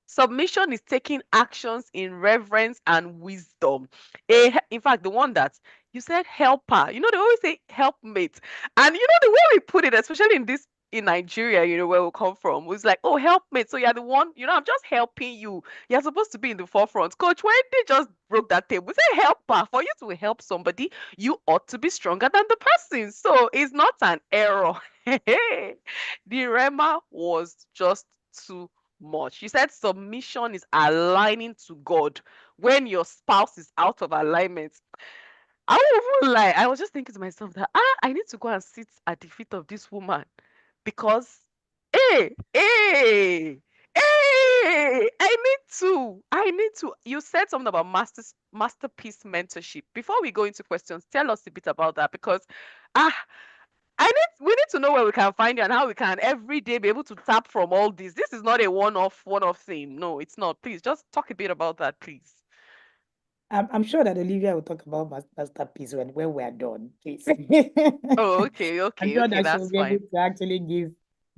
Submission is taking actions in reverence and wisdom. In fact, the one that you said helper, they always say helpmate. And the way we put it, especially in Nigeria, where we come from, was like, oh, helpmate. So you're the one, I'm just helping you. You're supposed to be in the forefront. Coach, when they just broke that table, say helper. For you to help somebody, you ought to be stronger than the person. So it's not an error. The Rema was just too much. You said submission is aligning to God when your spouse is out of alignment. I won't even lie. I was just thinking to myself that I need to go and sit at the feet of this woman because hey, hey, hey, I need to. You said something about masterpiece mentorship. Before we go into questions, tell us a bit about that because ah we need to know where we can find you and how we can every day be able to tap from all this. This is not a one-off thing. No, it's not. Please just talk a bit about that, please. I'm sure that Olivia will talk about masterpiece when we're done, please. Oh, okay, I'm okay, sure okay, that she'll that's be able fine. to actually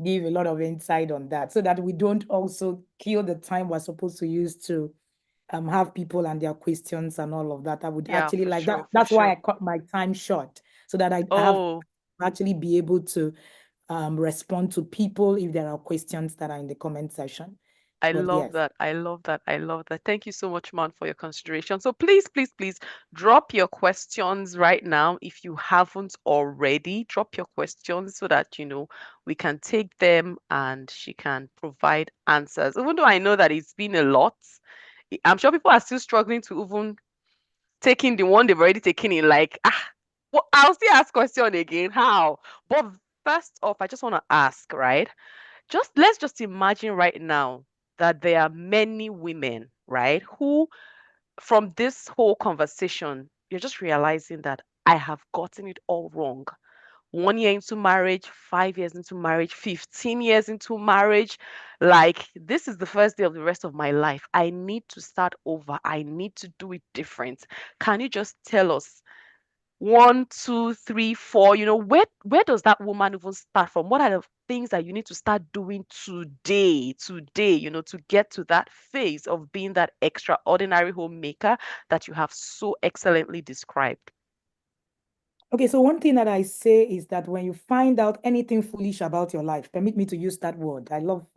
give a lot of insight on that so that we don't also kill the time we're supposed to use to have people and their questions and all of that. I would Yeah, actually for like that. sure, for That's why I sure. cut my time short so that I have Oh, actually be able to respond to people if there are questions that are in the comment section. I But love yes. that. I love that. I love that. Thank you so much, man, for your consideration. So please, please, please drop your questions right now. If you haven't already, drop your questions so that, we can take them and she can provide answers. Even though I know that it's been a lot, I'm sure people are still struggling to even taking the one they've already taken in like, well, I'll still ask question again. How? But first off, I just want to ask, right? Let's just imagine right now that there are many women, right, who from this whole conversation, you're just realizing that I have gotten it all wrong. 1 year into marriage, 5 years into marriage, 15 years into marriage. Like, this is the first day of the rest of my life. I need to start over. I need to do it different. Can you just tell us 1, 2, 3, 4, where does that woman even start from? What are the things that you need to start doing today, to get to that phase of being that extraordinary homemaker that you have so excellently described? Okay, so one thing that I say is that when you find out anything foolish about your life, permit me to use that word. I love,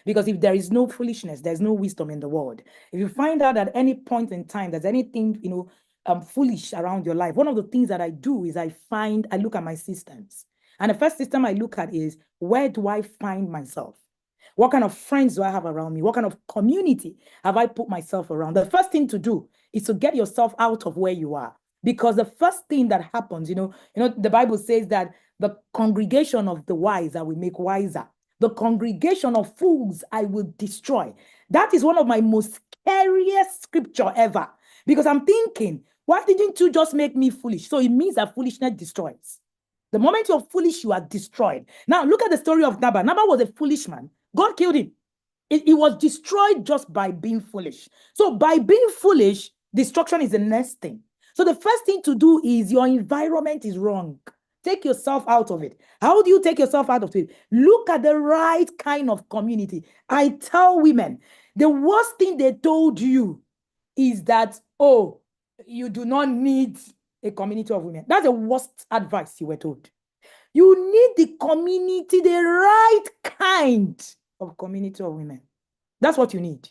because if there is no foolishness, there's no wisdom in the world. If you find out at any point in time there's anything, foolish around your life, one of the things that I do is I look at my systems. And the first system I look at is, where do I find myself? What kind of friends do I have around me? What kind of community have I put myself around? The first thing to do is to get yourself out of where you are. Because the first thing that happens, the Bible says that the congregation of the wise I will make wiser. The congregation of fools I will destroy. That is one of my most scariest scripture ever. Because I'm thinking, why didn't you just make me foolish? So it means that foolishness destroys. The moment you're foolish, you are destroyed. Now, look at the story of Nabal. Nabal was a foolish man. God killed him. It was destroyed just by being foolish. So by being foolish, destruction is the next thing. So the first thing to do is your environment is wrong. Take yourself out of it. How do you take yourself out of it? Look at the right kind of community. I tell women, the worst thing they told you is that, oh, you do not need a community of women. That's the worst advice you were told. You need the community, the right kind of community of women. That's what you need.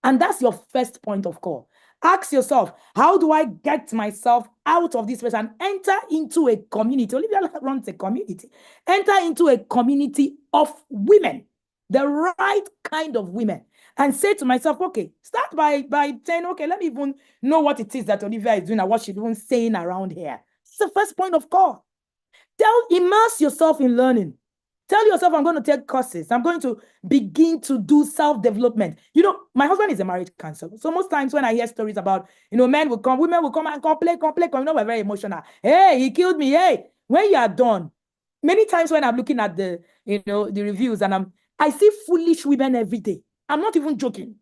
And that's your first point of call. Ask yourself, how do I get myself out of this place and enter into a community? Olivia runs a community. Enter into a community of women, the right kind of women. And say to myself, okay, start by saying, okay, let me even know what it is that Olivia is doing and what she's even saying around here. It's the first point of call. Immerse yourself in learning. Tell yourself, I'm going to take courses. I'm going to begin to do self-development. My husband is a marriage counselor. So most times when I hear stories about, men will come, women will come and complain. We're very emotional. Hey, he killed me. Hey, when you are done, many times when I'm looking at the reviews and I see foolish women every day. I'm not even joking.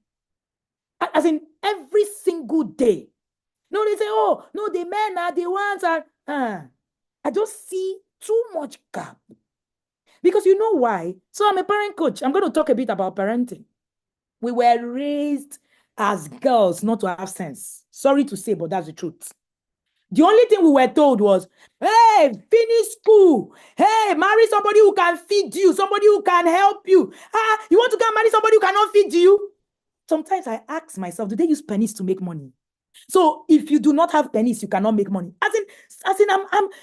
As in every single day. No, they say, oh, no, the men are the ones I just see too much gap. Because you know why? So I'm a parent coach. I'm going to talk a bit about parenting. We were raised as girls not to have sense. Sorry to say, but that's the truth. The only thing we were told was, hey, finish school. Hey, marry somebody who can feed you, somebody who can help you. You want to go and marry somebody who cannot feed you? Sometimes I ask myself, do they use pennies to make money? So if you do not have pennies, you cannot make money. As in,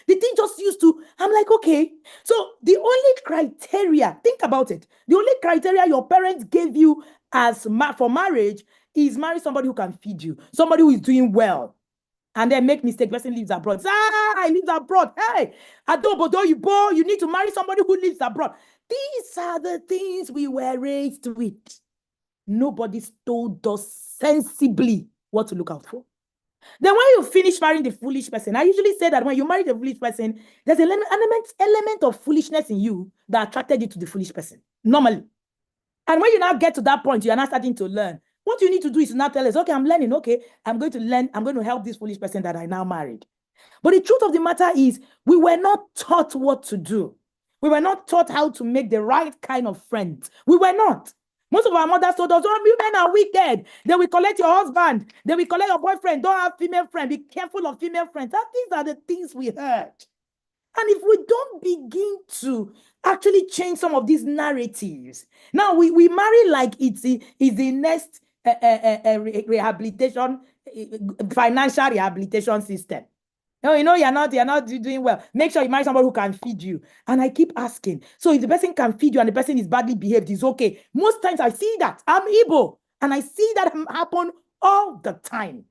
the thing just used to, I'm like, okay. So the only criteria, think about it. The only criteria your parents gave you for marriage is marry somebody who can feed you, somebody who is doing well, and then make mistake, person lives abroad. I live abroad. Hey, you need to marry somebody who lives abroad. These are the things we were raised with. Nobody told us sensibly what to look out for. Then when you finish marrying the foolish person, I usually say that when you marry the foolish person, there's an element of foolishness in you that attracted you to the foolish person, normally. And when you now get to that point, you are now starting to learn. What you need to do is now tell us, okay, I'm learning. Okay, I'm going to learn. I'm going to help this foolish person that I now married. But the truth of the matter is, we were not taught what to do. We were not taught how to make the right kind of friends. We were not. Most of our mothers told us, oh, women are wicked. They will collect your husband. They will collect your boyfriend. Don't have female friends. Be careful of female friends. These are the things we heard. And if we don't begin to actually change some of these narratives, now we marry like it's the next rehabilitation, financial rehabilitation system. No, you're not doing well. Make sure you marry somebody who can feed you. And I keep asking, so if the person can feed you and the person is badly behaved, it's okay. Most times I see that. I'm Igbo, and I see that happen all the time.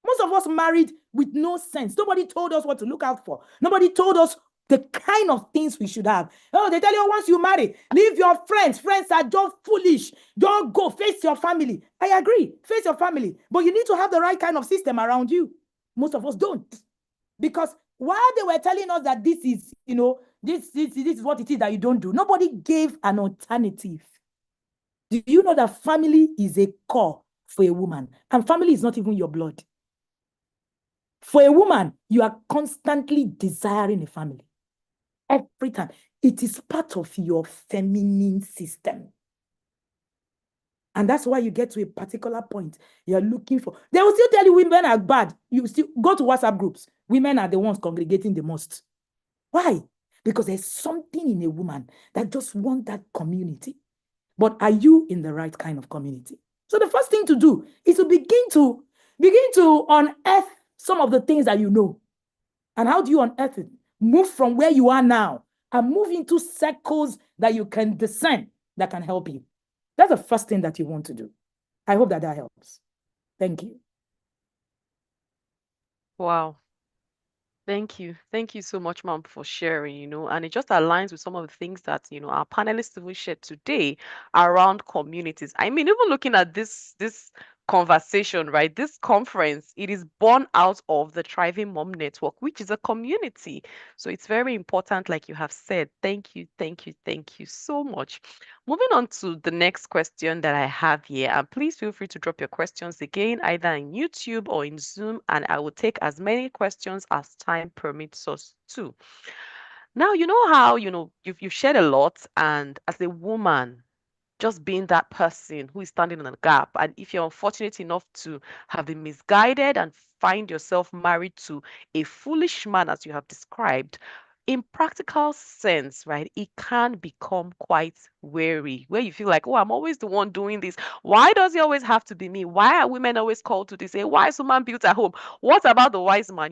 Most of us married with no sense. Nobody told us what to look out for. Nobody told us the kind of things we should have. Oh, they tell you once you marry, leave your friends. Friends are just foolish. Don't go, face your family. I agree, face your family. But you need to have the right kind of system around you. Most of us don't. Because while they were telling us that this is, this is what it is that you don't do, nobody gave an alternative. Do you know that family is a core for a woman? And family is not even your blood. For a woman, you are constantly desiring a family. Every time. It is part of your feminine system. And that's why you get to a particular point you're looking for. They will still tell you women are bad. You still go to WhatsApp groups. Women are the ones congregating the most. Why? Because there's something in a woman that just wants that community. But are you in the right kind of community? So the first thing to do is to begin to unearth some of the things that you know. And how do you unearth it? Move from where you are now and move into circles that you can discern that can help you. That's the first thing that you want to do. I hope that helps. Thank you. Wow. Thank you. Thank you so much, ma'am, for sharing, and it just aligns with some of the things that, our panelists will share today around communities. I mean, even looking at this conversation, right? This conference, it is born out of the Thriving Mom Network, which is a community. So it's very important, like you have said. Thank you, thank you, thank you so much. Moving on to the next question that I have here, and please feel free to drop your questions again, either in YouTube or in Zoom, and I will take as many questions as time permits us to. Now, you know how, you've shared a lot, and as a woman, just being that person who is standing in the gap. And if you're unfortunate enough to have been misguided and find yourself married to a foolish man, as you have described, in practical sense, right, it can become quite weary, where you feel like, oh, I'm always the one doing this. Why does it always have to be me? Why are women always called to this? A wise woman built a home. What about the wise man?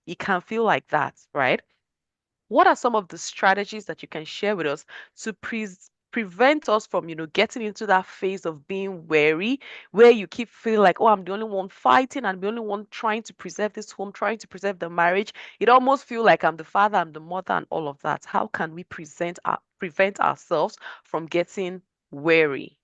It can feel like that, right? What are some of the strategies that you can share with us to prevent us from, getting into that phase of being wary, where you keep feeling like, oh, I'm the only one fighting, I'm the only one trying to preserve this home, trying to preserve the marriage. It almost feels like I'm the father, I'm the mother, and all of that. How can we prevent ourselves from getting wary?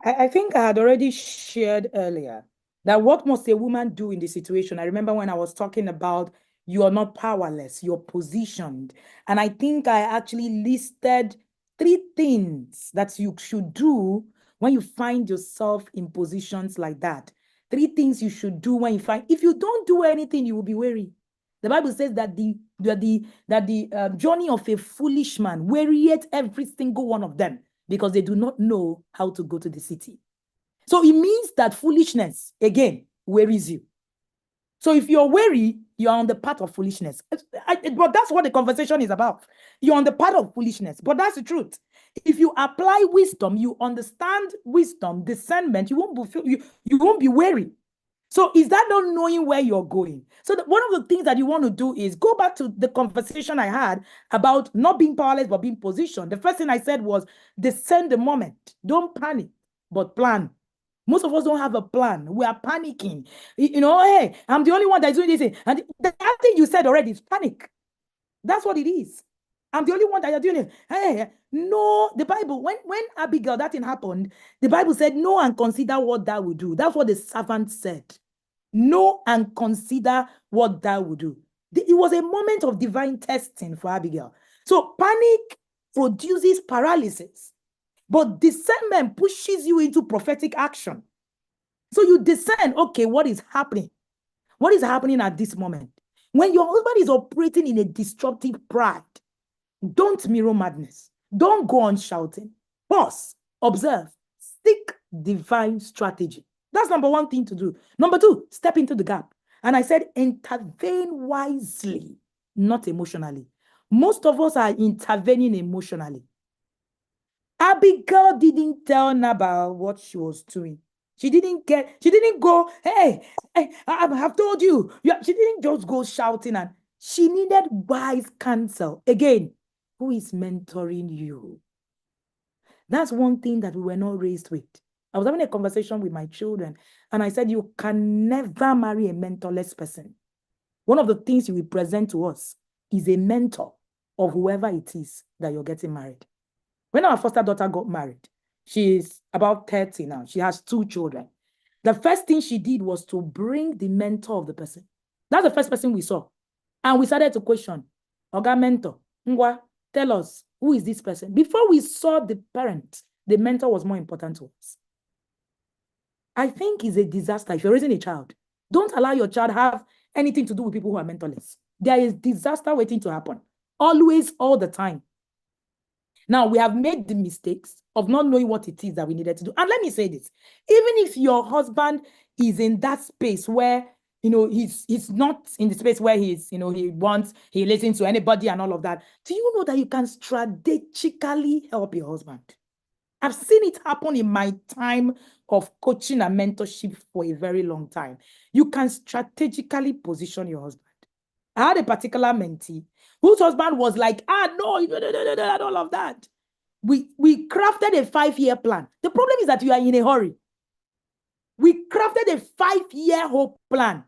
I think I had already shared earlier that what must a woman do in this situation? I remember when I was talking about you are not powerless, you're positioned. And I think I actually listed 3 things that you should do when you find yourself in positions like that. 3 things you should do when you find, if you don't do anything, you will be weary. The Bible says that the journey of a foolish man wearieth every single one of them, because they do not know how to go to the city. So it means that foolishness, again, wearies you. So if you're weary, you're on the path of foolishness. But that's what the conversation is about. You're on the path of foolishness, but that's the truth. If you apply wisdom, you understand wisdom, discernment, you won't be weary. So is that not knowing where you're going? So one of the things that you want to do is go back to the conversation I had about not being powerless, but being positioned. The first thing I said was discern the moment. Don't panic, but plan. Most of us don't have a plan. We are panicking. Hey, I'm the only one that's doing this thing. And that thing you said already is panic. That's what it is. I'm the only one that you're doing it. Hey, no, the Bible, when Abigail, that thing happened, the Bible said, know and consider what thou will do. That's what the servant said. Know and consider what thou will do. It was a moment of divine testing for Abigail. So panic produces paralysis, but discernment pushes you into prophetic action. So you discern, okay, what is happening? What is happening at this moment? When your husband is operating in a destructive pride, don't mirror madness. Don't go on shouting. Pause, observe, seek divine strategy. That's number one thing to do. Number two, step into the gap. And I said, intervene wisely, not emotionally. Most of us are intervening emotionally. Abigail didn't tell Nabal what she was doing. She didn't go, hey, I have told you. She didn't just go shouting, and she needed wise counsel. Again, who is mentoring you? That's one thing that we were not raised with. I was having a conversation with my children, and I said, you can never marry a mentorless person. One of the things you will present to us is a mentor of whoever it is that you're getting married. When our foster daughter got married, she is about 30 now. She has 2 children. The first thing she did was to bring the mentor of the person. That's the first person we saw. And we started to question, Oga mentor, Ngwa, tell us, who is this person? Before we saw the parent, the mentor was more important to us. I think it's a disaster. If you're raising a child, don't allow your child have anything to do with people who are mentorless. There is disaster waiting to happen. Always, all the time. Now, we have made the mistakes of not knowing what it is that we needed to do. And let me say this, even if your husband is in that space where, he's not in the space where he listens to anybody and all of that, do you know that you can strategically help your husband? I've seen it happen in my time of coaching and mentorship for a very long time. You can strategically position your husband. I had a particular mentee whose husband was like, no, and all of that. We crafted a 5-year plan. The problem is that you are in a hurry. We crafted a 5-year whole plan.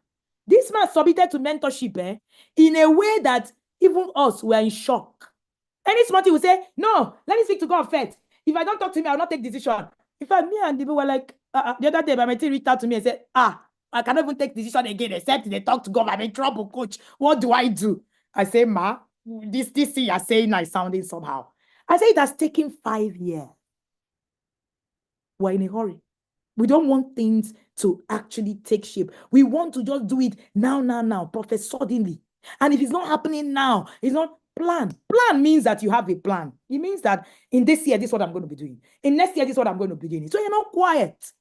This man submitted to mentorship in a way that even us were in shock. Any smart will say, no, let me speak to God first. If I don't talk to me, I will not take decision. In fact, me and the people were like, the other day, my mentee reached out to me and said, I cannot even take decision again except they talk to God. I'm in trouble, coach. What do I do? I say, Ma, this thing you're saying is sounding somehow. I say it has taken 5 years. We're in a hurry. We don't want things to actually take shape. We want to just do it now, prophet suddenly. And if it's not happening now, it's not plan. Plan means that you have a plan. It means that in this year, this is what I'm going to be doing. In next year, this is what I'm going to be doing. So you're not quiet.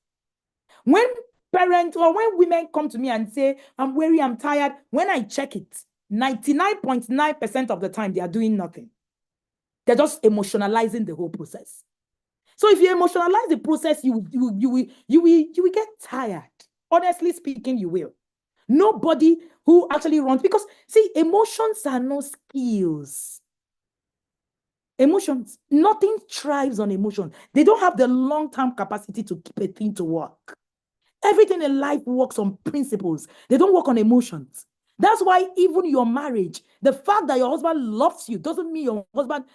When parents or when women come to me and say, I'm weary, I'm tired, when I check it, 99.9% of the time, they are doing nothing. They're just emotionalizing the whole process. So if you emotionalize the process, you will get tired. Honestly speaking, you will. Nobody who actually runs, because see, emotions are no skills. Emotions, nothing thrives on emotion. They don't have the long-term capacity to keep a thing to work. Everything in life works on principles. They don't work on emotions. That's why even your marriage, the fact that your husband loves you doesn't mean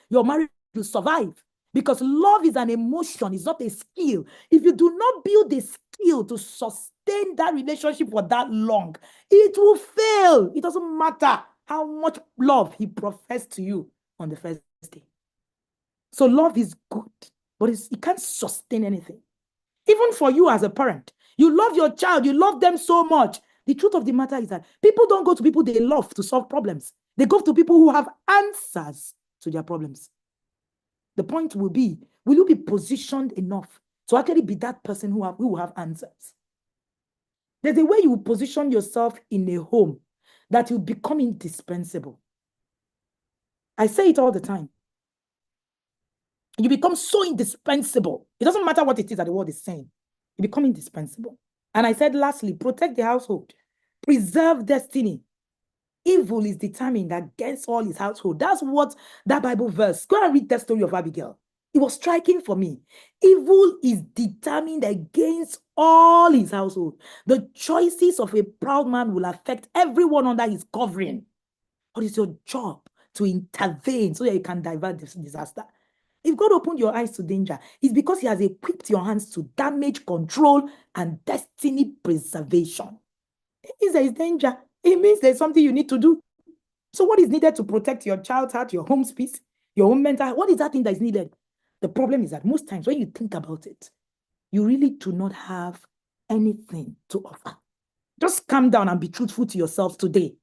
your marriage will survive. Because love is an emotion, it's not a skill. If you do not build a skill to sustain that relationship for that long, it will fail. It doesn't matter how much love he professed to you on the first day. So love is good, but it can't sustain anything. Even for you as a parent, you love your child, you love them so much. The truth of the matter is that people don't go to people they love to solve problems. They go to people who have answers to their problems. The point will be, will you be positioned enough to actually be that person who will have answers? There's a way you will position yourself in a home that you become indispensable. I say it all the time. You become so indispensable. It doesn't matter what it is that the world is saying. You become indispensable. And I said, lastly, protect the household. Preserve destiny. Evil is determined against all his household. That's what that Bible verse. Go and read that story of Abigail. It was striking for me. Evil is determined against all his household. The choices of a proud man will affect everyone under his covering. What is your job? To intervene so that you can divert this disaster. If God opened your eyes to danger, it's because he has equipped your hands to damage control and destiny preservation. If there is danger, it means there's something you need to do. So what is needed to protect your child's heart, your home's peace, your own mental health? What is that thing that is needed? The problem is that most times when you think about it, you really do not have anything to offer. Just calm down and be truthful to yourself today.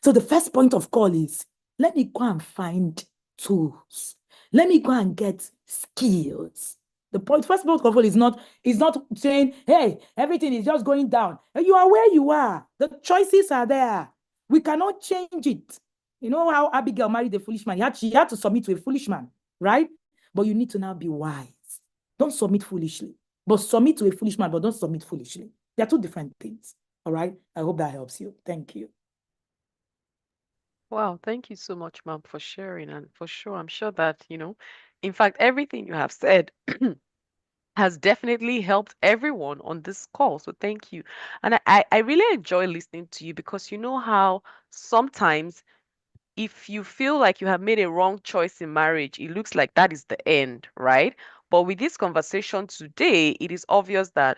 So the first point of call is, let me go and find tools. Let me go and get skills. The first point of call is not saying, hey, everything is just going down. You are where you are. The choices are there. We cannot change it. You know how Abigail married a foolish man? She had to submit to a foolish man, right? But you need to now be wise. Don't submit foolishly, but submit to a foolish man, but don't submit foolishly. They are two different things. All right. I hope that helps you. Thank you. Wow, thank you so much, ma'am, for sharing. And for sure, I'm sure that, in fact, everything you have said has definitely helped everyone on this call. So thank you. And I really enjoy listening to you because you know how sometimes if you feel like you have made a wrong choice in marriage, it looks like that is the end, right? But with this conversation today, it is obvious that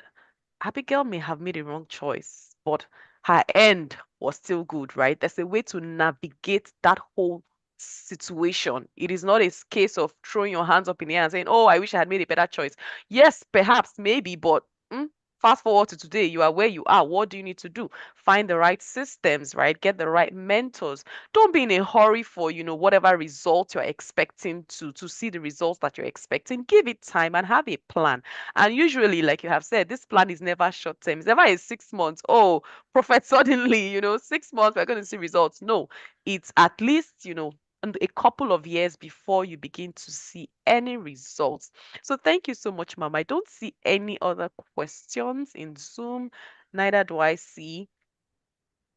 Abigail may have made a wrong choice, but her end was still good, right? There's a way to navigate that whole situation. It is not a case of throwing your hands up in the air and saying, oh, I wish I had made a better choice. Yes, perhaps, maybe, but fast forward to today, you are where you are. What do you need to do? Find the right systems, right? Get the right mentors. Don't be in a hurry for, whatever result you're expecting to see the results that you're expecting. Give it time and have a plan. And usually, like you have said, this plan is never short term. It's never a 6 months. Oh, prophet, suddenly, 6 months, we're going to see results. No, it's at least, and a couple of years before you begin to see any results. So thank you so much, Mom. I don't see any other questions in Zoom. Neither do I see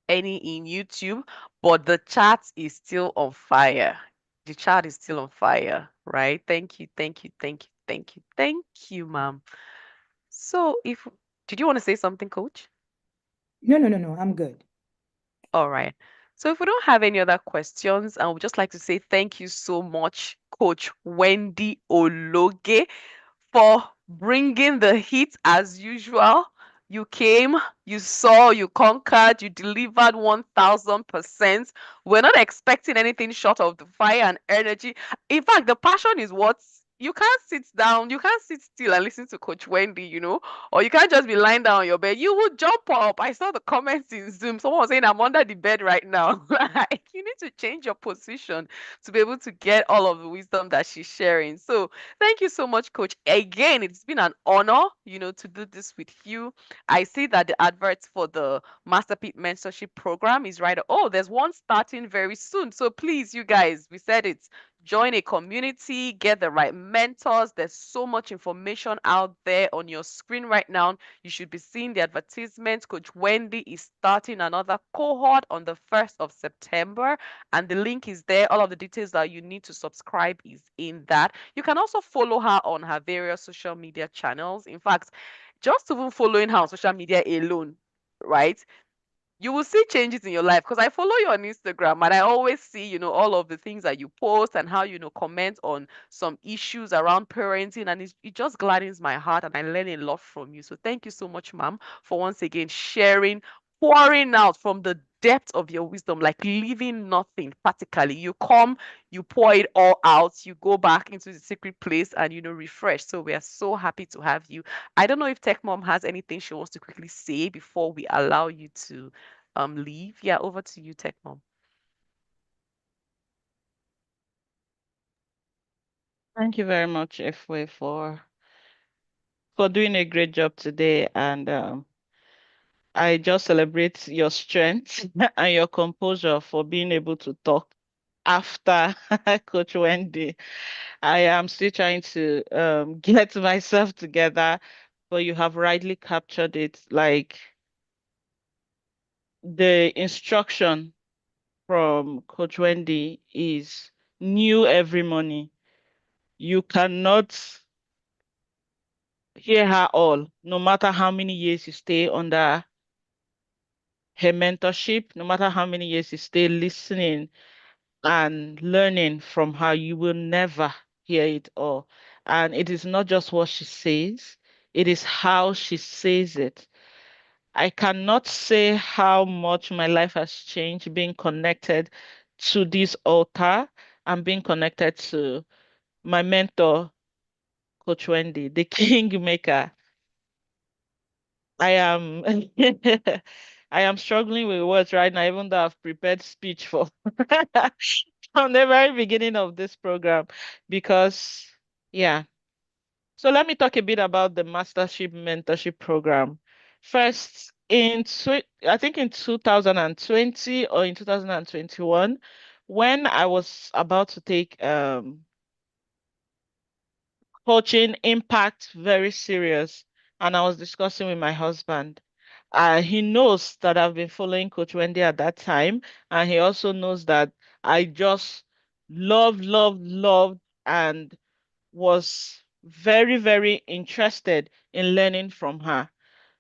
any in YouTube, but the chat is still on fire. The chat is still on fire, right? Thank you, thank you, thank you, thank you, thank you, Mom. So did you want to say something, Coach? No. I'm good. All right. So if we don't have any other questions, I would just like to say thank you so much, Coach Wendy Ologe, for bringing the heat as usual. You came, you saw, you conquered, you delivered 1000%. We're not expecting anything short of the fire and energy. In fact, the passion is what you can't sit down, you can't sit still and listen to Coach Wendy, or you can't just be lying down on your bed. You will jump up. I saw the comments in Zoom. Someone was saying, I'm under the bed right now. Like, you need to change your position to be able to get all of the wisdom that she's sharing. So, thank you so much, Coach. Again, it's been an honor, to do this with you. I see that the adverts for the Masterpiece Mentorship Program is right. Oh, there's one starting very soon. So please, you guys, we said it. Join a community, get the right mentors. There's so much information out there on your screen right now. You should be seeing the advertisement. Coach Wendy is starting another cohort on the 1st of September, and the link is there. All of the details that you need to subscribe is in that. You can also follow her on her various social media channels. In fact, just even following her on social media alone, right? You will see changes in your life because I follow you on Instagram and I always see, all of the things that you post and how, comment on some issues around parenting. And it just gladdens my heart and I learn a lot from you. So thank you so much, ma'am, for once again sharing, pouring out from the depth of your wisdom, like leaving nothing practically. You come, you pour it all out, you go back into the secret place and, refresh. So we are so happy to have you. I don't know if Tech Mom has anything she wants to quickly say before we allow you to leave. Yeah, over to you, Tech Mom. Thank you very much, Efwe, for doing a great job today. And I just celebrate your strength and your composure for being able to talk after Coach Wendy. I am still trying to get myself together, but you have rightly captured it. Like the instruction from Coach Wendy is new every morning. You cannot hear her all, no matter how many years you stay under her mentorship, no matter how many years you stay listening and learning from her, you will never hear it all. And it is not just what she says, it is how she says it. I cannot say how much my life has changed being connected to this altar and being connected to my mentor, Coach Wendy, the king maker. I am I am struggling with words right now, even though I've prepared speech for from the very beginning of this program because yeah. So let me talk a bit about the mastership mentorship program. First, I think in 2020 or in 2021, when I was about to take coaching impact very serious, and I was discussing with my husband. He knows that I've been following Coach Wendy at that time, and he also knows that I just loved, and was very, very interested in learning from her.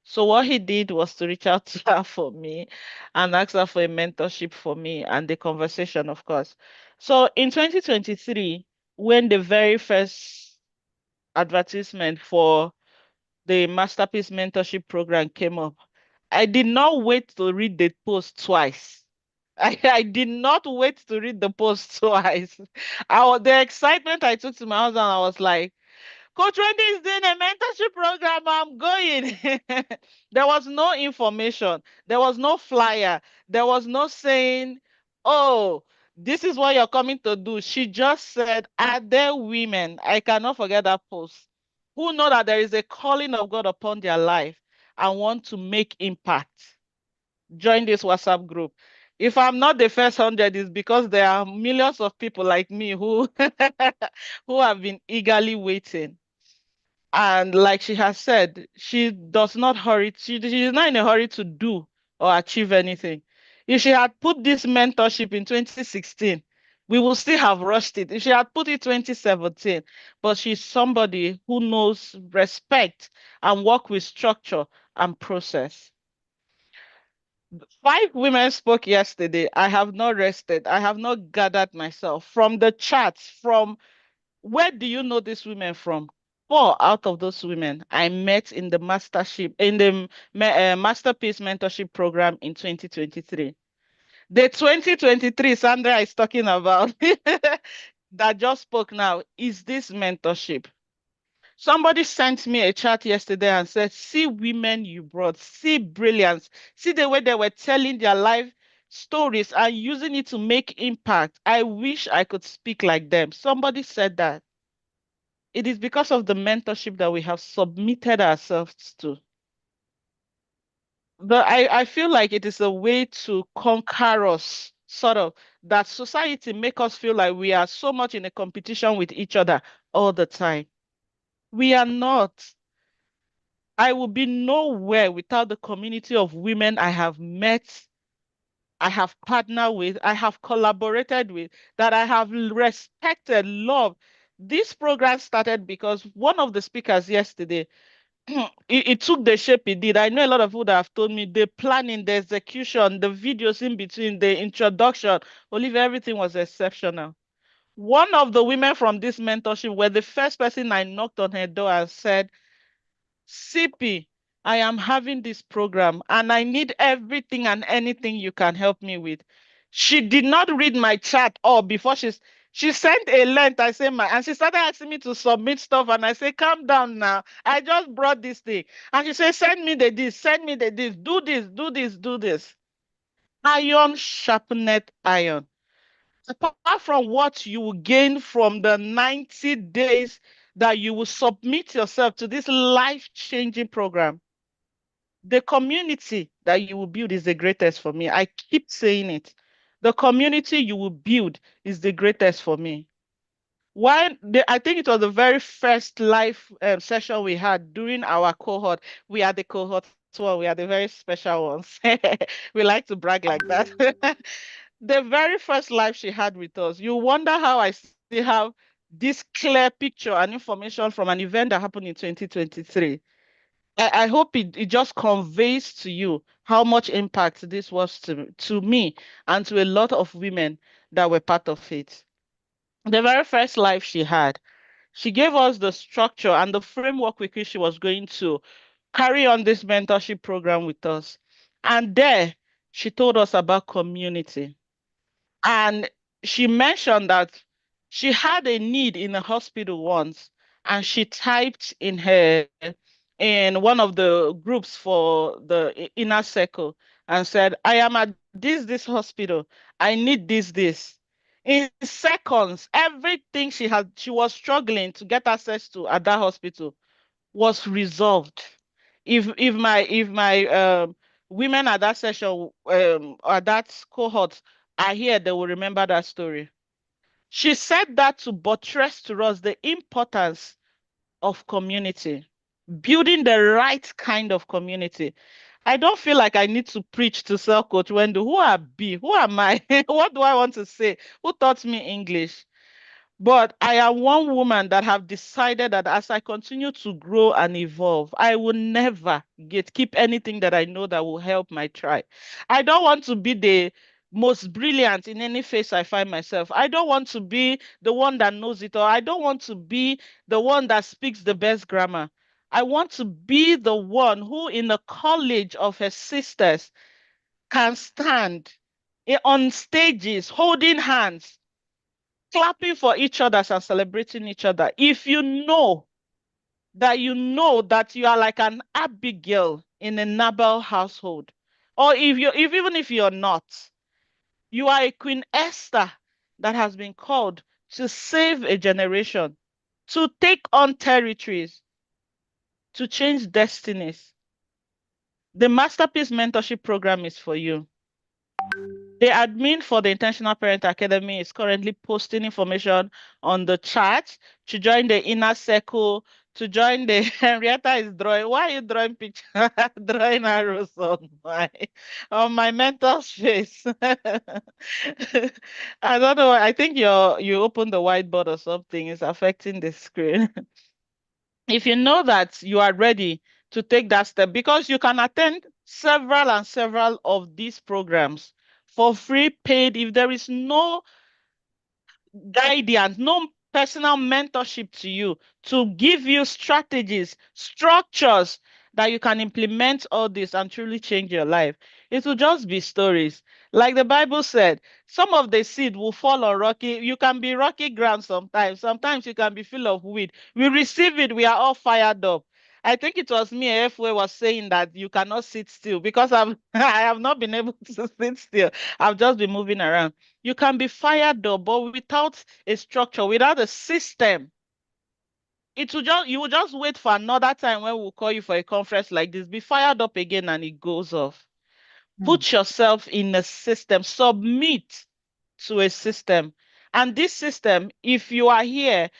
So what he did was to reach out to her for me and ask her for a mentorship for me and the conversation, of course. So in 2023, when the very first advertisement for the Masterpiece Mentorship Program came up, I did not wait to read the post twice. I did not wait to read the post twice. The excitement I took to my husband, I was like, Coach Wendy is doing a mentorship program. I'm going. There was no information. There was no flyer. There was no saying, oh, this is what you're coming to do. She just said, are there women? I cannot forget that post. Who know that there is a calling of God upon their life and want to make impact. Join this WhatsApp group. If I'm not the first 100, it's because there are millions of people like me who who have been eagerly waiting. And like she has said, she does not hurry. She is not in a hurry to do or achieve anything. If she had put this mentorship in 2016, we would still have rushed it. If she had put it 2017, but she's somebody who knows respect and work with structure and process. 5 women spoke yesterday. I have not rested. I have not gathered myself from the chats, from where do you know these women from? 4 out of those women I met in the masterpiece mentorship program in 2023. The 2023 Sandra is talking about that just spoke now is this mentorship. Somebody sent me a chat yesterday and said, see women you brought, see brilliance, see the way they were telling their life stories and using it to make impact. I wish I could speak like them. Somebody said that. It is because of the mentorship that we have submitted ourselves to. I feel like it is a way to conquer us, sort of, that society make us feel like we are so much in a competition with each other all the time. We are not. I will be nowhere without the community of women I have met, I have partnered with, I have collaborated with, that I have respected, loved. This program started because one of the speakers yesterday, it took the shape it did. I know a lot of people that have told me the planning, the execution, the videos in between, the introduction, Olivia, everything was exceptional. One of the women from this mentorship were the first person I knocked on her door and said, CP, I am having this program and I need everything and anything you can help me with. She did not read my chat or before she sent a length. I say and she started asking me to submit stuff and I say, calm down now. I just brought this thing. And she said, send me the this, send me the this, do this, do this, do this. Iron sharpened iron. Apart from what you will gain from the 90 days that you will submit yourself to this life-changing program, the community that you will build is the greatest for me. I keep saying it. The community you will build is the greatest for me. I think it was the very first live session we had during our cohort. We are the cohort one. We are the very special ones. We like to brag like that. The very first live she had with us, you wonder how I still have this clear picture and information from an event that happened in 2023. I hope it just conveys to you how much impact this was to me and to a lot of women that were part of it. The very first life she had, she gave us the structure and the framework with which she was going to carry on this mentorship program with us. And there, she told us about community. And she mentioned that she had a need in a hospital once, and she typed in one of the groups for the inner circle and said, I am at this hospital. I need this. In seconds, everything she was struggling to get access to at that hospital was resolved. If my women at that session at that cohort are here, they will remember that story. She said that to buttress to us the importance of community, building the right kind of community. I don't feel like I need to preach to Cell Coach Wendy. Who are B? Who am I? What do I want to say? Who taught me English? But I am one woman that have decided that as I continue to grow and evolve, I will never keep anything that I know that will help my tribe. I don't want to be the most brilliant in any phase I find myself. I don't want to be the one that knows it all. I don't want to be the one that speaks the best grammar. I want to be the one who, in a college of her sisters, can stand on stages holding hands, clapping for each other and celebrating each other. If you know that you are like an Abigail in a Nabal household, or if even if you're not, you are a Queen Esther that has been called to save a generation, to take on territories, to change destinies. The Masterpiece Mentorship Program is for you. The admin for the Intentional Parent Academy is currently posting information on the chat to join the inner circle, to join the Henrietta is drawing. Why are you drawing picture? Drawing arrows on my mentor's face. I don't know. I think you opened the whiteboard or something. It's affecting the screen. If you know that you are ready to take that step, because you can attend several and several of these programs for free, paid, if there is no guidance, no personal mentorship to you to give you strategies, structures that you can implement all this and truly change your life. It will just be stories. Like the Bible said, some of the seed will fall on rocky. You can be rocky ground sometimes. Sometimes you can be full of weed. We receive it, we are all fired up. I think it was me, FW was saying that you cannot sit still because I have not been able to sit still. I've just been moving around. You can be fired up, but without a structure, without a system, you will just wait for another time when we'll call you for a conference like this, be fired up again, and it goes off. Put yourself in a system, submit to a system. And this system, if you are here,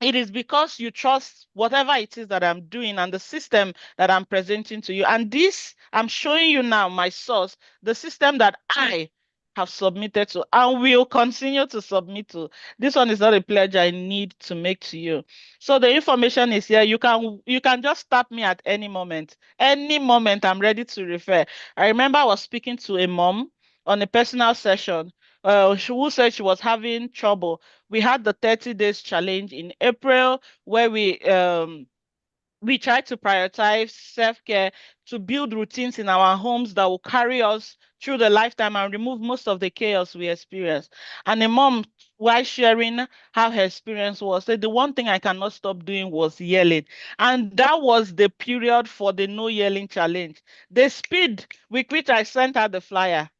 it is because you trust whatever it is that I'm doing and the system that I'm presenting to you. And this, I'm showing you now my source, the system that I have submitted to and will continue to submit to. This one is not a pledge I need to make to you. So the information is here. You can just tap me at any moment. Any moment I'm ready to refer. I remember I was speaking to a mom on a personal session who said she was having trouble. We had the 30 days challenge in April where we try to prioritize self-care to build routines in our homes that will carry us through the lifetime and remove most of the chaos we experience. And a mom, while sharing how her experience was, said the one thing I cannot stop doing was yelling. And that was the period for the no yelling challenge. The speed with which I sent her the flyer.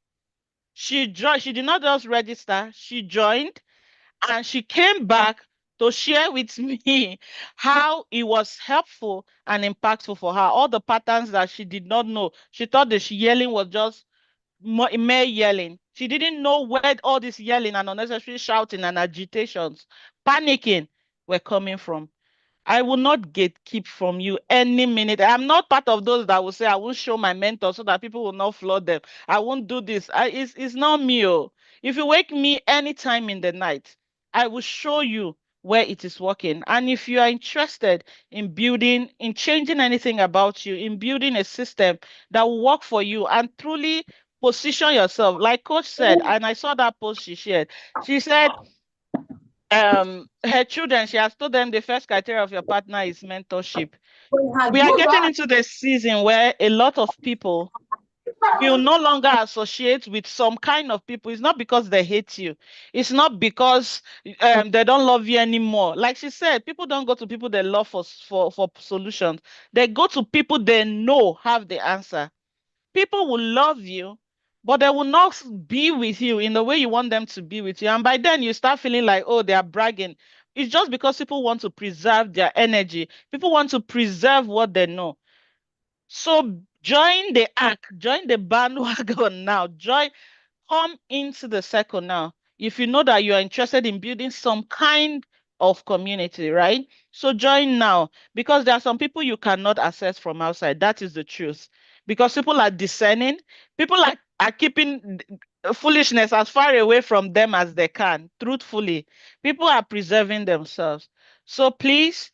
She did not just register, she joined and she came back to share with me how it was helpful and impactful for her. All the patterns that she did not know. She thought the yelling was just mere yelling. She didn't know where all this yelling and unnecessary shouting and agitations, panicking were coming from. I will not gatekeep from you any minute. I'm not part of those that will say I won't show my mentor so that people will not flood them. I won't do this. It's not me. Oh. If you wake me anytime in the night, I will show you where it is working. And if you are interested in building, in changing anything about you, in building a system that will work for you and truly position yourself, like Coach said, and I saw that post she shared. She said, her children, she has told them the first criteria of your partner is mentorship. We are getting into the season where a lot of people will no longer associate with some kind of people. It's not because they hate you. It's not because they don't love you anymore. Like she said, people don't go to people they love for solutions. They go to people they know have the answer. People will love you, but they will not be with you in the way you want them to be with you. And by then you start feeling like, oh, they are bragging. It's just because people want to preserve their energy. People want to preserve what they know. So join the arc, join the bandwagon now. Come into the circle now. If you know that you are interested in building some kind of community, right? So join now because there are some people you cannot access from outside. That is the truth. Because people are discerning, people are keeping foolishness as far away from them as they can, truthfully. People are preserving themselves. So please,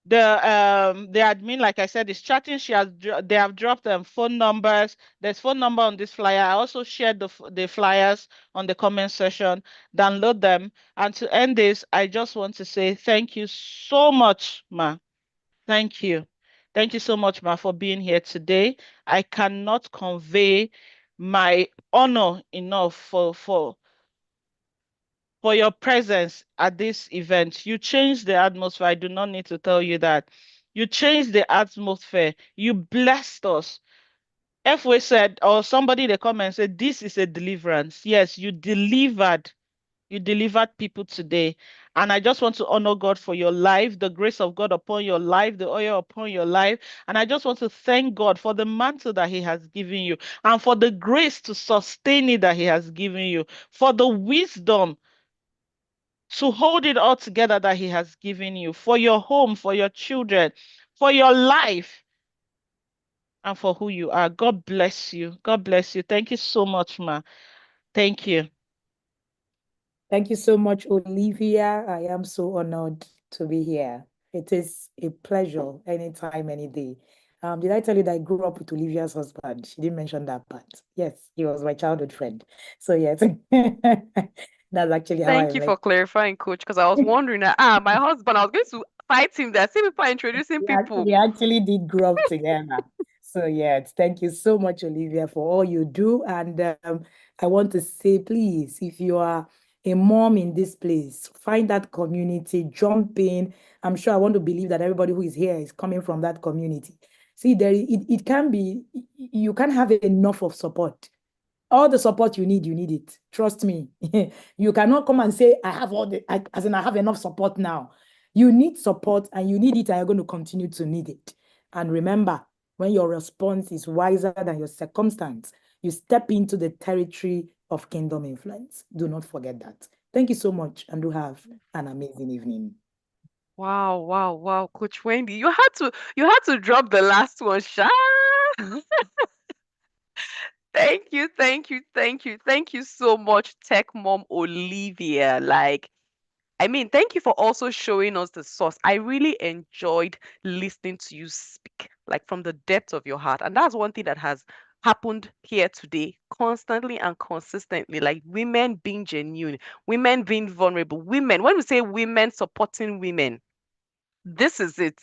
the admin, like I said, is chatting. They have dropped phone numbers. There's phone number on this flyer. I also shared the flyers on the comment section. Download them. And to end this, I just want to say thank you so much, Ma. Thank you. Thank you so much, Ma, for being here today. I cannot convey my honor enough for your presence at this event. You changed the atmosphere. I do not need to tell you that. You changed the atmosphere. You blessed us. Fwe said, or somebody in the comments said, this is a deliverance. Yes, you delivered. You delivered people today. And I just want to honor God for your life, the grace of God upon your life, the oil upon your life. And I just want to thank God for the mantle that He has given you and for the grace to sustain it that He has given you, for the wisdom to hold it all together that He has given you for your home, for your children, for your life, and for who you are. God bless you. God bless you. Thank you so much, Ma. Thank you. Thank you so much, Olivia. I am so honored to be here. It is a pleasure anytime, any day. Did I tell you that I grew up with Olivia's husband? She didn't mention that part. Yes, he was my childhood friend. So yes, that's actually how I Thank you met. for clarifying, Coach, because I was wondering that, my husband, I was going to fight him there. See people are introducing people. We actually did grow up together. So yes, thank you so much, Olivia, for all you do. And I want to say, please, if you are a mom in this place, find that community, jump in. I'm sure I want to believe that everybody who is here is coming from that community. See, it can be, you can't have enough of support. All the support you need it. Trust me. You cannot come and say, I have as in I have enough support now. You need support and you need it, and you're going to continue to need it. And remember, when your response is wiser than your circumstance, you step into the territory of kingdom influence. Do not forget that. Thank you so much, and do have an amazing evening. Wow, wow, wow, Coach Wendy, you had to drop the last one, Sha. Thank you, thank you, thank you, thank you so much, Tech Mom Olivia. Like, I mean, thank you for also showing us the source. I really enjoyed listening to you speak, like from the depth of your heart. And that's one thing that has happened here today, constantly and consistently. Like women being genuine, women being vulnerable, women, when we say women supporting women, this is it.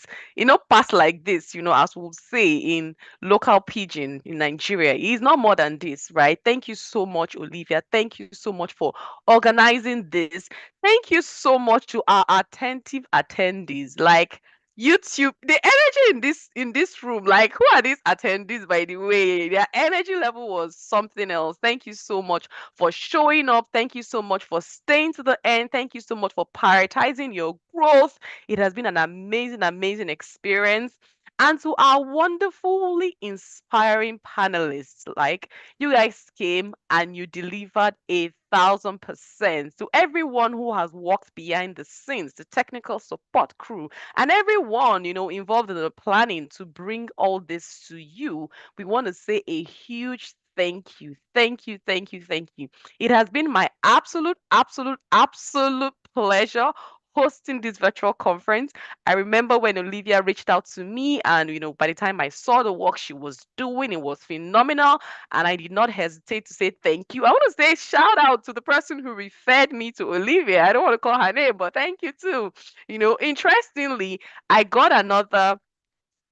Past like this, as we'll say in local pidgin in Nigeria, is not more than this, right? Thank you so much, Olivia. Thank you so much for organizing this. Thank you so much to our attentive attendees. Like YouTube, the energy in this room, like who are these attendees, by the way? Their energy level was something else. Thank you so much for showing up. Thank you so much for staying to the end. Thank you so much for prioritizing your growth. It has been an amazing, amazing experience. And to our wonderfully inspiring panelists, like you guys came and you delivered 1,000%. To everyone who has worked behind the scenes, the technical support crew, and everyone, involved in the planning to bring all this to you, we want to say a huge thank you. Thank you, thank you, thank you. It has been my absolute, absolute, absolute pleasure hosting this virtual conference. I remember when Olivia reached out to me, and by the time I saw the work she was doing, it was phenomenal. And I did not hesitate to say thank you. I want to say shout out to the person who referred me to Olivia. I don't want to call her name, but thank you too. Interestingly, I got another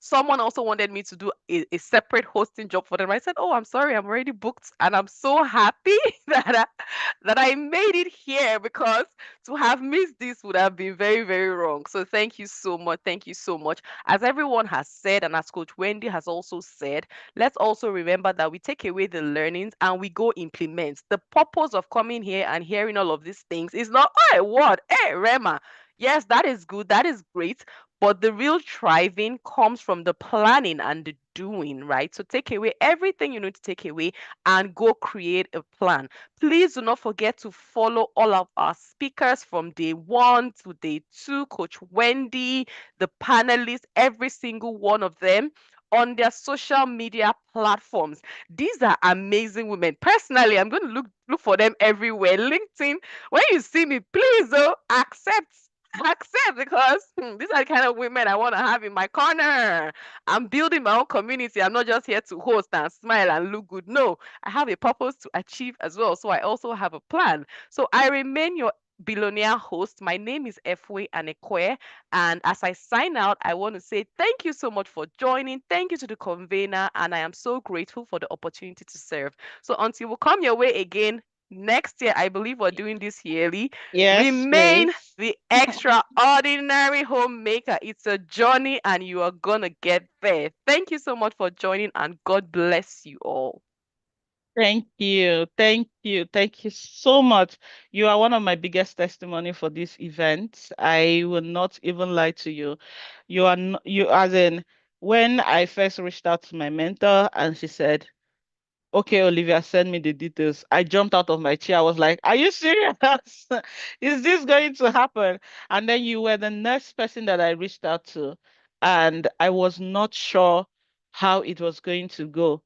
someone also wanted me to do a separate hosting job for them. I said, "Oh, I'm sorry, I'm already booked," and I'm so happy that I made it here, because to have missed this would have been very, very wrong. So thank you so much. Thank you so much. As everyone has said, and as Coach Wendy has also said, let's also remember that we take away the learnings and we go implement. The purpose of coming here and hearing all of these things is not, hey, what? Hey, Rema. Yes, that is good. That is great. But the real thriving comes from the planning and the doing, right? So take away everything you need to take away and go create a plan. Please do not forget to follow all of our speakers from day 1 to day 2, Coach Wendy, the panelists, every single one of them on their social media platforms. These are amazing women. Personally, I'm going to look for them everywhere. LinkedIn, when you see me, please accept, because these are the kind of women I want to have in my corner. I'm building my own community. I'm not just here to host and smile and look good. No, I have a purpose to achieve as well. So I also have a plan. So I remain your billionaire host. My name is Efwe Anekwe. And as I sign out, I want to say thank you so much for joining. Thank you to the convener. And I am so grateful for the opportunity to serve. So until we come your way again next year, I believe we're doing this yearly. Yes, Remain please. the extraordinary homemaker. It's a journey and you are going to get there. Thank you so much for joining, and God bless you all. Thank you. Thank you. Thank you so much. You are one of my biggest testimony for this event. I will not even lie to you. You are you, as in, when I first reached out to my mentor and she said, "Okay, Olivia, send me the details." I jumped out of my chair. I was like, "Are you serious? Is this going to happen?" And then you were the next person that I reached out to, and I was not sure how it was going to go.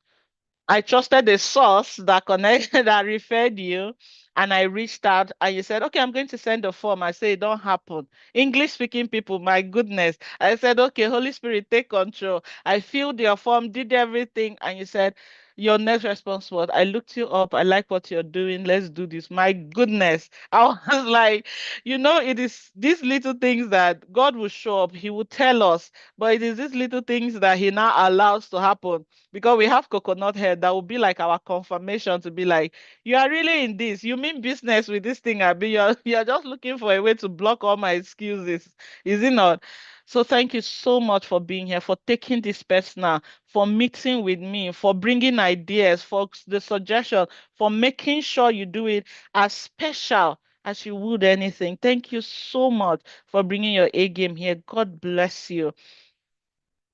I trusted the source that connected, that referred you, and I reached out and you said, "Okay, I'm going to send a form." I said, "It don't happen." English speaking people, my goodness. I said, "Okay, Holy Spirit, take control." I filled your form, did everything, and you said, "Your next response was, I looked you up. I like what you're doing. Let's do this." My goodness. I was like, it is these little things that God will show up. He will tell us, but it is these little things that He now allows to happen, because we have coconut head that will be like our confirmation to be like, "You are really in this. You mean business with this thing, Abi. You're just looking for a way to block all my excuses, is it not?" So thank you so much for being here, for taking this personal, for meeting with me, for bringing ideas, for the suggestion, for making sure you do it as special as you would anything. Thank you so much for bringing your A game here. God bless you.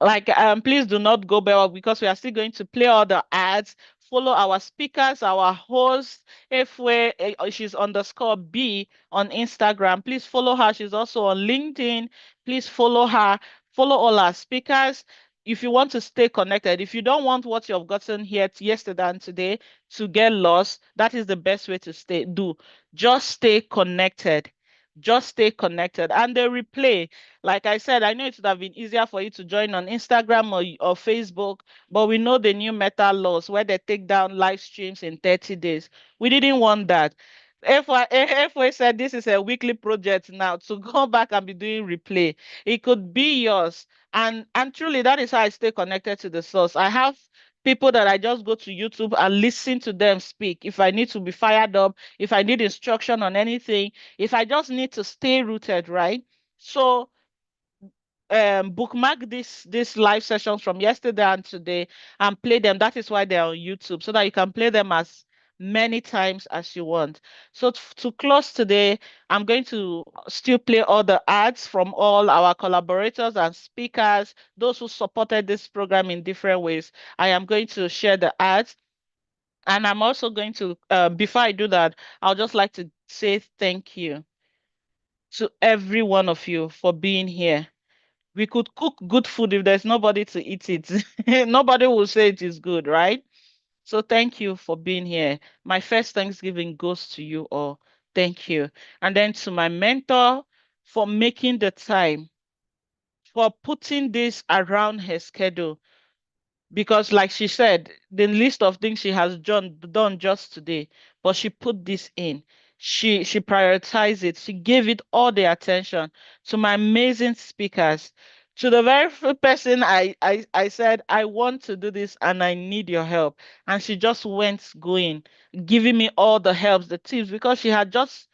Like, please do not go back, because we are still going to play all the ads. Follow our speakers, our host, Ifwe, she's underscore B on Instagram. Please follow her. She's also on LinkedIn. Please follow her. Follow all our speakers. If you want to stay connected, if you don't want what you've gotten here yesterday and today to get lost, that is the best way to do. Just stay connected. Just stay connected. And the replay, like I said, I know it would have been easier for you to join on Instagram or Facebook, but we know the new meta laws where they take down live streams in 30 days. We didn't want that. If we said this is a weekly project now to go back and be doing replay, it could be yours. And truly, that is how I stay connected to the source. I have people that I just go to YouTube and listen to them speak. If I need to be fired up, if I need instruction on anything, if I just need to stay rooted, right? So bookmark this live sessions from yesterday and today and play them. That is why they're on YouTube, so that you can play them as many times as you want. So to close today, I'm going to still play all the ads from all our collaborators and speakers, those who supported this program in different ways. I am going to share the ads, and I'm also going to, before I do that, I'll just like to say thank you to every one of you for being here. We could cook good food if there's nobody to eat it. Nobody will say it is good, right? So thank you for being here. My first Thanksgiving goes to you all. Thank you. And then to my mentor for making the time, for putting this around her schedule, because like she said, the list of things she has done just today, but she put this in. She prioritized it. She gave it all the attention. To my amazing speakers, to the very first person I said I want to do this and I need your help, and she just went going, giving me all the helps, the tips, because she had just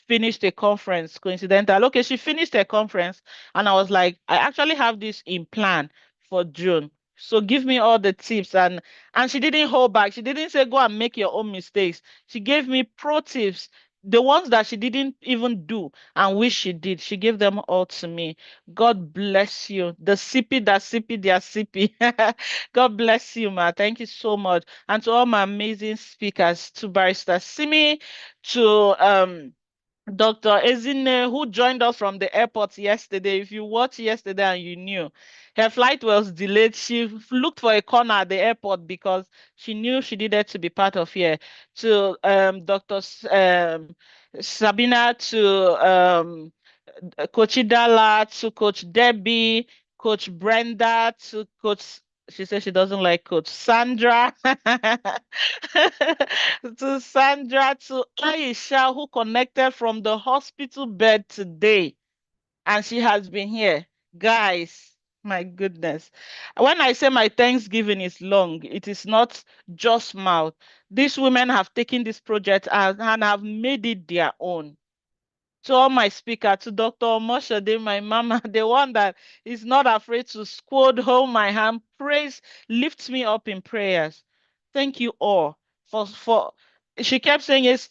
finished a conference. Coincidental, okay, she finished a conference, and I was like, I actually have this in plan for June, so give me all the tips. And she didn't hold back. She didn't say go and make your own mistakes. She gave me pro tips, the ones that she didn't even do and wish she did. She gave them all to me. God bless you. The CP that CP their CP. God bless you, ma. Thank you so much. And to all my amazing speakers, to Barrister Simi, to Dr. Ezine, who joined us from the airport yesterday. If you watched yesterday and you knew, her flight was delayed. She looked for a corner at the airport because she knew she needed to be part of here. To Dr. Sabina, to Coach Idala, to Coach Debbie, Coach Brenda, to Coach. She says she doesn't like Coach Sandra. To Sandra, to Aisha, who connected from the hospital bed today, and she has been here. Guys, my goodness. When I say my Thanksgiving is long, it is not just mouth. These women have taken this project and have made it their own. To all my speaker, to Dr. Omoshade, my mama, the one that is not afraid to squad, hold my hand, praise, lift me up in prayers. Thank you all for she kept saying yes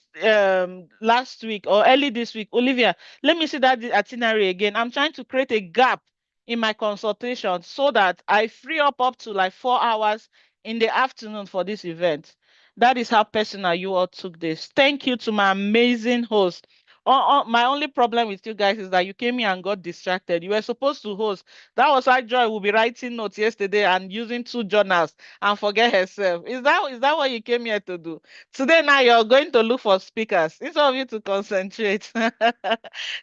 last week or early this week, Olivia, let me see that itinerary again. I'm trying to create a gap in my consultation so that I free up to like 4 hours in the afternoon for this event. That is how personal you all took this. Thank you to my amazing host. My only problem with you guys is that you came here and got distracted. You were supposed to host. That was why Joy will be writing notes yesterday and using two journals and forget herself. Is that what you came here to do? Today now you're going to look for speakers instead of you to concentrate.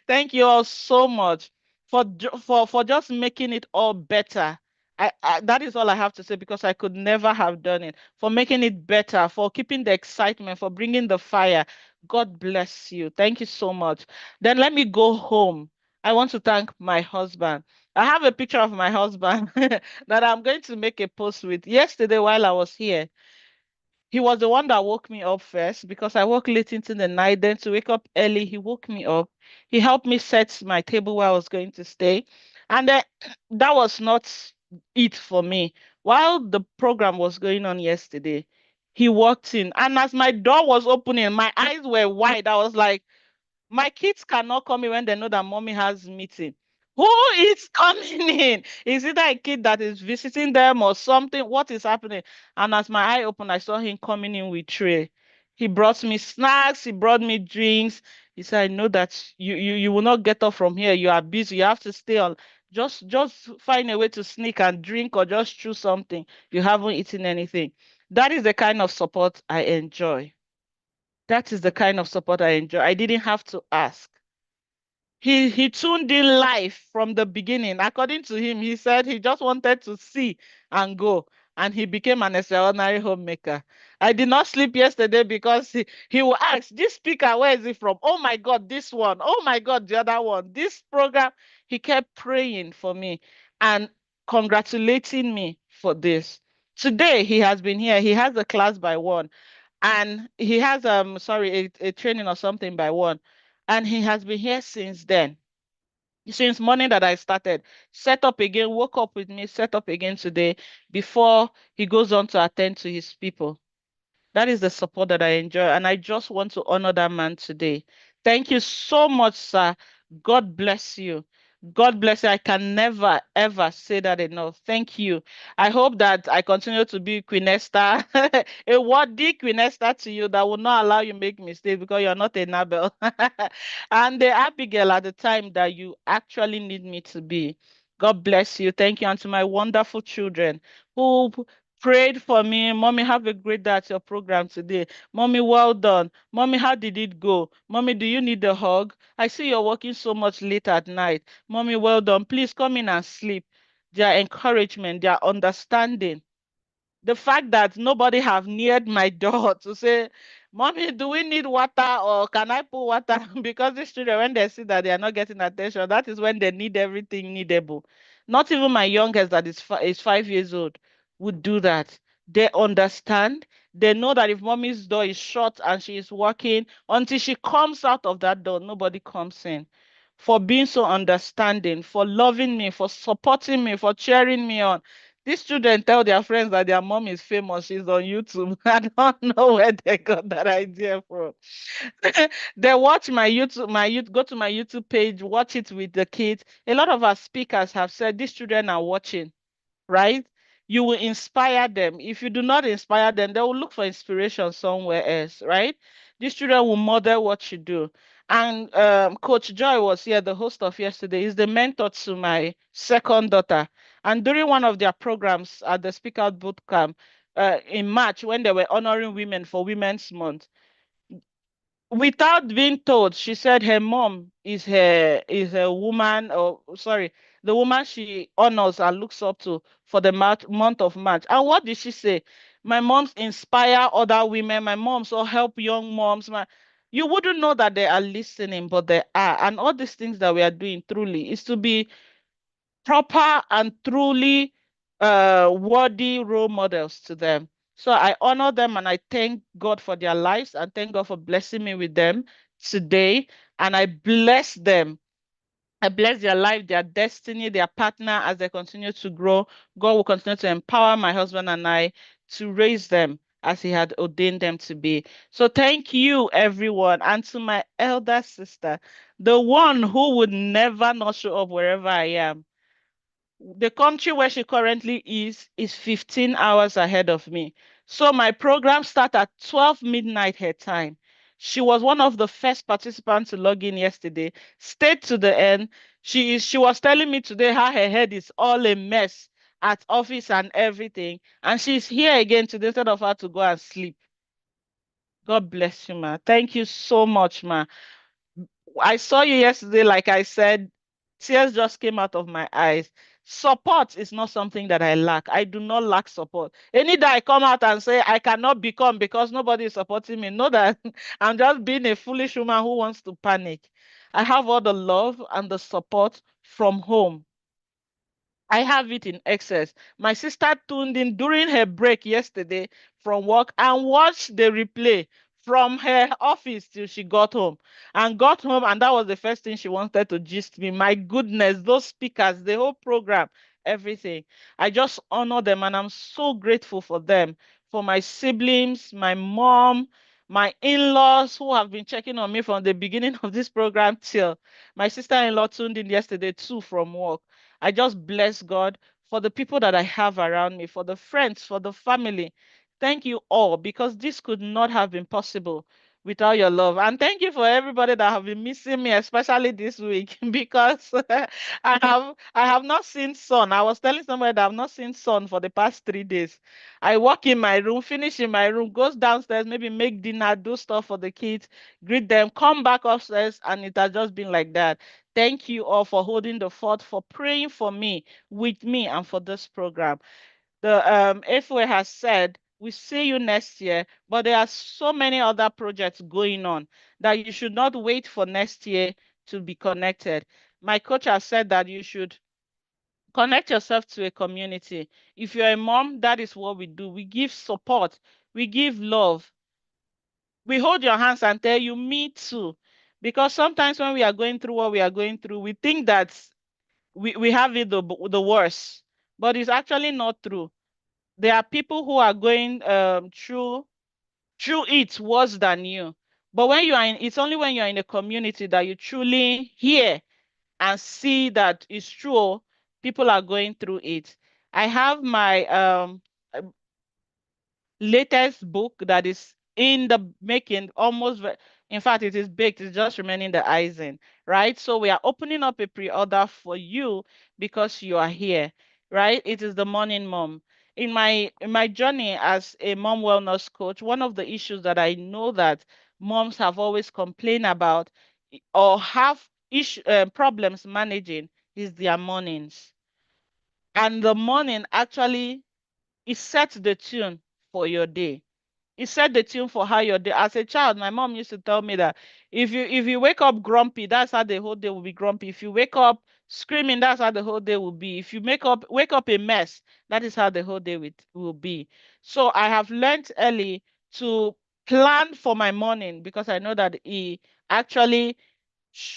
Thank you all so much for just making it all better. That is all I have to say because I could never have done it. For making it better, for keeping the excitement, for bringing the fire. God bless you. Thank you so much. Then let me go home. I want to thank my husband. I have a picture of my husband that I'm going to make a post with. Yesterday, while I was here, he was the one that woke me up first because I woke late into the night. Then to wake up early, he woke me up. He helped me set my table where I was going to stay. And then that was not it for me. While the program was going on yesterday, he walked in. And as my door was opening, my eyes were wide. I was like, my kids cannot come in when they know that mommy has meeting. Who is coming in? Is it a kid that is visiting them or something? What is happening? And as my eye opened, I saw him coming in with tray. He brought me snacks. He brought me drinks. He said, "I know that you will not get up from here. You are busy. You have to stay on. Just find a way to sneak and drink or just chew something. You haven't eaten anything." That is the kind of support I enjoy. That is the kind of support I enjoy. I didn't have to ask. He tuned in live from the beginning. According to him, he said he just wanted to see and go, and he became an extraordinary homemaker. I did not sleep yesterday because he will ask, this speaker, where is it from? Oh my God, this one. Oh my God, the other one. This program. He kept praying for me and congratulating me for this. Today he has been here. He has a class by 1 and he has a training or something by 1, and he has been here since then, since morning that I started. Set up again, woke up with me, set up again today before he goes on to attend to his people. That is the support that I enjoy, and I just want to honor that man today. Thank you so much, sir. God bless you. God bless you. I can never, ever say that enough. Thank you. I hope that I continue to be Queen Esther, a worthy Queen Esther to you that will not allow you make mistakes because you're not a Nabel. And the Abigail at the time that you actually need me to be. God bless you. Thank you. And to my wonderful children who prayed for me. Mommy, have a great day at your program today. Mommy, well done. Mommy, how did it go? Mommy, do you need a hug? I see you're working so much late at night. Mommy, well done. Please come in and sleep. Their encouragement, their understanding. The fact that nobody have neared my door to say, Mommy, do we need water or can I put water? Because these children, when they see that they are not getting attention, that is when they need everything needable. Not even my youngest that is 5 years old would do that. They understand. They know that if mommy's door is shut and she is working, until she comes out of that door, nobody comes in. For being so understanding, for loving me, for supporting me, for cheering me on. These children tell their friends that their mom is famous. She's on YouTube. I don't know where they got that idea from. They watch my YouTube, go to my YouTube page, watch it with the kids. A lot of our speakers have said these children are watching, right? You will inspire them. If you do not inspire them, they will look for inspiration somewhere else, right? These children will model what you do. And Coach Joy was here, the host of yesterday, is the mentor to my second daughter. And during one of their programs at the Speak Out Boot Camp in March, when they were honoring women for Women's Month, without being told, she said her mom is a woman, or sorry, the woman she honors and looks up to for the month of March. And what did she say? My moms inspire other women. My moms all help young moms. You wouldn't know that they are listening, but they are. And all these things that we are doing truly is to be proper and truly worthy role models to them. So I honor them and I thank God for their lives and thank God for blessing me with them today. And I bless them. I bless their life, their destiny, their partner as they continue to grow. God will continue to empower my husband and I to raise them as He had ordained them to be. So thank you, everyone. And to my elder sister, the one who would never not show up wherever I am. The country where she currently is 15 hours ahead of me. So my program started at 12 midnight her time. She was one of the first participants to log in yesterday, stayed to the end. She was telling me today how her head is all a mess at office and everything. And she's here again today instead of her to go and sleep. God bless you, ma. Thank you so much, ma. I saw you yesterday, like I said, tears just came out of my eyes. Support is not something that I lack. I do not lack support. Any day I come out and say I cannot become because nobody is supporting me, know that I'm just being a foolish woman who wants to panic. I have all the love and the support from home. I have it in excess. My sister tuned in during her break yesterday from work and watched the replay from her office till she got home. And got home, and that was the first thing she wanted to gist me. My goodness, those speakers, the whole program, everything. I just honor them and I'm so grateful for them, for my siblings, my mom, my in-laws who have been checking on me from the beginning of this program till my sister-in-law tuned in yesterday too from work. I just bless God for the people that I have around me, for the friends, for the family. Thank you all because this could not have been possible without your love. And thank you for everybody that have been missing me, especially this week, because I have not seen sun. I was telling somebody that I've not seen sun for the past 3 days. I walk in my room, finish in my room, goes downstairs, maybe make dinner, do stuff for the kids, greet them, come back upstairs, and it has just been like that. Thank you all for holding the fort, for praying for me, with me, and for this program. The FOA has said, we see you next year, but there are so many other projects going on that you should not wait for next year to be connected. My coach has said that you should connect yourself to a community. If you're a mom, that is what we do. We give support, we give love, we hold your hands and tell you, me too. Because sometimes when we are going through what we are going through, we think that we have it the worst, but it's actually not true. There are people who are going through it worse than you. But when you are in, it's only when you're in a community that you truly hear and see that it's true. People are going through it. I have my latest book that is in the making, in fact, it is baked, it's just remaining the icing, right? So we are opening up a pre-order for you because you are here, right? It is the Morning Mom. in my journey as a mom wellness coach, one of the issues that I know that moms have always complained about or have problems managing is their mornings. And the morning actually it sets the tune for your day. It set the tune for how your day. As a child, my mom used to tell me that if you wake up grumpy, that's how the whole day will be grumpy. If you wake up screaming, that's how the whole day will be. If you wake up a mess, that is how the whole day will be. So I have learned early to plan for my morning because I know that it actually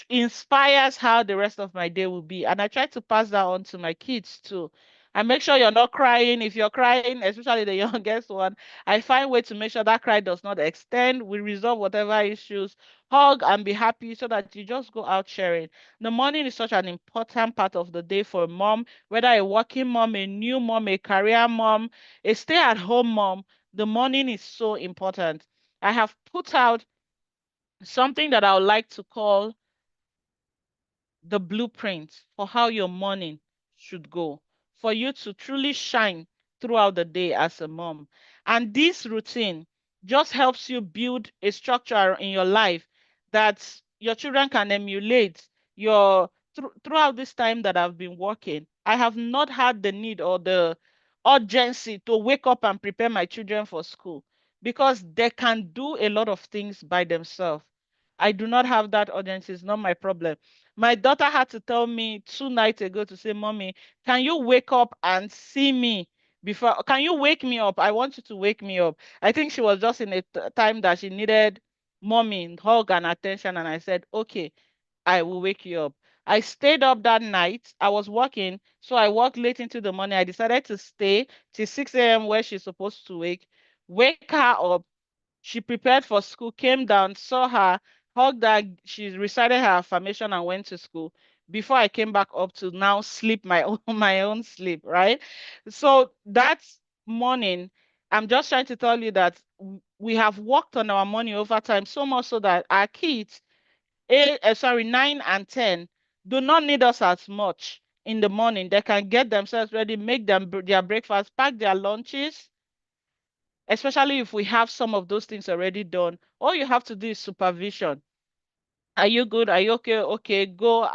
inspires how the rest of my day will be. And I try to pass that on to my kids too. I make sure you're not crying. If you're crying, especially the youngest one, I find way to make sure that cry does not extend. We resolve whatever issues, hug and be happy so that you just go out sharing. The morning is such an important part of the day for a mom, whether a working mom, a new mom, a career mom, a stay-at-home mom. The morning is so important. I have put out something that I would like to call the blueprint for how your morning should go for you to truly shine throughout the day as a mom. And this routine just helps you build a structure in your life that your children can emulate. Throughout this time that I've been working, I have not had the need or the urgency to wake up and prepare my children for school because they can do a lot of things by themselves. I do not have that urgency. It's not my problem. My daughter had to tell me 2 nights ago to say, Mommy, can you wake up and see me before? Can you wake me up? I want you to wake me up. I think she was just in a time that she needed mommy, hug, and attention. And I said, okay, I will wake you up. I stayed up that night. I was working, so I worked late into the morning. I decided to stay till 6 a.m. where she's supposed to wake her up. She prepared for school, came down, saw her, hugged her. She recited her affirmation and went to school before I came back up to now sleep my own my own sleep, right? So that morning, I'm just trying to tell you that we have worked on our money over time so much so that our kids, 9 and 10, do not need us as much in the morning. They can get themselves ready, make their breakfast, pack their lunches, especially if we have some of those things already done. All you have to do is supervision. Are you good? Are you okay? Okay, go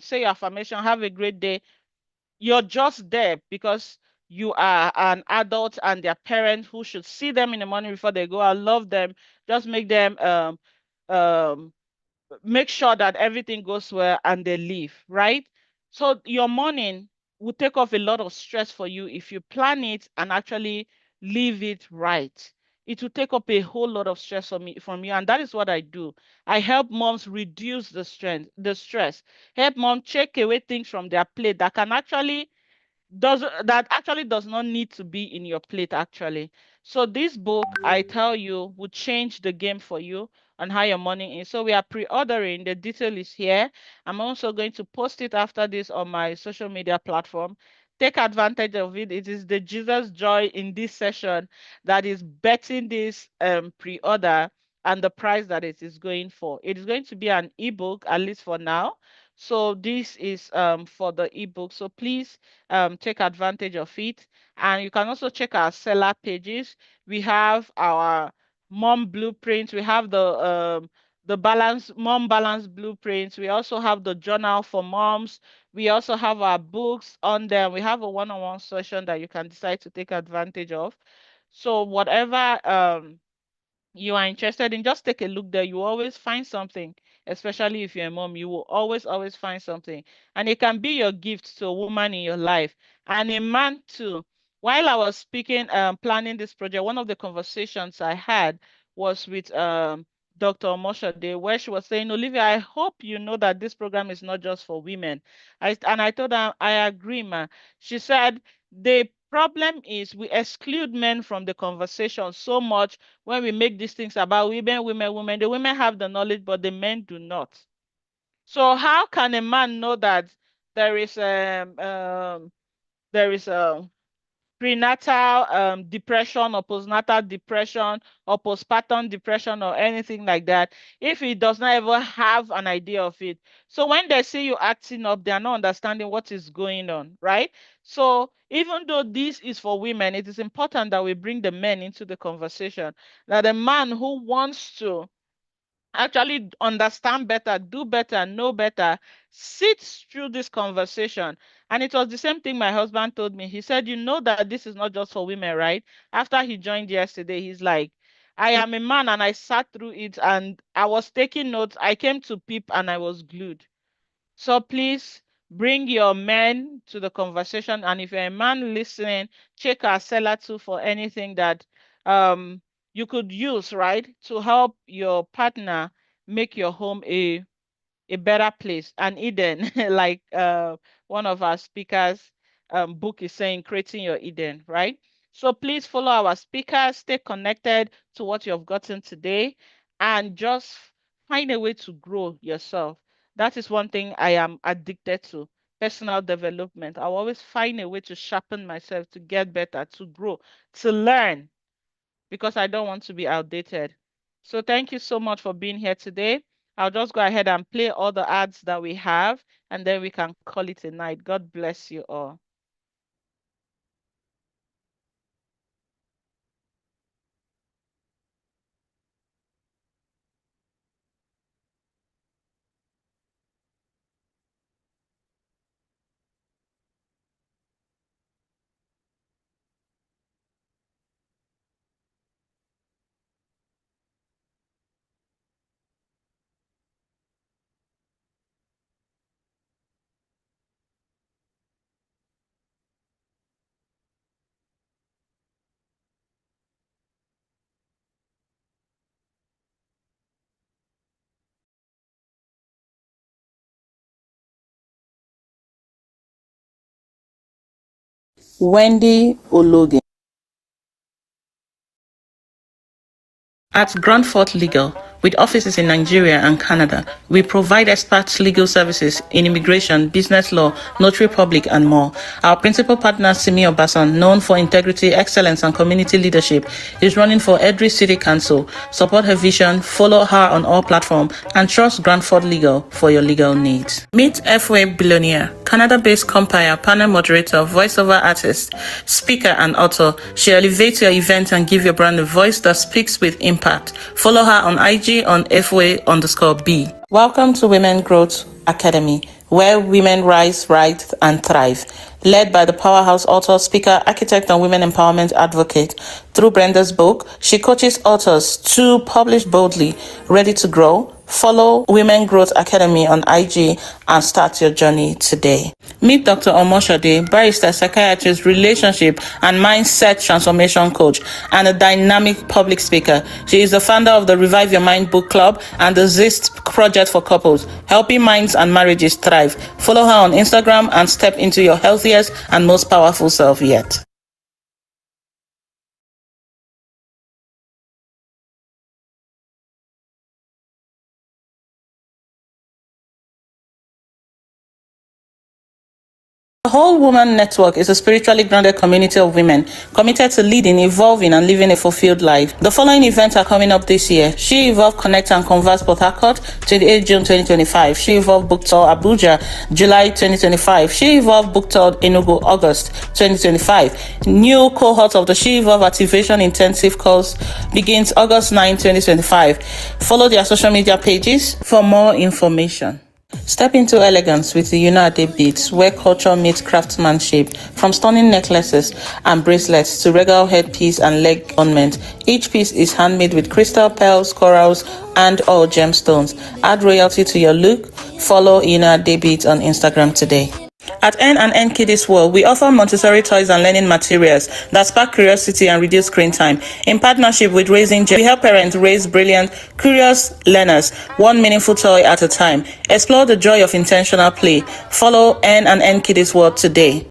say your affirmation, have a great day. You're just there because you are an adult and their parent who should see them in the morning before they go out, love them, just um make sure that everything goes well and they leave, right? So your morning will take off a lot of stress for you if you plan it and actually leave it right. It will take up a whole lot of stress from you, and that is what I do. I help moms reduce the stress, help mom take away things from their plate that actually does not need to be in your plate actually. So this book, I tell you, will change the game for you on how your money is. So we are pre-ordering. The detail is here. I'm also going to post it after this on my social media platform. Take advantage of it. It is the Jesus Joy in this session that is betting this pre-order and the price that it is going for. It is going to be an ebook, at least for now. So this is for the ebook. So please take advantage of it. And you can also check our seller pages. We have our mom blueprints. We have the balance blueprints. We also have the journal for moms. We also have our books on there. We have a one-on-one session that you can decide to take advantage of. So whatever you are interested in, just take a look there. You will always find something, especially if you're a mom, you will always find something. And it can be your gift to a woman in your life and a man too. While I was speaking, planning this project, one of the conversations I had was with Dr. Omoshade, where she was saying, Olivia, I hope you know that this program is not just for women. And I told her, I agree, ma. She said, the problem is we exclude men from the conversation so much when we make these things about women, women, women. The women have the knowledge, but the men do not. So how can a man know that there is there is prenatal depression or postnatal depression or postpartum depression or anything like that if he does not ever have an idea of it. So when they see you acting up, they are not understanding what is going on, right? So even though this is for women, it is important that we bring the men into the conversation. That the man who wants to actually understand better, do better, know better, sits through this conversation. And it was the same thing my husband told me. He said, "You know that this is not just for women, right?" After he joined yesterday, he's like, "I am a man and I sat through it and I was taking notes. I came to PEEP and I was glued." So please bring your men to the conversation. And if you're a man listening, check our seller too for anything that um you could use, right? To help your partner make your home a better place, an Eden, like one of our speakers book is saying, creating your Eden, right? So please follow our speakers, stay connected to what you've gotten today, and just find a way to grow yourself. That is one thing I am addicted to, personal development. I'll always find a way to sharpen myself, to get better, to grow, to learn, because I don't want to be outdated. So thank you so much for being here today. I'll just go ahead and play all the ads that we have, and then we can call it a night. God bless you all. Wendy Ologe. At Grandfort Legal, with offices in Nigeria and Canada, we provide expert legal services in immigration, business law, notary public, and more. Our principal partner, Simi Obasan, known for integrity, excellence, and community leadership, is running for Edry City Council. Support her vision, follow her on all platforms, and trust Grandfort Legal for your legal needs. Meet F-Way Billionaire, Canada-based compere, panel moderator, voiceover artist, speaker, and author. She elevates your event and give your brand a voice that speaks with impact. Follow her on IG on FWay_B. Welcome to Women Growth Academy, where women rise, write, and thrive. Led by the powerhouse author, speaker, architect, and women empowerment advocate. Through Brenda's book, she coaches authors to publish boldly, ready to grow. Follow Women Growth Academy on IG and start your journey today. Meet Dr. Omoshade, barrister, psychiatrist, relationship and mindset transformation coach, and a dynamic public speaker. She is the founder of the Revive Your Mind book club and the Zest project for couples, helping minds and marriages thrive. Follow her on Instagram and step into your healthiest and most powerful self yet. The Whole Woman Network is a spiritually grounded community of women committed to leading, evolving, and living a fulfilled life. The following events are coming up this year: She Evolve Connect and Converse Port Harcourt, 28 June 2025. She Evolve Book Tour Abuja, July 2025. She Evolve Book Tour Enugu, August 2025. New cohort of the She Evolve Activation Intensive course begins August 9, 2025. Follow their social media pages for more information. Step into elegance with the Unade beads, where culture meets craftsmanship. From stunning necklaces and bracelets to regal headpiece and leg ornament, each piece is handmade with crystal, pearls, corals, and all gemstones. Add royalty to your look. Follow Unade beads on Instagram today. At N&N Kiddies World, we offer Montessori toys and learning materials that spark curiosity and reduce screen time. In partnership with Raising Gem, we help parents raise brilliant, curious learners, one meaningful toy at a time. Explore the joy of intentional play. Follow N&N Kiddies World today.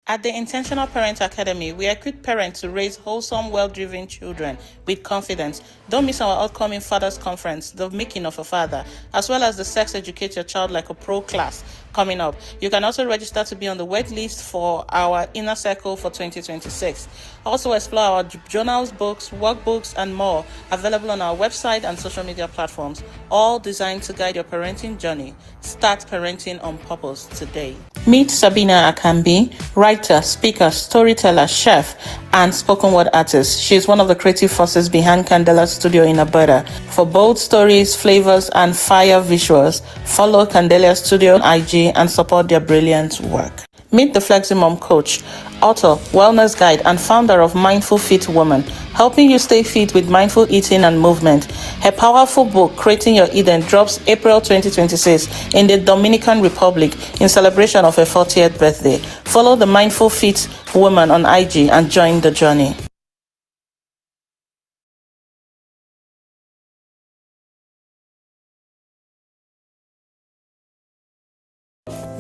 At the Intentional Parent Academy, we equip parents to raise wholesome, well-driven children with confidence. Don't miss our upcoming Fathers Conference, The Making of a Father, as well as the Sex Educate Your Child Like a Pro class coming up. You can also register to be on the wait list for our Inner Circle for 2026. Also explore our journals, books, workbooks, and more available on our website and social media platforms, all designed to guide your parenting journey. Start parenting on purpose today. Meet Sabina Akambi, writer, speaker, storyteller, chef, and spoken word artist. She is one of the creative forces behind Candela Studio in Alberta. For bold stories, flavors, and fire visuals, follow Candela Studio on IG and support their brilliant work. Meet the Fleximom coach, author, wellness guide, and founder of Mindful Fit Woman, helping you stay fit with mindful eating and movement. Her powerful book, Creating Your Eden, drops April 2026 in the Dominican Republic in celebration of her 40th birthday. Follow the Mindful Fit Woman on IG and join the journey.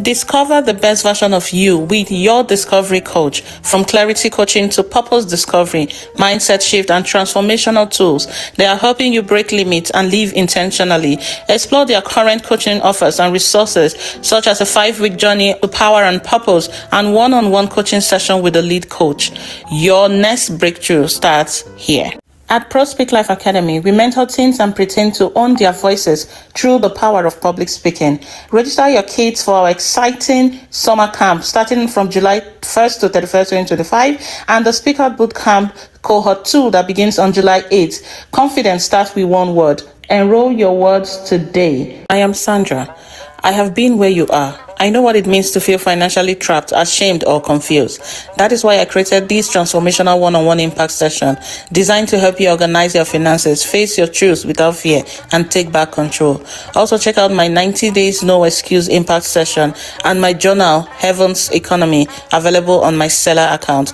Discover the best version of you with your discovery coach. From clarity coaching to purpose discovery, mindset shift, and transformational tools, they are helping you break limits and live intentionally. Explore their current coaching offers and resources, such as a 5-week journey to power and purpose and one-on-one coaching session with a lead coach. Your next breakthrough starts here. At Prospeak Life Academy, we mentor teens and preteen to own their voices through the power of public speaking. Register your kids for our exciting summer camp starting from July 1st to 31st, 2025, and the Speaker Boot Camp Cohort 2 that begins on July 8th. Confidence starts with one word. Enroll your words today. I am Sandra. I have been where you are. I know what it means to feel financially trapped, ashamed, or confused. That is why I created this transformational one-on-one impact session designed to help you organize your finances, face your truths without fear, and take back control. Also, check out my 90 days no excuse impact session and my journal, Heaven's Economy, available on my seller account.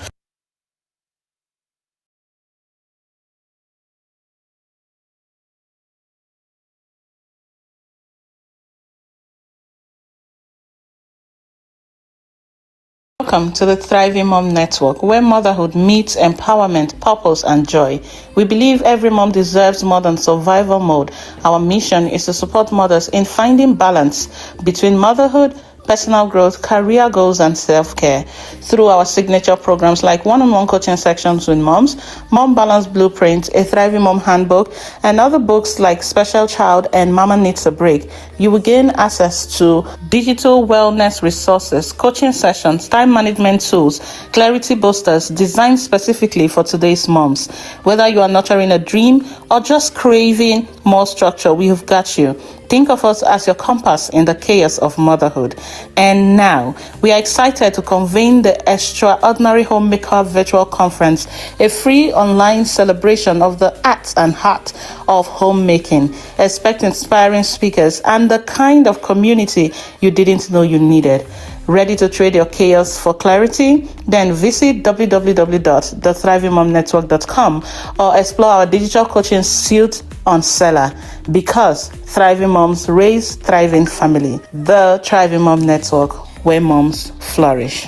Welcome to the Thriving Mom Network, where motherhood meets empowerment, purpose, and joy. We believe every mom deserves more than survival mode. Our mission is to support mothers in finding balance between motherhood, personal growth, career goals, and self-care through our signature programs like one-on-one coaching sections with moms, Mom Balance Blueprint, a Thriving Mom Handbook, and other books like Special Child and Mama Needs a Break. You will gain access to digital wellness resources, coaching sessions, time management tools, clarity boosters designed specifically for today's moms. Whether you are nurturing a dream or just craving more structure, we have got you. Think of us as your compass in the chaos of motherhood. And now, we are excited to convene the Extraordinary Homemaker Virtual Conference, a free online celebration of the art and heart of homemaking. Expect inspiring speakers and the kind of community you didn't know you needed. Ready to trade your chaos for clarity? Then visit www.thethrivingmomnetwork.com or explore our digital coaching suite on Seller, because thriving moms raise thriving family. The Thriving Mom Network, where moms flourish.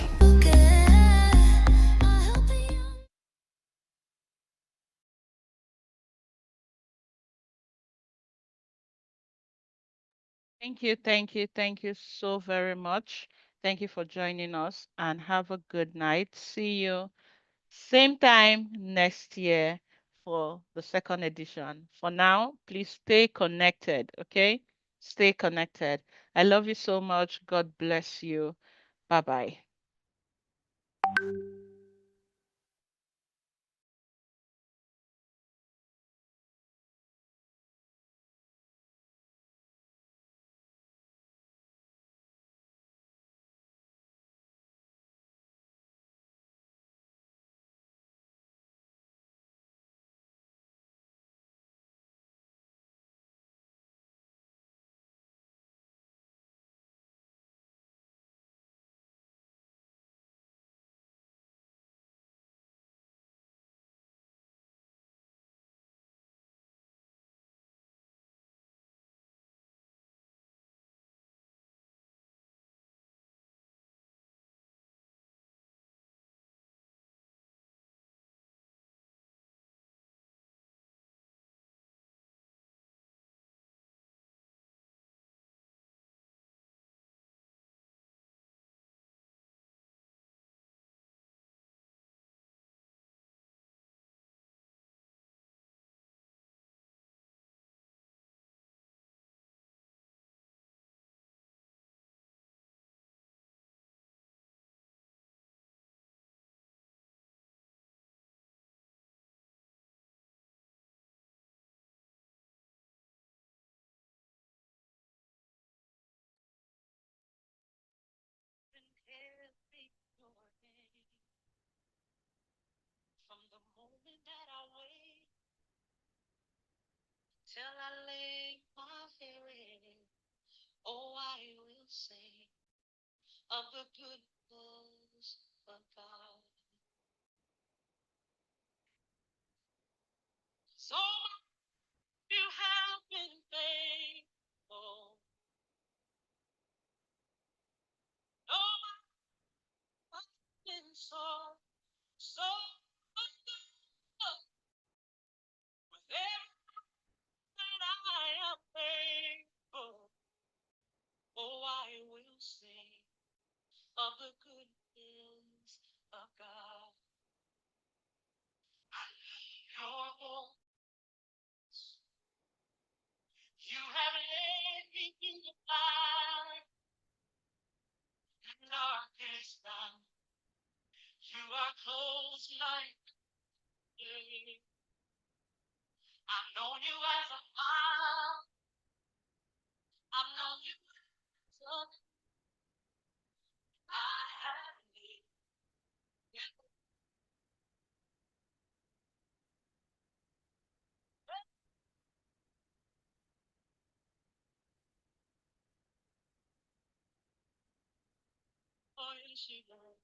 Thank you so very much. Thank you for joining us and have a good night. See you same time next year for the second edition. For now, please stay connected, okay? Stay connected. I love you so much. God bless you. Bye bye. till I lay my head. Oh, I will sing of the goodness of God. So you have been faithful. No, I've been so good. With everything I am thankful. Oh, I will sing of the goodness of God. Your voice, you have led me in the fire and darkest night. You are close like day. I've known you as a father. I've known you as a I have lived for you, she knows.